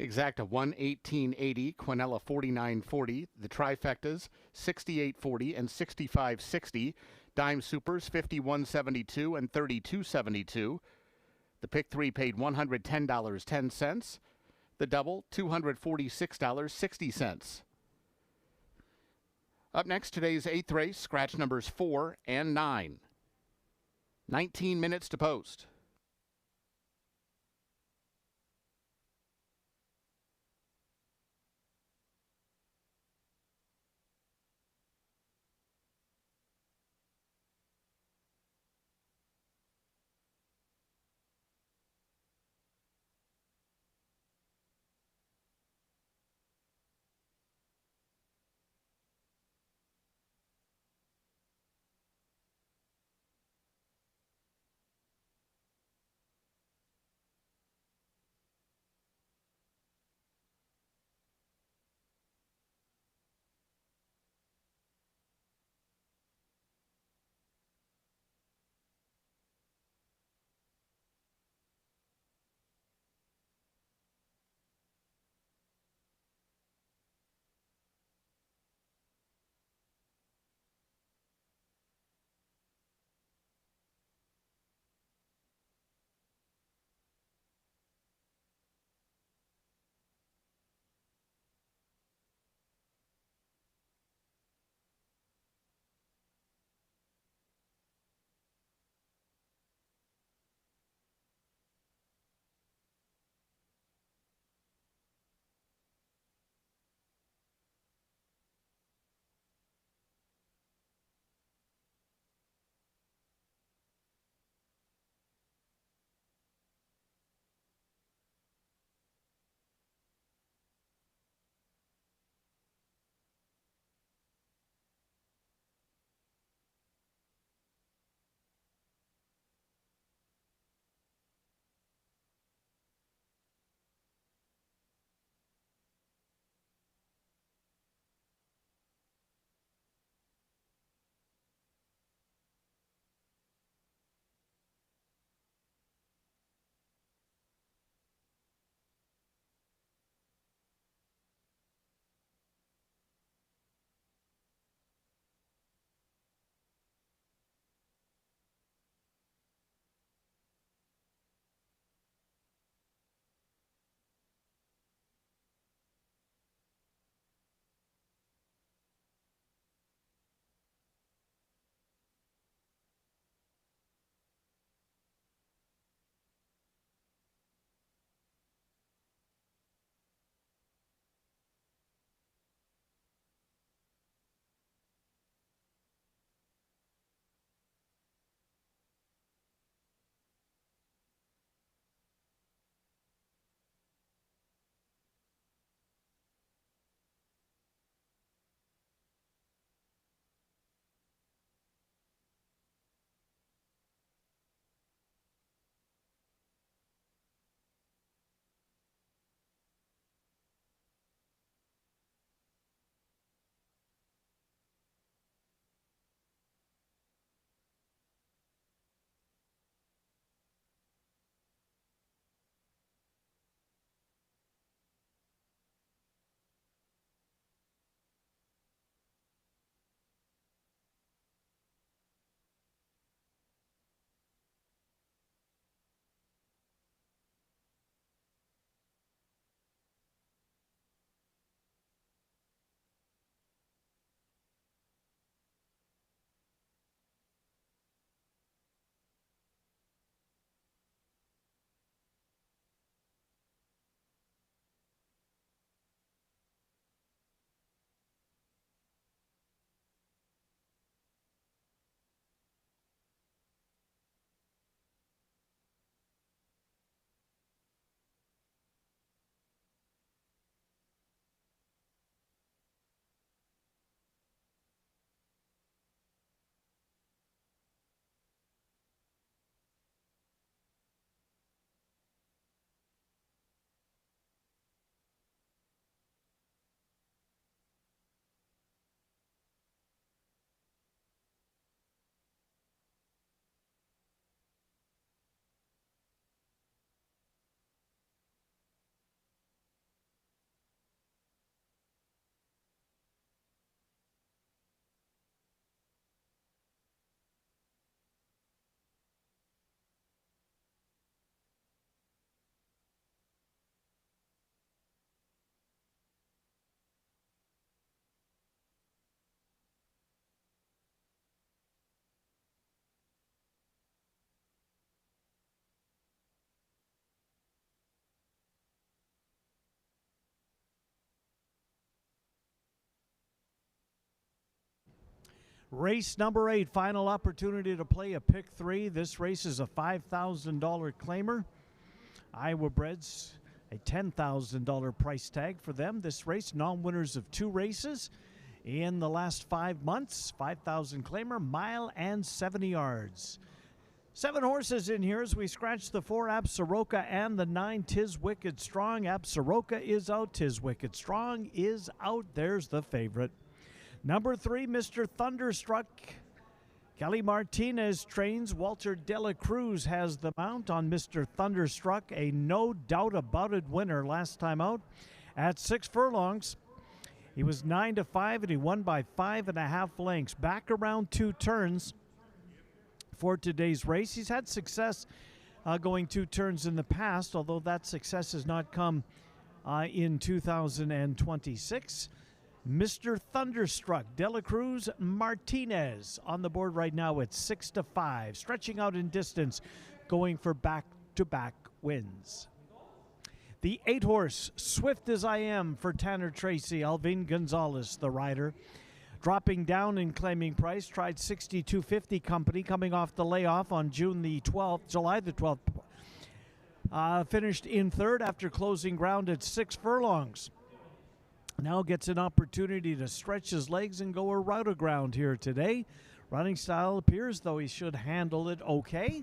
Exacta 118.80, Quinella 49.40, the trifectas 68.40 and 65.60, dime supers 51.72 and 32.72. The pick 3 paid $110.10. The double $246.60. Up next, today's 8th race, scratch numbers 4 and 9. 19 minutes to post. Race number 8, final opportunity to play a pick 3. This race is a $5,000 claimer. Iowa Breds, a $10,000 price tag for them. This race, non-winners of 2 races in the last 5 months. 5,000 claimer, mile and 70 yards. 7 horses in here as we scratch the 4, Absaroka, and the 9, Tis Wicked Strong. Absaroka is out, Tis Wicked Strong is out. There's the favorite. Number 3, Mr. Thunderstruck. Kelly Martinez trains. Walter Dela Cruz has the mount on Mr. Thunderstruck, a no doubt about it winner last time out at 6 furlongs. He was 9-5 and he won by 5.5 lengths. Back around 2 turns for today's race. He's had success going 2 turns in the past, although that success has not come in 2026. Mr. Thunderstruck, Dela Cruz Martinez on the board right now at 6-5, stretching out in distance, going for back-to-back wins. The 8 horse, Swift as I Am for Tanner Tracy, Alvin Gonzalez, the rider. Dropping down in claiming price, tried 62.50 company, coming off the layoff on July the 12th. Finished in 3rd after closing ground at 6 furlongs. Now gets an opportunity to stretch his legs and go a route of ground here today. Running style appears though he should handle it okay.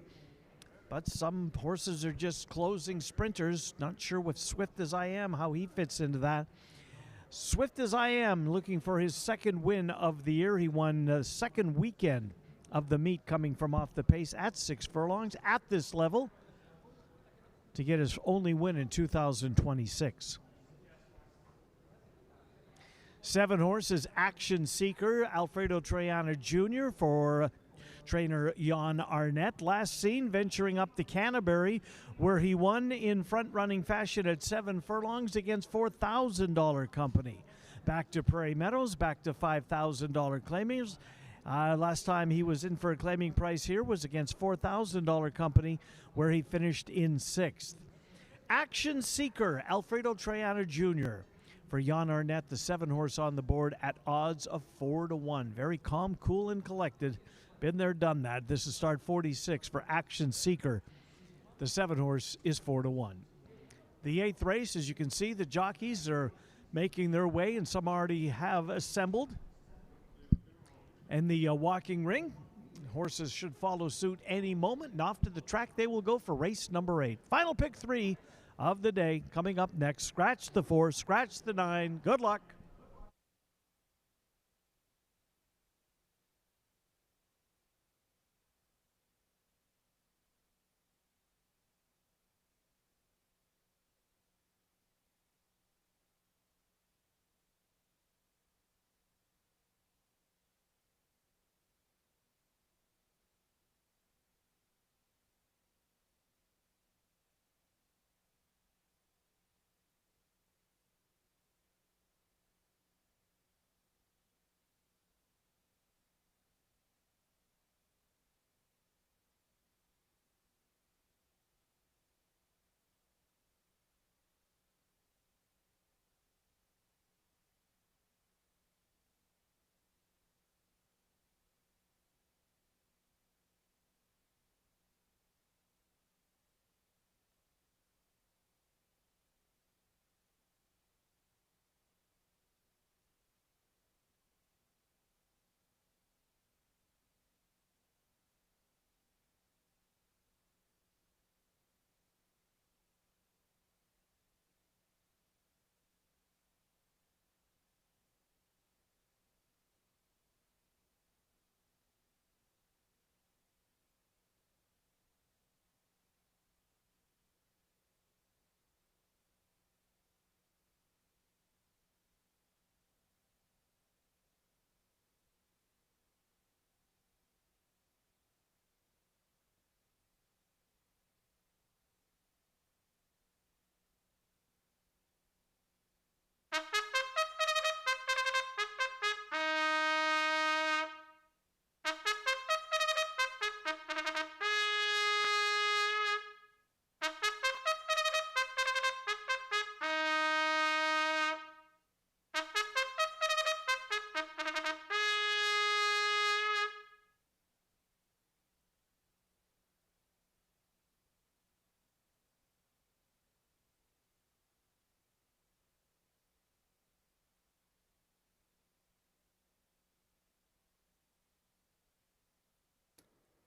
But some horses are just closing sprinters. Not sure with Swift as I Am, how he fits into that. Swift as I Am looking for his 2nd win of the year. He won the 2nd weekend of the meet coming from off the pace at 6 furlongs at this level to get his only win in 2026. 7 horses, Action Seeker, Alfredo Triana Jr. for trainer Jan Arnett. Last seen venturing up to Canterbury, where he won in front-running fashion at 7 furlongs against $4,000 company. Back to Prairie Meadows, back to $5,000 claimers. Last time he was in for a claiming price here was against $4,000 company, where he finished in 6th. Action Seeker, Alfredo Triana Jr. for Jan Arnett, the 7 horse on the board at odds of 4-1. Very calm, cool, and collected. Been there, done that. This is start 46 for Action Seeker. The 7 horse is 4-1. The 8th race, as you can see, the jockeys are making their way, and some already have assembled. And the walking ring, horses should follow suit any moment, and off to the track they will go for race number 8. Final pick 3 of the day coming up next. Scratch the 4, scratch the 9. Good luck.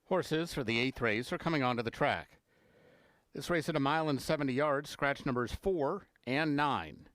Horses for the 8th race are coming onto the track. This race at 1 mile and 70 yards, scratch numbers 4 and 9.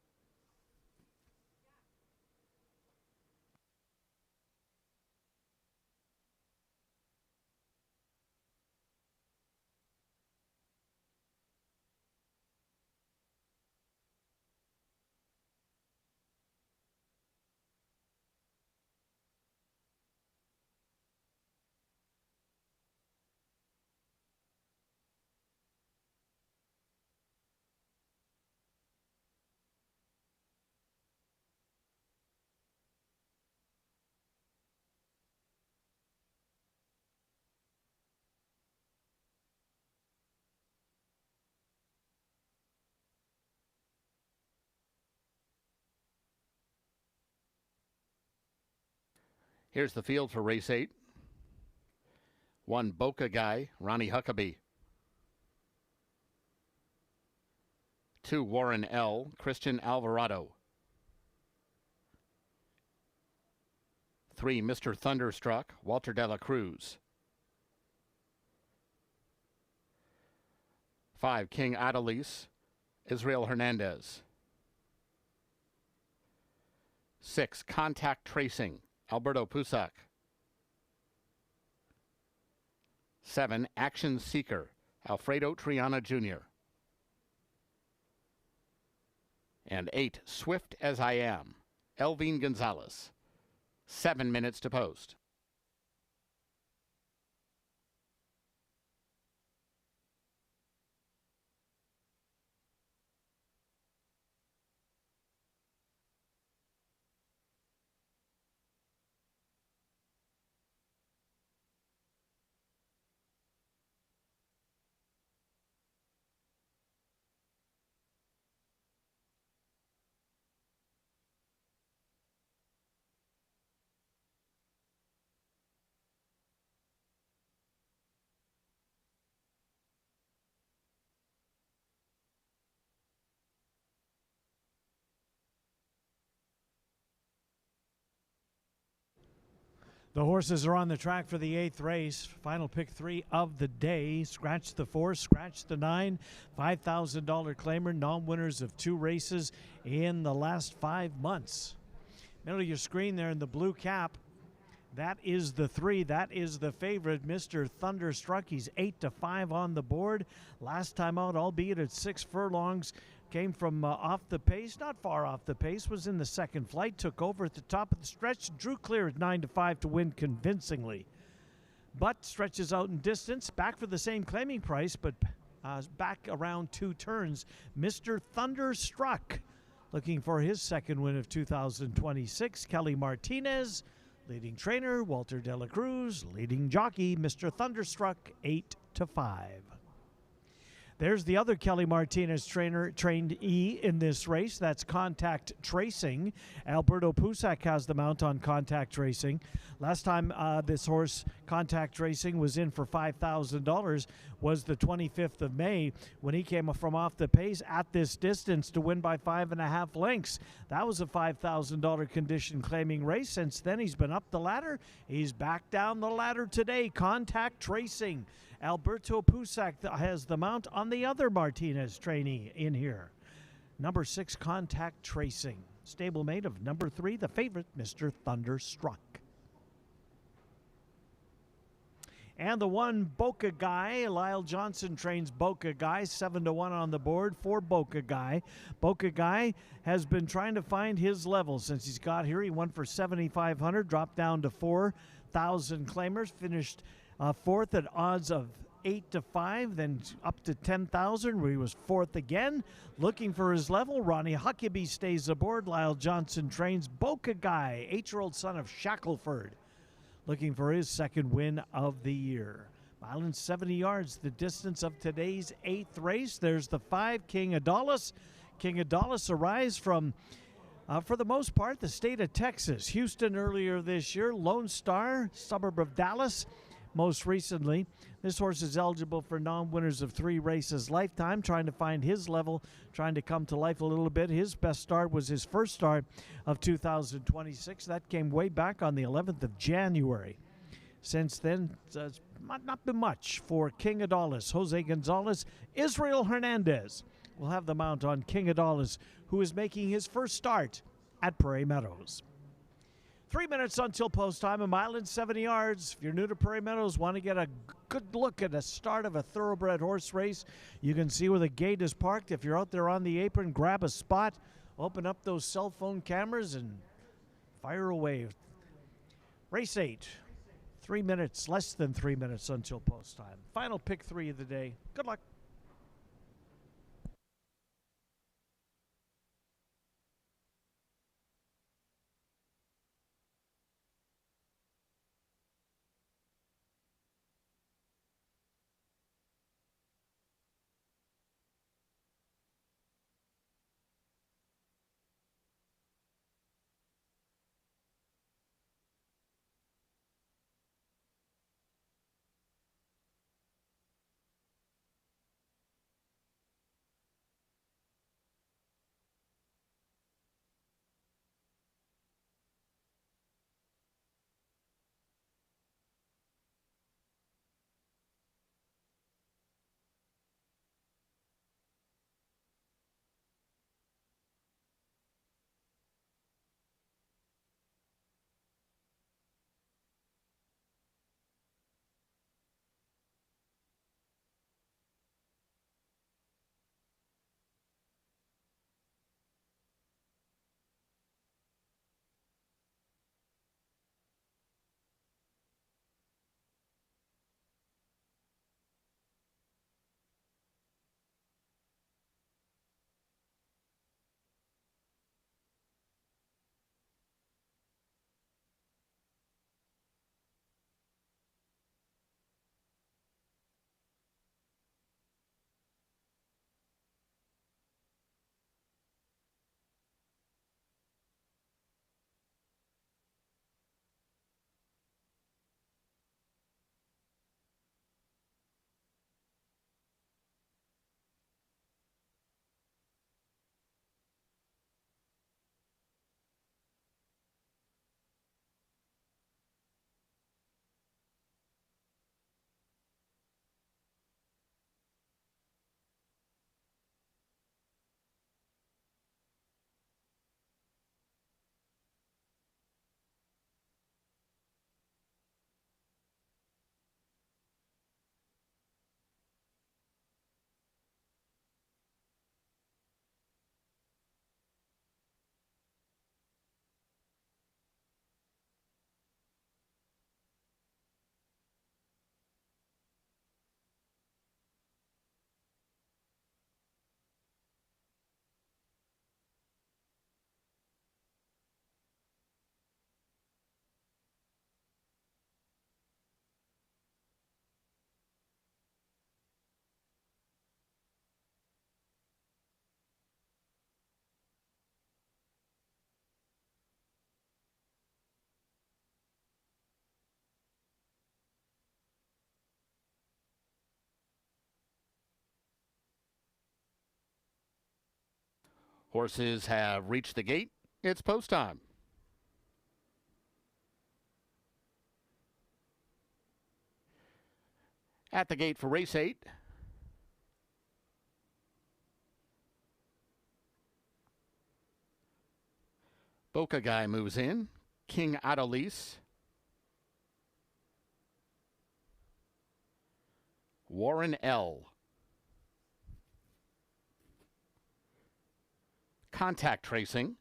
Here's the field for race 8. 1, Boca Guy, Ronnie Huckabee. 2, Warren L., Christian Alvarado. 3, Mr. Thunderstruck, Walter De La Cruz. 5, King Adolis, Israel Hernandez. 6, Contact Tracing, Alberto Pusac. 7, Action Seeker, Alfredo Triana Jr. And 8, Swift as I Am, Elvin Gonzalez. 7 minutes to post. The horses are on the track for the 8th race. Final pick 3 of the day. Scratch the 4, scratch the 9. $5,000 claimer, non-winners of 2 races in the last 5 months. Middle of your screen there in the blue cap, that is the 3. That is the favorite, Mr. Thunderstruck. He's 8-5 on the board. Last time out, albeit at 6 furlongs, came from off the pace, not far off the pace, was in the second flight, took over at the top of the stretch, drew clear at 9-5 to win convincingly. But stretches out in distance, back for the same claiming price, but back around 2 turns. Mr. Thunderstruck, looking for his second win of 2026. Kelly Martinez, leading trainer, Walter De La Cruz, leading jockey, Mr. Thunderstruck, 8-5. There's the other Kelly Martinez trained E in this race. That's Contact Tracing. Alberto Pusac has the mount on Contact Tracing. Last time this horse, Contact Tracing, was in for $5,000 was the 25th of May when he came from off the pace at this distance to win by 5.5 lengths. That was a $5,000 condition claiming race. Since then, he's been up the ladder. He's back down the ladder today. Contact Tracing. Alberto Pusac has the mount on the other Martinez trainee in here. Number 6, Contact Tracing. Stablemate of number 3, the favorite, Mr. Thunderstruck. And the 1, Boca Guy. Lyle Johnson trains Boca Guy. 7-1 on the board for Boca Guy. Boca Guy has been trying to find his level since he's got here. He won for 7,500, dropped down to 4,000 claimers, finished 4th at odds of 8-5, then up to 10,000 where he was 4th again. Looking for his level, Ronnie Huckabee stays aboard. Lyle Johnson trains Boca Guy, 8-year-old son of Shackelford, looking for his second win of the year. Mile and 70 yards, the distance of today's 8th race. There's the 5, King Adolis. King Adolis arrives from, for the most part, the state of Texas. Houston earlier this year, Lone Star, suburb of Dallas. Most recently, this horse is eligible for non-winners of 3 races lifetime, trying to find his level, trying to come to life a little bit. His best start was his first start of 2026. That came way back on the 11th of January. Since then, it's not been much for King Adolis. Jose Gonzalez, Israel Hernandez will have the mount on King Adolis, who is making his first start at Prairie Meadows. 3 minutes until post time, 1 mile and 70 yards. If you're new to Prairie Meadows, want to get a good look at the start of a thoroughbred horse race, you can see where the gate is parked. If you're out there on the apron, grab a spot, open up those cell phone cameras, and fire away. Race 8, 3 minutes, less than 3 minutes until post time. Final pick 3 of the day. Good luck. Horses have reached the gate. It's post time. At the gate for race 8, Boca Guy moves in. King Adolis. Warren L. Contact Tracing.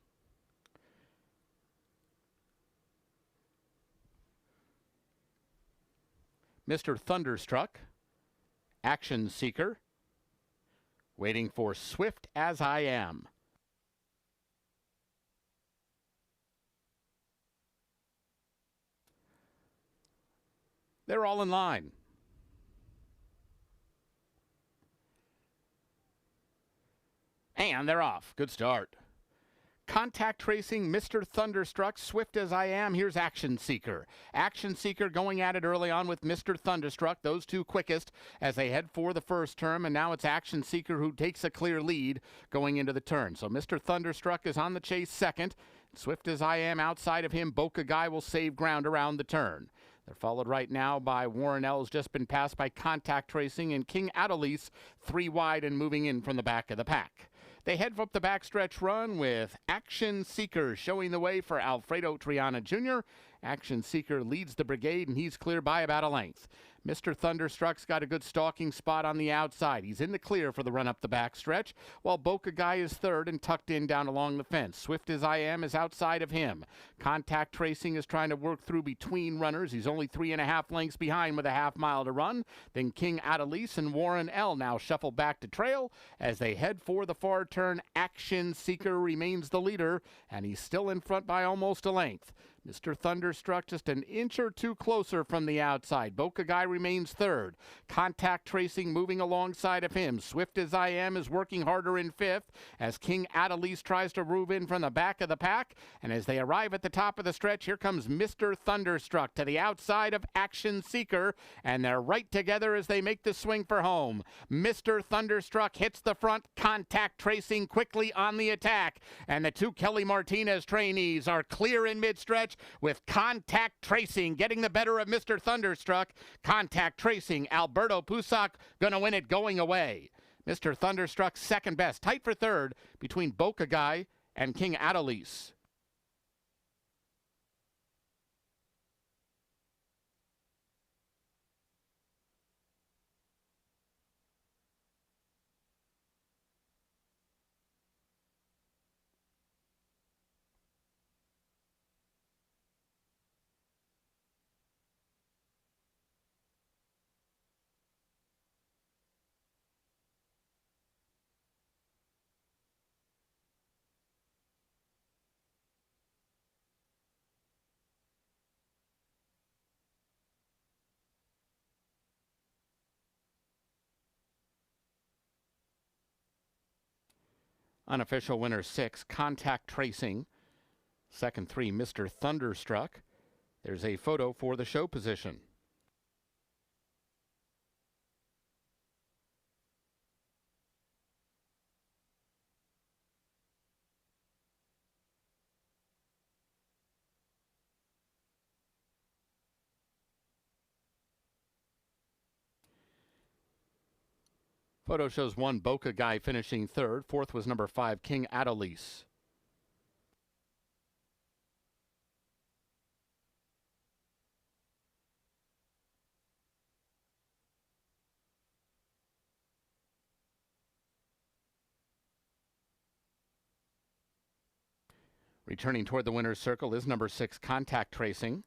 Mr. Thunderstruck. Action Seeker. Waiting for Swift as I Am. They're all in line. And they're off. Good start. Contact Tracing, Mr. Thunderstruck, Swift as I Am. Here's Action Seeker. Action Seeker going at it early on with Mr. Thunderstruck. Those two quickest as they head for the first turn. And now it's Action Seeker who takes a clear lead going into the turn. So Mr. Thunderstruck is on the chase second. Swift as I Am outside of him. Boca Guy will save ground around the turn. They're followed right now by Warren L's just been passed by Contact Tracing and King Adelise, 3 wide and moving in from the back of the pack. They head up the backstretch run with Action Seeker showing the way for Alfredo Triana Jr. Action Seeker leads the brigade, and he's clear by about a length. Mr. Thunderstruck's got a good stalking spot on the outside. He's in the clear for the run up the backstretch, while Boca Guy is third and tucked in down along the fence. Swift as I Am is outside of him. Contact Tracing is trying to work through between runners. He's only 3.5 lengths behind with a half mile to run. Then King Adelise and Warren L now shuffle back to trail as they head for the far turn. Action Seeker remains the leader, and he's still in front by almost a length. Mr. Thunderstruck just an inch or two closer from the outside. Boca Guy remains third. Contact Tracing moving alongside of him. Swift as I Am is working harder in fifth as King Adelise tries to move in from the back of the pack. And as they arrive at the top of the stretch, here comes Mr. Thunderstruck to the outside of Action Seeker. And they're right together as they make the swing for home. Mr. Thunderstruck hits the front. Contact Tracing quickly on the attack. And the 2 Kelly Martinez trainees are clear in mid-stretch, with Contact Tracing getting the better of Mr. Thunderstruck. Contact Tracing, Alberto Pusac going to win it going away. Mr. Thunderstruck second best, tight for third between Boca Guy and King Adelise. Unofficial winner 6, Contact Tracing. Second 3, Mr. Thunderstruck. There's a photo for the show position. Photo shows 1 Boca Guy finishing third. Fourth was number 5, King Adelise. Returning toward the winner's circle is number 6, Contact Tracing.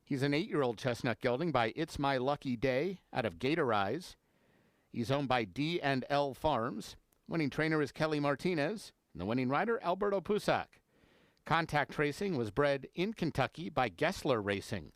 He's an 8-year-old chestnut gelding by It's My Lucky Day out of Gator Eyes. He's owned by D&L Farms. Winning trainer is Kelly Martinez, and the winning rider, Alberto Pusac. Contact Tracing was bred in Kentucky by Gessler Racing.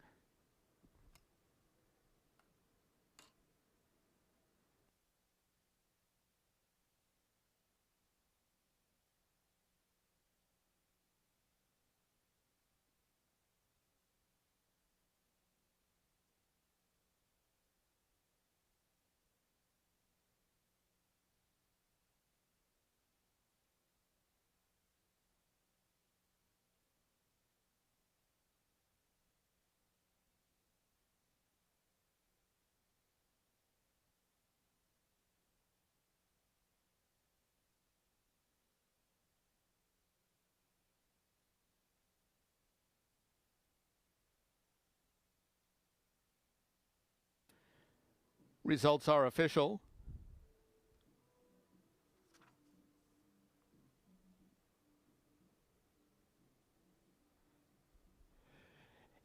Results are official.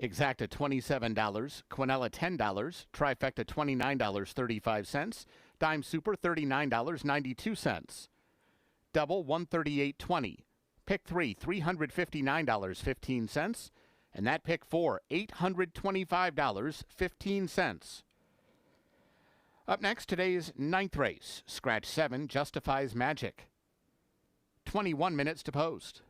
Exacta $27, Quinella $10, Trifecta $29.35, Dime Super $39.92, Double $138.20, Pick 3 $359.15, and that Pick 4 $825.15. Up next, today's 9th race, Scratch 7 Justifies Magic. 21 minutes to post.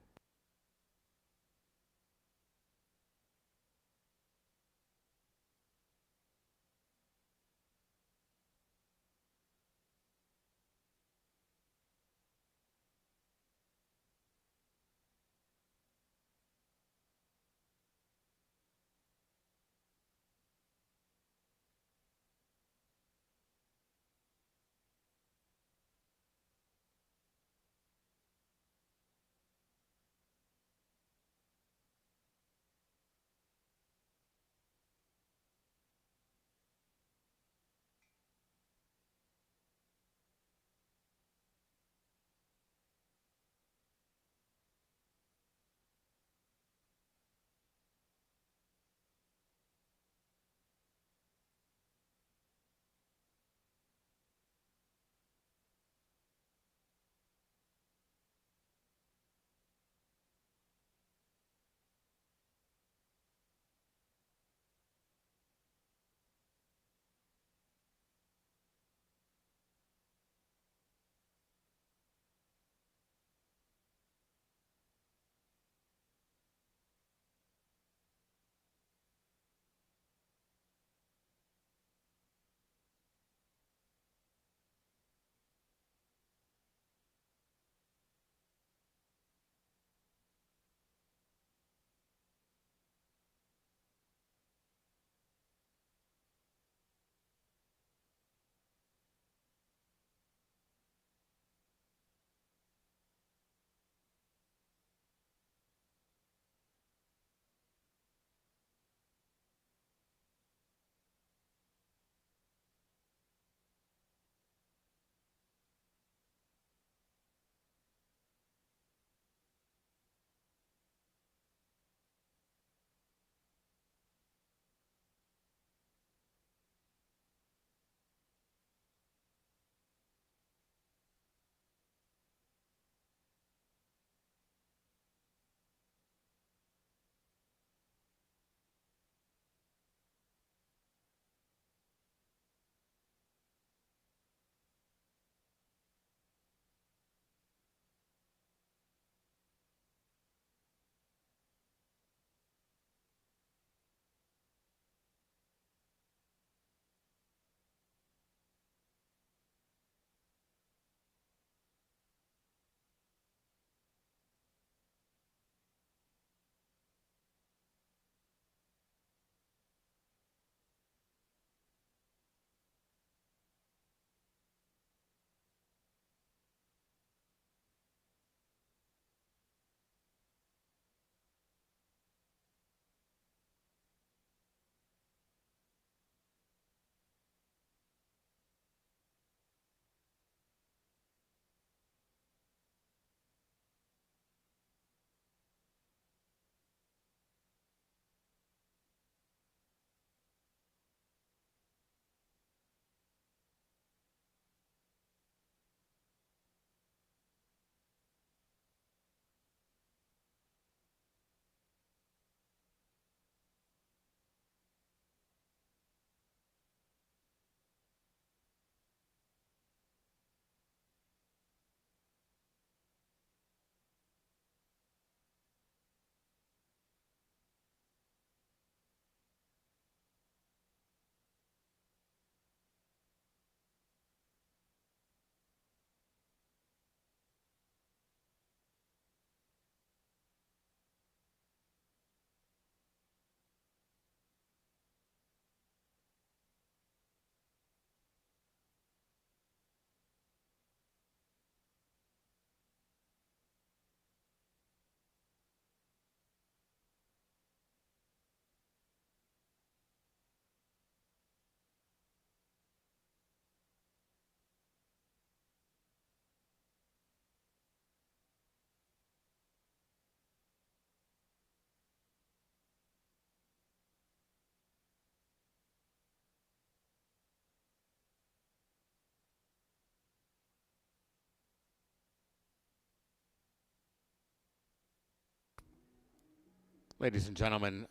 Ladies and gentlemen,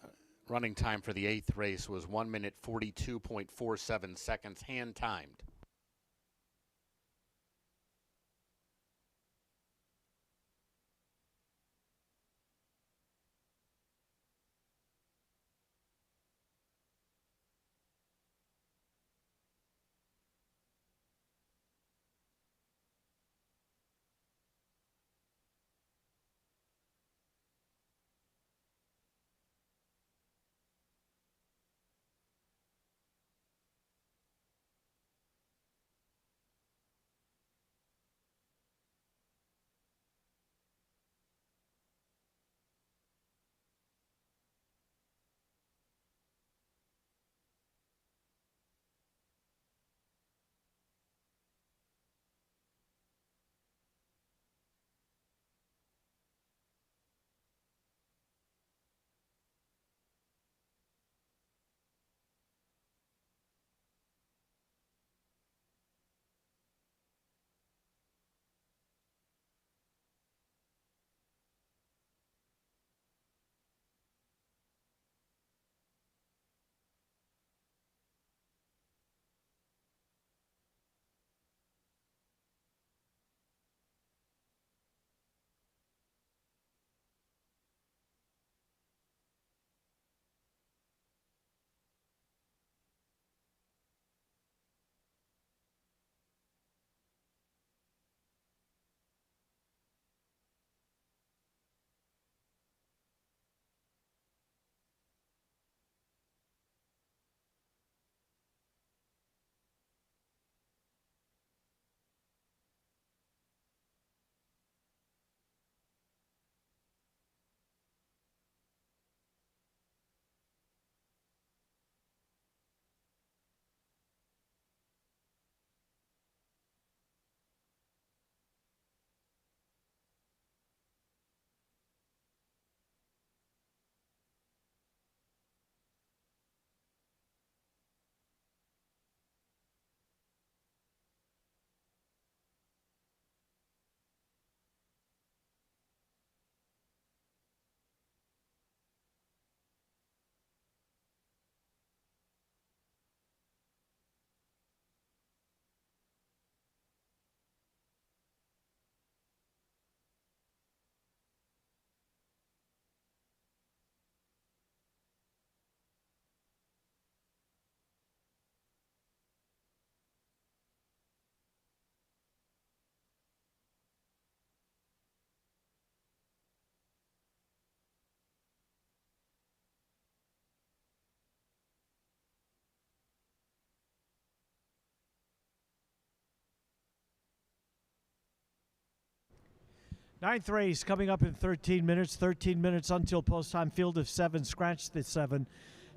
running time for the 8th race was 1 minute 42.47 seconds, hand timed. Ninth race coming up in 13 minutes. 13 minutes until post time. Field of 7. Scratch the 7.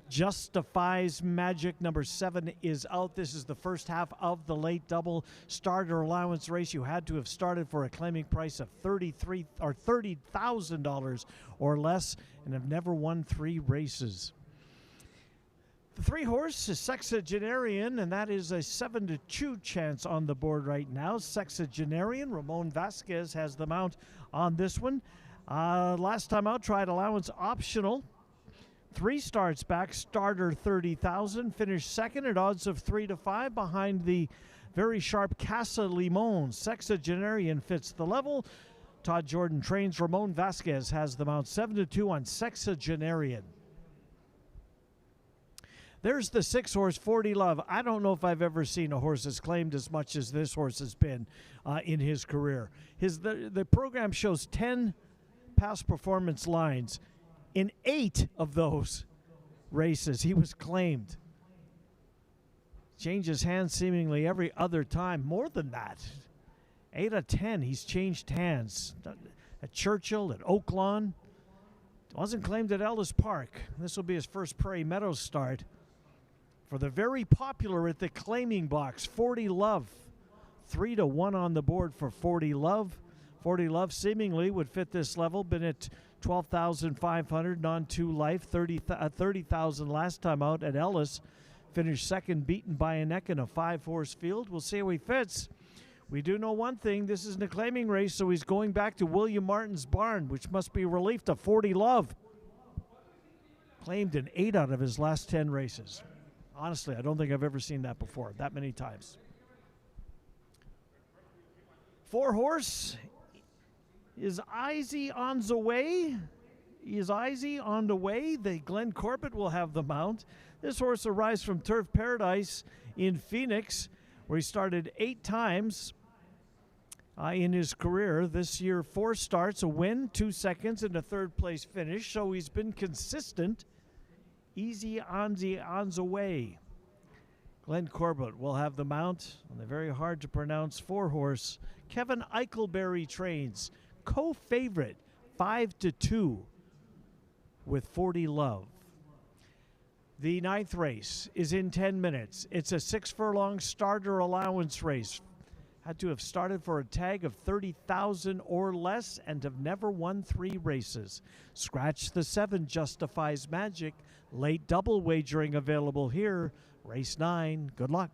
Justifies Magic. Number 7 is out. This is the first half of the late double starter allowance race. You had to have started for a claiming price of $30,000 or less and have never won 3 races. The 3 horse is Sexagenarian, and that is a 7-2 chance on the board right now. Sexagenarian, Ramon Vasquez has the mount on this one. Last time out, tried allowance optional. 3 starts back, starter 30,000, finished second at odds of 3-5 behind the very sharp Casa Limon. Sexagenarian fits the level. Todd Jordan trains. Ramon Vasquez has the mount 7-2 on Sexagenarian. There's the 6 horse, 40 Love. I don't know if I've ever seen a horse that's claimed as much as this horse has been in his career. The program shows 10 past performance lines. In 8 of those races, he was claimed. Changes hands seemingly every other time. More than that. 8 of 10, he's changed hands. At Churchill, at Oaklawn. Wasn't claimed at Ellis Park. This will be his first Prairie Meadows start. For the very popular at the claiming box, 40 Love. 3-1 on the board for 40 Love. 40 Love seemingly would fit this level. Been at 12,500 non-2 life, 30,000 last time out at Ellis. Finished second, beaten by a neck in a 5-horse field. We'll see how he fits. We do know one thing. This is a claiming race, so he's going back to William Martin's barn, which must be relief to 40 Love. claimed in 8 out of his last 10 races. Honestly, I don't think I've ever seen that before, that many times. 4 horse is Easy on the way. Is Easy on the way. The Glenn Corbett will have the mount. This horse arrives from Turf Paradise in Phoenix, where he started 8 times in his career. This year, 4 starts, a win, 2 seconds, and a 3rd place finish. So he's been consistent. Easy on the way. Glenn Corbett will have the mount on the very hard to pronounce 4 horse. Kevin Eichelberry trains, co-favorite, 5-2 with 40 Love. The 9th race is in 10 minutes. It's a 6 furlong starter allowance race. Had to have started for a tag of 30,000 or less and have never won 3 races. Scratch the 7 Justifies Magic. Late double wagering available here. Race 9. Good luck.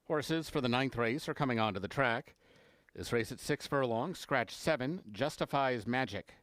Horses for the 9th race are coming onto the track. This race at 6 furlongs, scratch 7, Justifies Magic.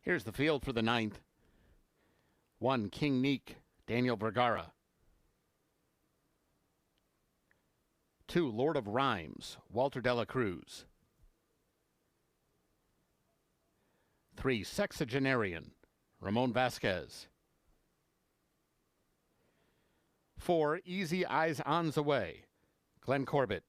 Here's the field for the 9th. 1, King Neek, Daniel Vergara. 2, Lord of Rhymes, Walter Dela Cruz. 3, Sexagenarian, Ramon Vasquez. 4, Easy Eyes on the Way, Glenn Corbett.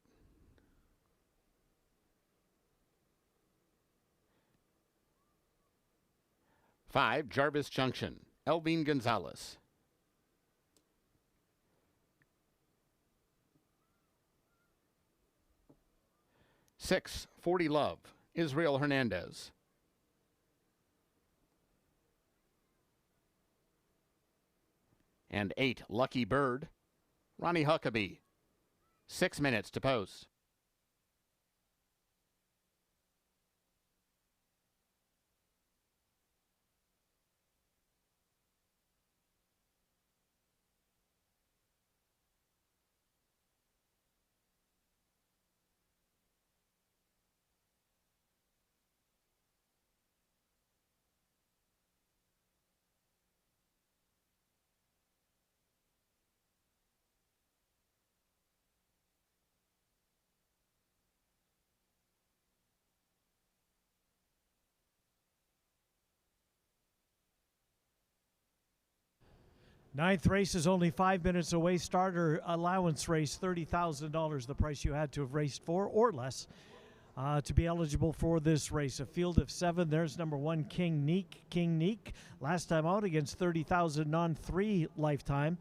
5, Jarvis Junction, Elvin Gonzalez. 6, 40 Love, Israel Hernandez. 8, Lucky Bird, Ronnie Huckabee. 6 minutes to post. Ninth race is only 5 minutes away. Starter allowance race, $30,000, the price you had to have raced for or less to be eligible for this race. A field of 7. There's number 1, King Neek. King Neek, last time out against 30,000 on 3 lifetime.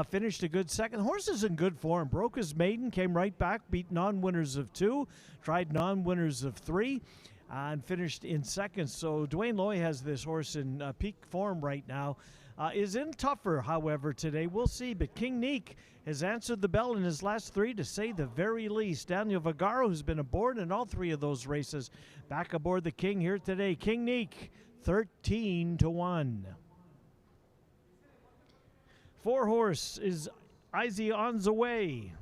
Finished a good second. Horse is in good form. Broke his maiden, came right back, beat non-winners of 2, tried non-winners of 3, and finished in second. So Dwayne Loy has this horse in peak form right now. Is in tougher, however, today. We'll see, but King Neek has answered the bell in his last 3, to say the very least. Daniel Vigaro, who's been aboard in all 3 of those races, back aboard the King here today. King Neek, 13-1. 4 horse is Izzy on the way.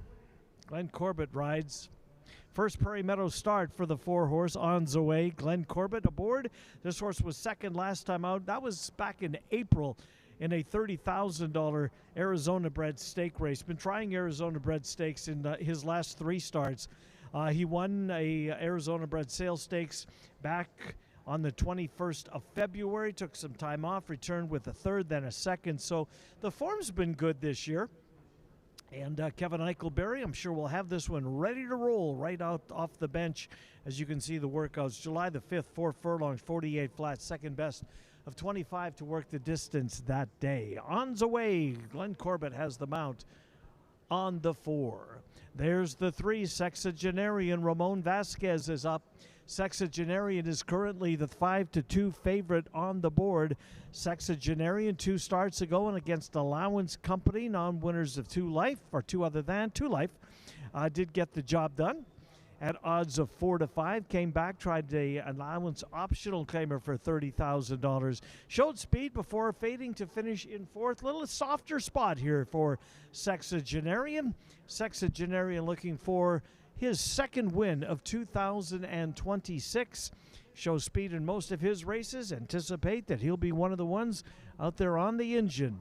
Glenn Corbett rides. First Prairie Meadows start for the 4 horse on the way. Glenn Corbett aboard. This horse was second last time out. That was back in April in a $30,000 Arizona bred stake race. Been trying Arizona bred stakes in his last 3 starts. He won a Arizona bred sale stakes back on the 21st of February. Took some time off, returned with a 3rd, then a 2nd. So the form's been good this year. And Kevin Eichelberry, I'm sure we'll have this one ready to roll right out off the bench. As you can see the workouts, July the 5th, 4 furlongs, 48 flats, second best of 25 to work the distance that day. On the way, Glenn Corbett has the mount on the 4. There's the 3, Sexagenarian. Ramon Vasquez is up. Sexagenarian is currently the 5-2 favorite on the board. Sexagenarian 2 starts ago and against Allowance Company, non-winners of 2 life, or 2 other than 2 life, did get the job done at odds of 4-5. Came back, tried the allowance optional claimer for $30,000. Showed speed before fading to finish in 4th. Little softer spot here for Sexagenarian. Sexagenarian looking for his 2nd win of 2026. Shows speed in most of his races. Anticipate that he'll be one of the ones out there on the engine.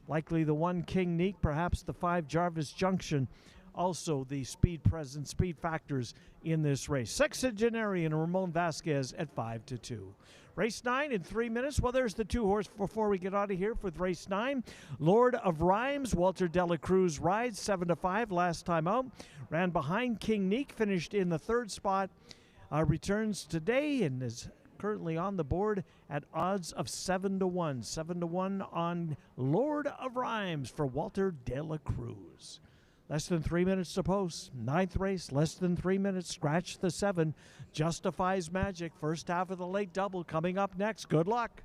Likely the 1, King Neek, perhaps the 5, Jarvis Junction. Also the speed presence, speed factors in this race. Sexagenarian and Ramon Vasquez at 5-2. Race 9 in 3 minutes. Well, there's the 2 horse before we get out of here with race 9. Lord of Rhymes, Walter Dela Cruz rides 7-5 last time out. Ran behind King Neek, finished in the 3rd spot. Returns today and is currently on the board at odds of 7-1. 7-1 on Lord of Rhymes for Walter Dela Cruz. Less than 3 minutes to post. 9th race, less than 3 minutes. Scratch the 7. Justifies Magic. First half of the late double coming up next. Good luck.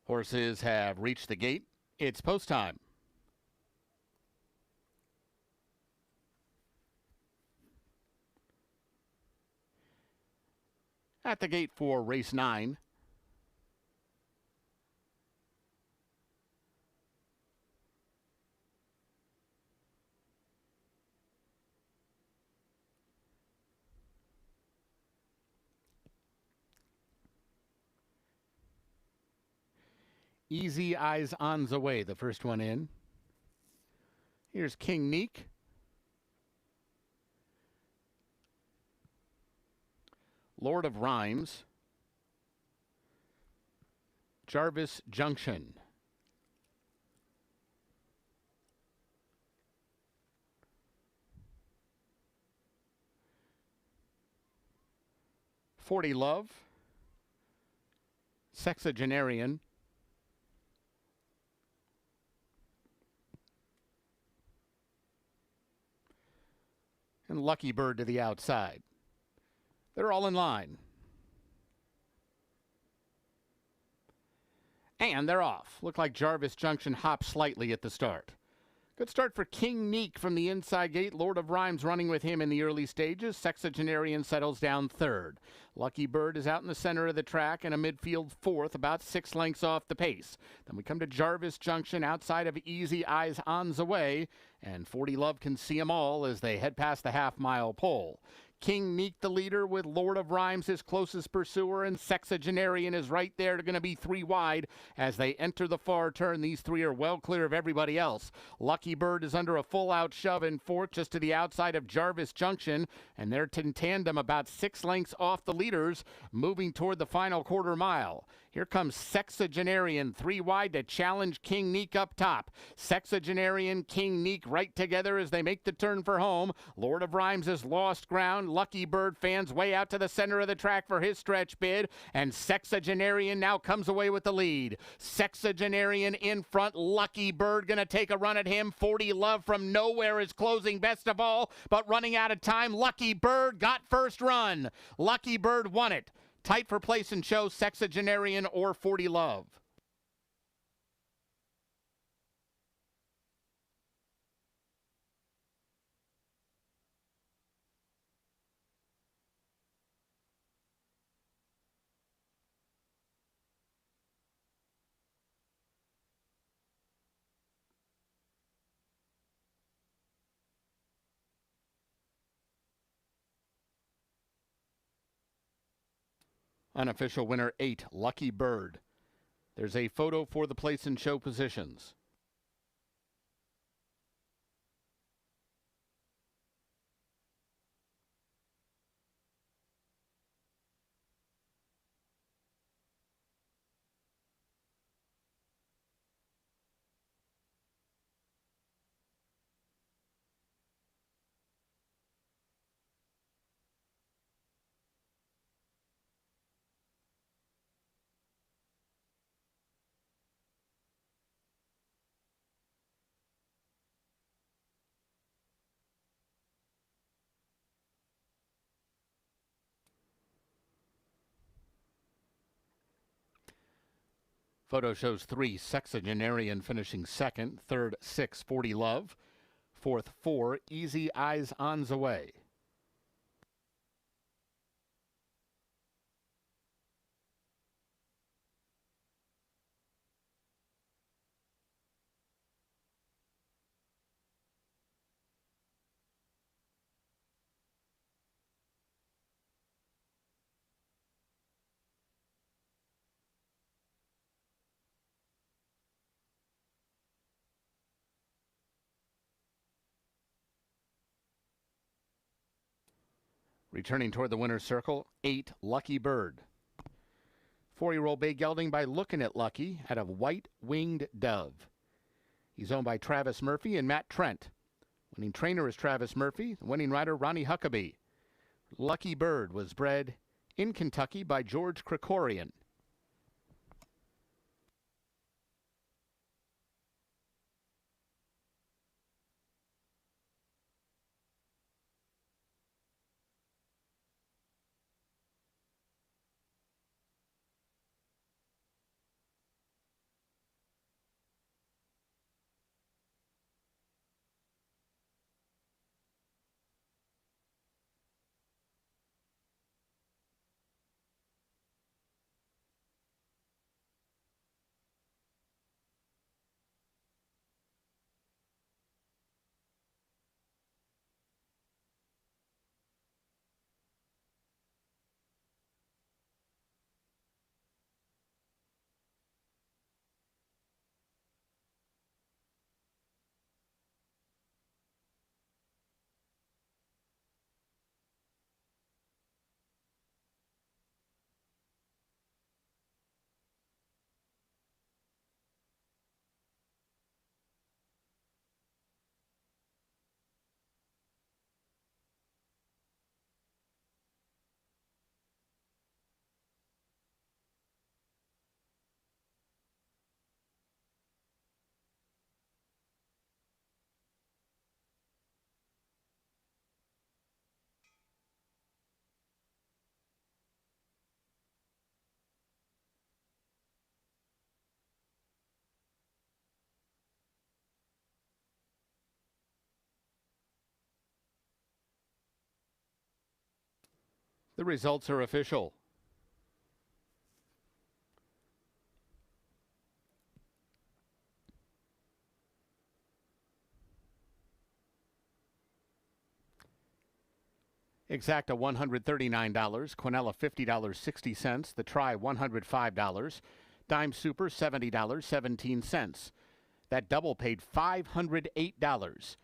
Horses have reached the gate. It's post time. At the gate for race 9. Easy Eyes on the Way, the first one in. Here's King Neek. Lord of Rhymes. Jarvis Junction. Forty Love. Sexagenarian. And Lucky Bird to the outside. They're all in line. And they're off. Look like Jarvis Junction hopped slightly at the start. Good start for King Neek from the inside gate. Lord of Rhymes running with him in the early stages. Sexagenarian settles down third. Lucky Bird is out in the center of the track and a midfield fourth, about 6 lengths off the pace. Then we come to Jarvis Junction outside of Easy Eyes on the Way, and 40 Love can see them all as they head past the half-mile pole. King Neek the leader with Lord of Rhymes his closest pursuer, and Sexagenarian is right there. Going to be 3 wide as they enter the far turn. These 3 are well clear of everybody else. Lucky Bird is under a full-out shove in fourth just to the outside of Jarvis Junction, and they're in tandem about 6 lengths off the leaders, moving toward the final quarter mile. Here comes Sexagenarian, 3 wide to challenge King Neek up top. Sexagenarian, King Neek right together as they make the turn for home. Lord of Rhymes has lost ground. Lucky Bird fans way out to the center of the track for his stretch bid, and Sexagenarian now comes away with the lead. Sexagenarian in front. Lucky Bird going to take a run at him. 40 Love from nowhere is closing best of all, but running out of time. Lucky Bird got first run. Lucky Bird won it. Tight for place and show, Sexagenarian or 40 Love. Unofficial winner 8, Lucky Bird. There's a photo for the place and show positions. Photo shows 3, Sexagenarian finishing second, third 6, 40 Love, fourth 4, Easy Eyes on the Way. Returning toward the winner's circle, 8, Lucky Bird. 4-year-old bay gelding by Looking at Lucky out of White Winged Dove. He's owned by Travis Murphy and Matt Trent. Winning trainer is Travis Murphy, winning rider Ronnie Huckabee. Lucky Bird was bred in Kentucky by George Krikorian. The results are official. Exacta $139, Quinella $50.60, the Try $105, Dime Super $70.17. That double paid $508,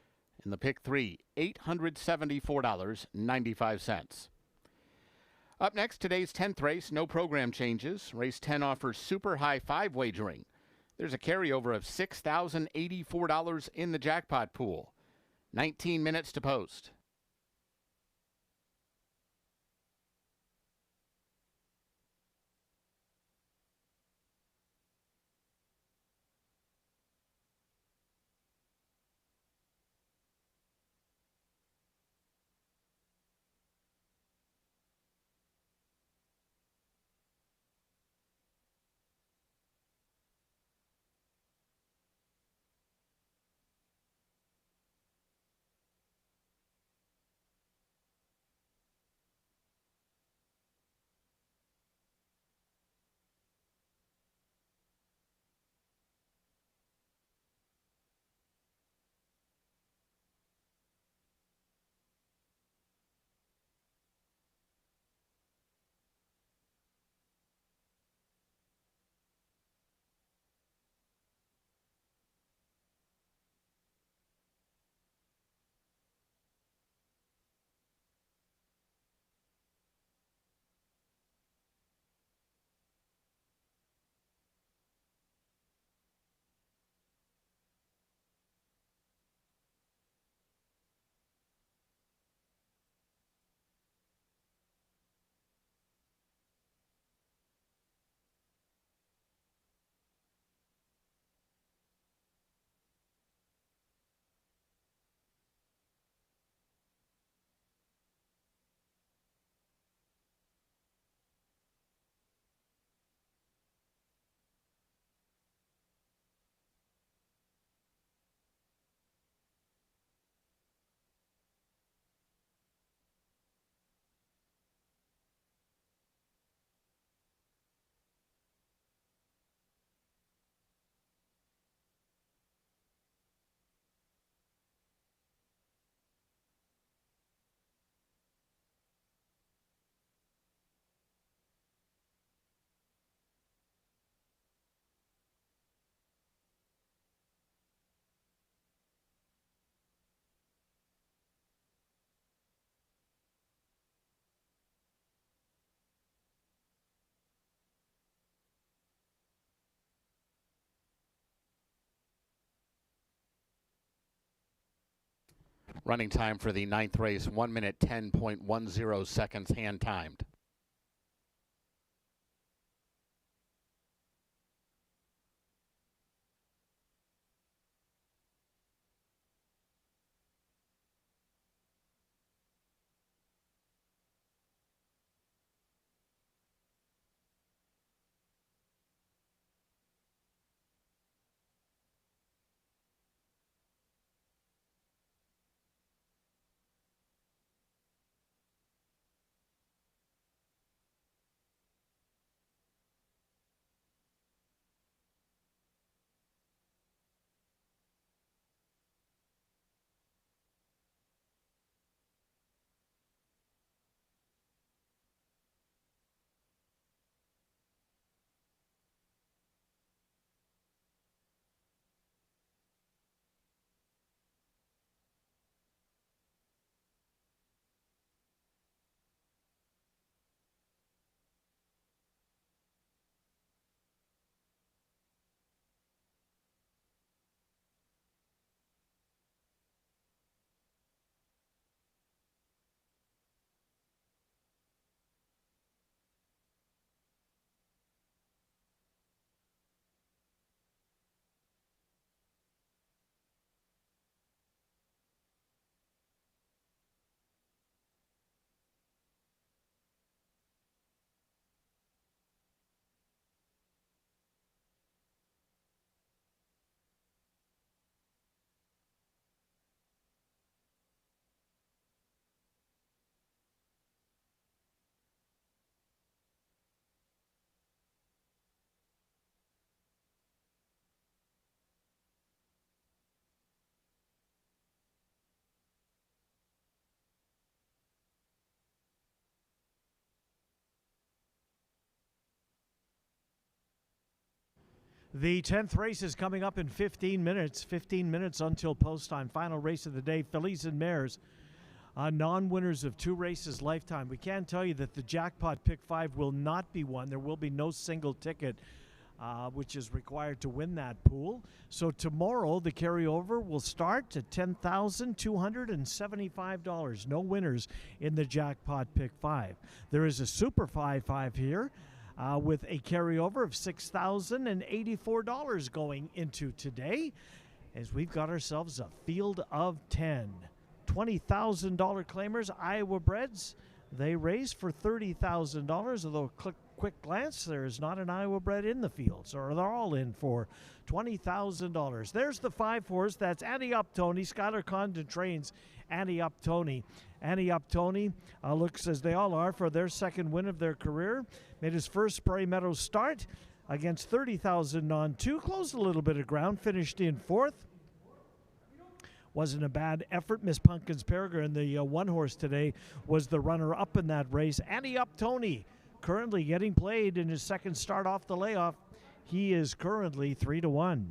and the Pick 3 $874.95. Up next, today's 10th race, no program changes. Race 10 offers super high 5 wagering. There's a carryover of $6,084 in the jackpot pool. 19 minutes to post. Running time for the 9th race, 1 minute 10.10 seconds, hand timed. The 10th race is coming up in 15 minutes. 15 minutes until post time. Final race of the day, fillies and mares. Non-winners of 2 races lifetime. We can tell you that the jackpot pick 5 will not be won. There will be no single ticket, which is required to win that pool. So tomorrow the carryover will start at $10,275. No winners in the jackpot pick 5. There is a super 5-5 here. With a carryover of $6,084 going into today, as we've got ourselves a field of 10. $20,000 claimers, Iowa Breds, they race for $30,000, although quick glance, there is not an Iowa Bred in the field, so they're all in for $20,000. There's the 5 horse, that's Annie Up Tony. Skylar Condon trains Annie Up Tony. Annie Up Tony looks, as they all are, for their second win of their career. Made his first Prairie Meadows start against 30,000 on 2. Closed a little bit of ground, finished in 4th. Wasn't a bad effort. Miss Pumpkins Peregrine, the 1 horse today, was the runner-up in that race. Annie Up Tony, currently getting played in his second start off the layoff. He is currently 3-1.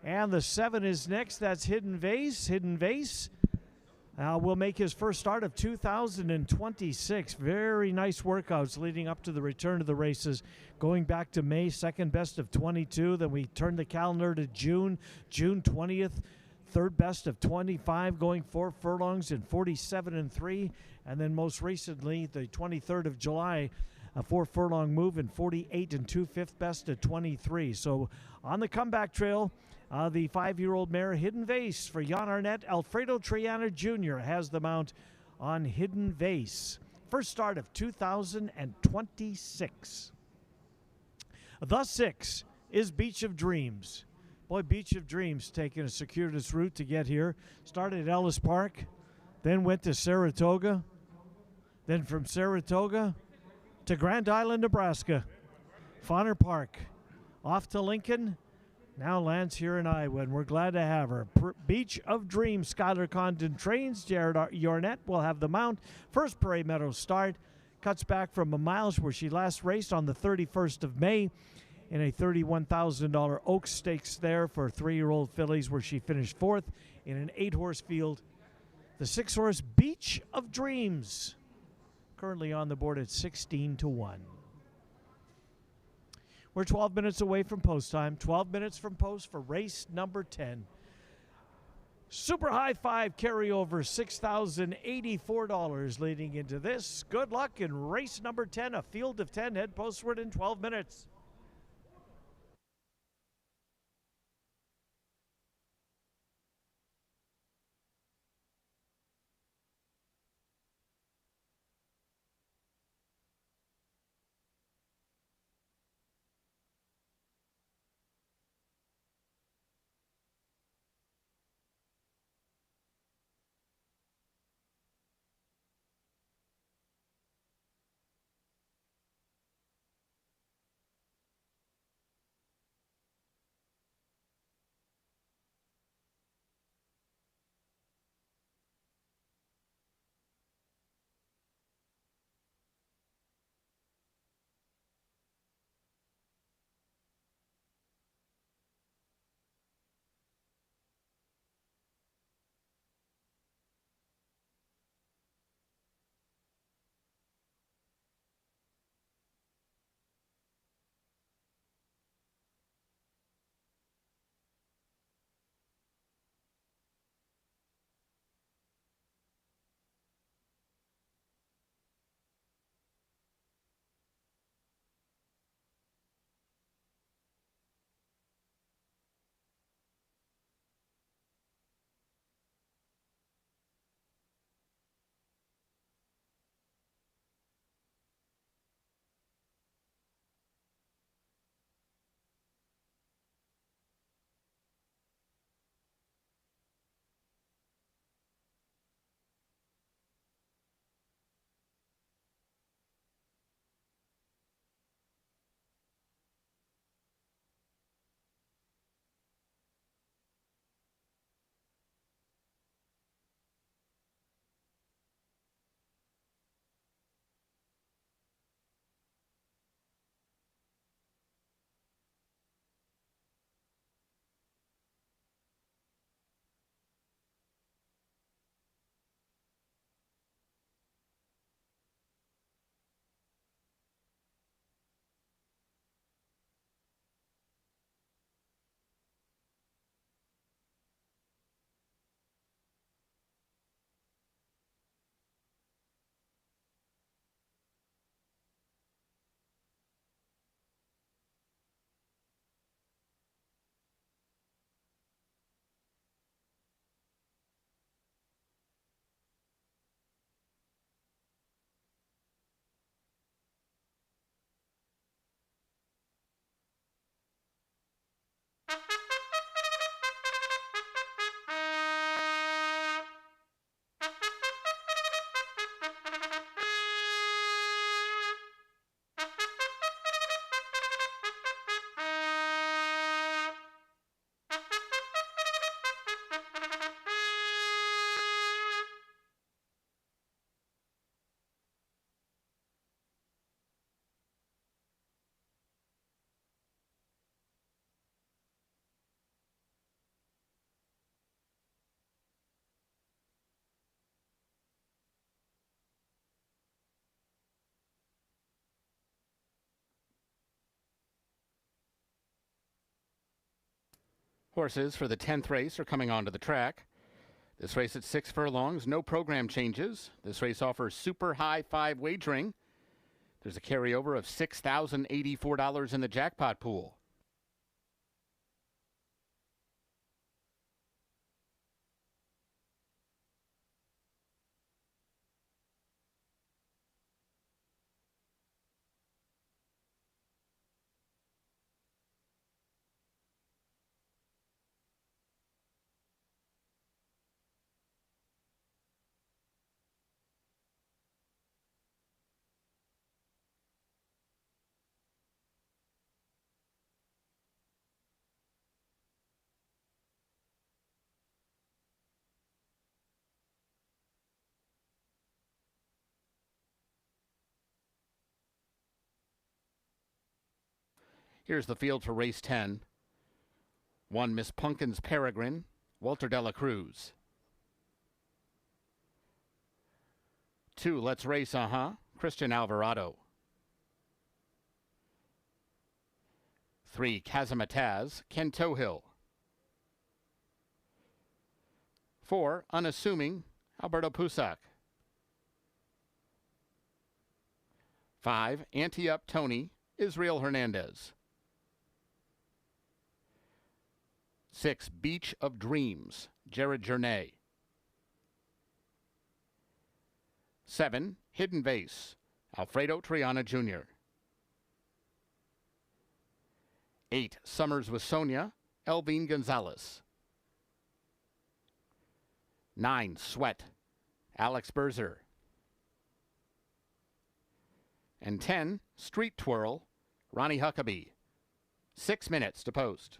And the 7 is next. That's Hidden Vase. Hidden Vase will make his first start of 2026. Very nice workouts leading up to the return of the races. Going back to May, second best of 22. Then we turned the calendar to June 20th. Third best of 25, going 4 furlongs in 47-3. And then most recently, the 23rd of July, a 4 furlong move in 48-2, fifth best at 23. So on the comeback trail, the 5-year-old mare Hidden Vase for Jan Arnett. Alfredo Triana Jr. has the mount on Hidden Vase. First start of 2026. The 6 is Beach of Dreams. Boy, Beach of Dreams taking a circuitous route to get here. Started at Ellis Park, then went to Saratoga, then from Saratoga to Grand Island, Nebraska. Fauner Park, off to Lincoln, now lands here in Iowa, and we're glad to have her. Beach of Dreams, Skylar Condon trains. Jared Yarnett will have the mount. First Prairie Meadows start. Cuts back from a miles where she last raced on the 31st of May in a $31,000 Oaks Stakes there for 3-year-old fillies, where she finished 4th in an 8-horse field. The 6-horse Beach of Dreams, currently on the board at 16-1. We're 12 minutes away from post time. 12 minutes from post for race number 10. Super high 5 carryover, $6,084 leading into this. Good luck in race number 10, a field of 10. Head postward in 12 minutes. Horses for the 10th race are coming onto the track. This race at 6 furlongs, no program changes. This race offers super high 5 wagering. There's a carryover of $6,084 in the jackpot pool. Here's the field for race 10. 1, Miss Pumpkin's Peregrine, Walter de la Cruz. 2, Let's Race, Christian Alvarado. 3, Cazamataz, Ken Tohill. 4, Unassuming, Alberto Pusac. 5, Ante-Up Tony, Israel Hernandez. 6, Beach of Dreams, Jared Journay. 7, Hidden Vase, Alfredo Triana Jr. 8, Summers with Sonia, Elvine Gonzalez. 9, Sweat, Alex Berzer. And 10, Street Twirl, Ronnie Huckabee. 6 minutes to post.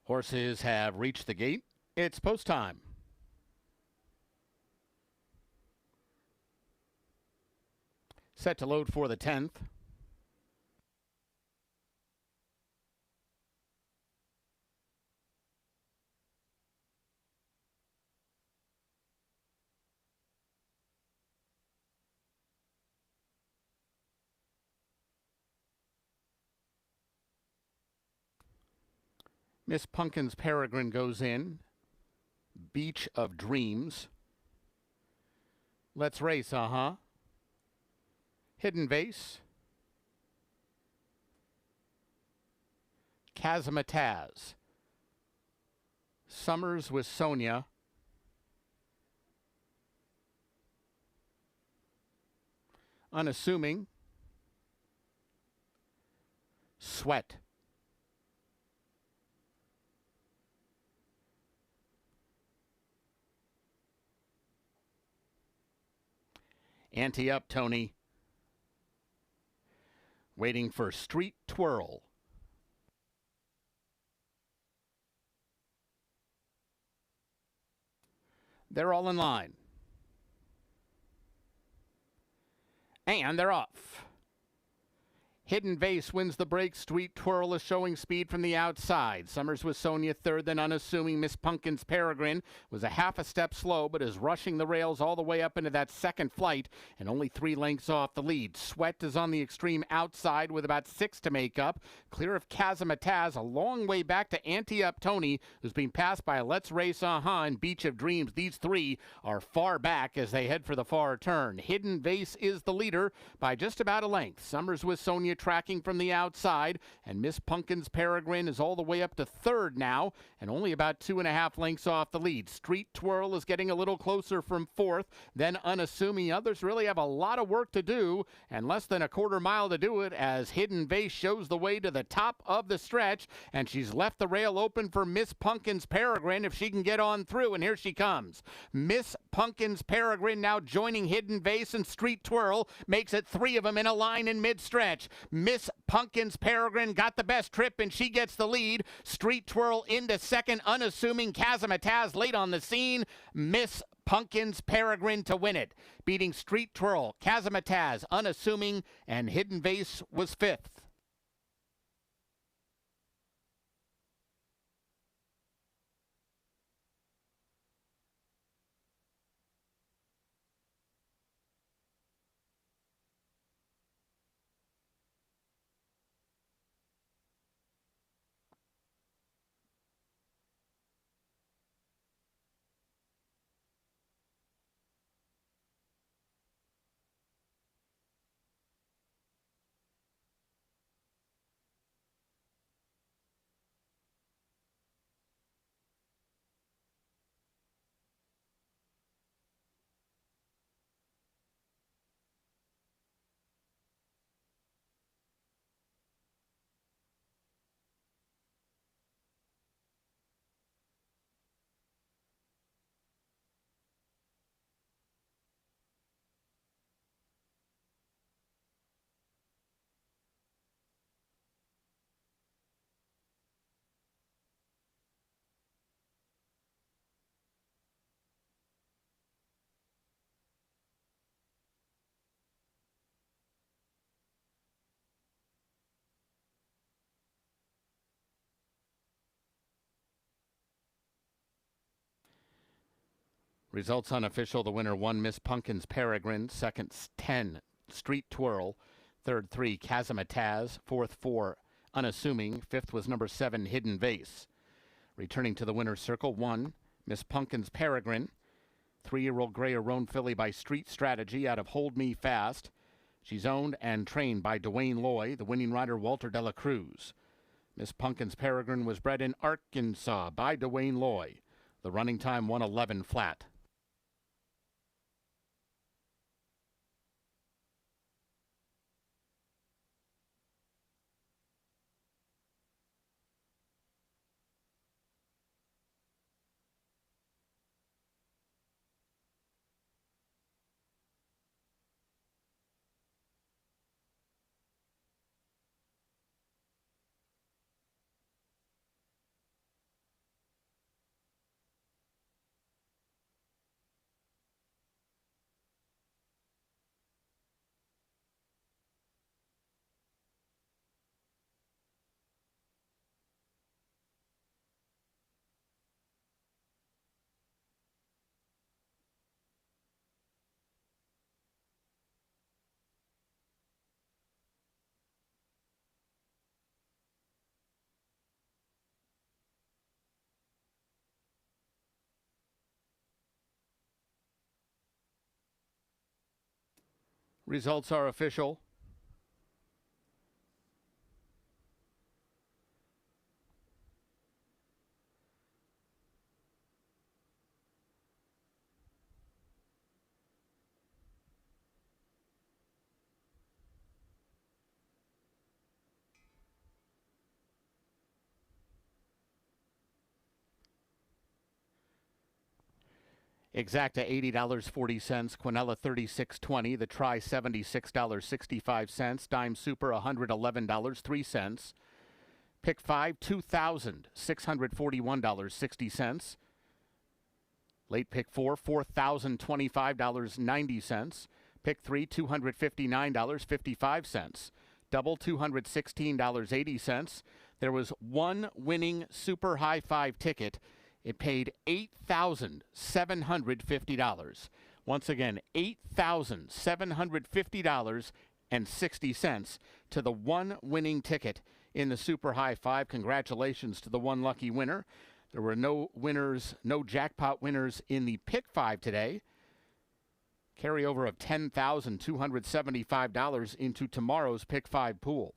Horses have reached the gate. It's post time. Set to load for the 10th. Miss Pumpkin's Peregrine goes in. Beach of Dreams. Let's Race, Hidden Vase. Kazamataz. Summers with Sonia. Unassuming. Sweat. Ante up, Tony. Waiting for Street Twirl. They're all in line. And they're off. Hidden Vase wins the break. Street Twirl is showing speed from the outside. Summers with Sonia third, then Unassuming. Miss Pumpkin's Peregrine was a half a step slow, but is rushing the rails all the way up into that second flight and only 3 lengths off the lead. Sweat is on the extreme outside with about 6 to make up. Clear of Kazamataz, a long way back to Ante Up Tony, who's being passed by Let's Race and Beach of Dreams. These 3 are far back as they head for the far turn. Hidden Vase is the leader by just about a length. Summers with Sonia tracking from the outside, and Miss Pumpkin's Peregrine is all the way up to third now and only about 2.5 lengths off the lead. Street Twirl is getting a little closer from fourth, then Unassuming. Others really have a lot of work to do and less than a quarter mile to do it as Hidden Vase shows the way to the top of the stretch, and she's left the rail open for Miss Pumpkin's Peregrine if she can get on through, and here she comes. Miss Pumpkin's Peregrine now joining Hidden Vase, and Street Twirl makes it 3 of them in a line in mid-stretch. Miss Pumpkin's Peregrine got the best trip, and she gets the lead. Street Twirl into second. Unassuming. Kazamataz late on the scene. Miss Pumpkin's Peregrine to win it, beating Street Twirl, Kazamataz, Unassuming, and Hidden Vase was fifth. Results unofficial. The winner 1, Miss Pumpkin's Peregrine. Second, 10, Street Twirl. Third, 3, Kazamataz. Fourth, 4, Unassuming. Fifth was number 7, Hidden Vase. Returning to the winner's circle, 1, Miss Pumpkin's Peregrine. 3-year-old Grey Roan filly by Street Strategy out of Hold Me Fast. She's owned and trained by Dwayne Loy, the winning rider Walter de la Cruz. Miss Pumpkin's Peregrine was bred in Arkansas by Dwayne Loy. The running time 1:11 flat. Results are official. Exacta $80.40, Quinella $36.20, the Tri $76.65, Dime Super $111.03, Pick 5 $2,641.60, Late Pick 4 $4,025.90, Pick 3 $259.55, Double $216.80. There was one winning Super High Five ticket. It paid $8,750. Once again, $8,750.60 to the one winning ticket in the Super High Five. Congratulations to the one lucky winner. There were no winners, no jackpot winners in the Pick 5 today. Carryover of $10,275 into tomorrow's Pick 5 pool.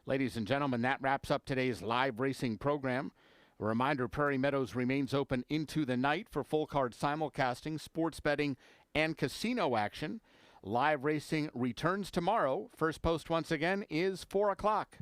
Ladies and gentlemen, that wraps up today's live racing program. A reminder, Prairie Meadows remains open into the night for full card simulcasting, sports betting, and casino action. Live racing returns tomorrow. First post once again is 4 o'clock.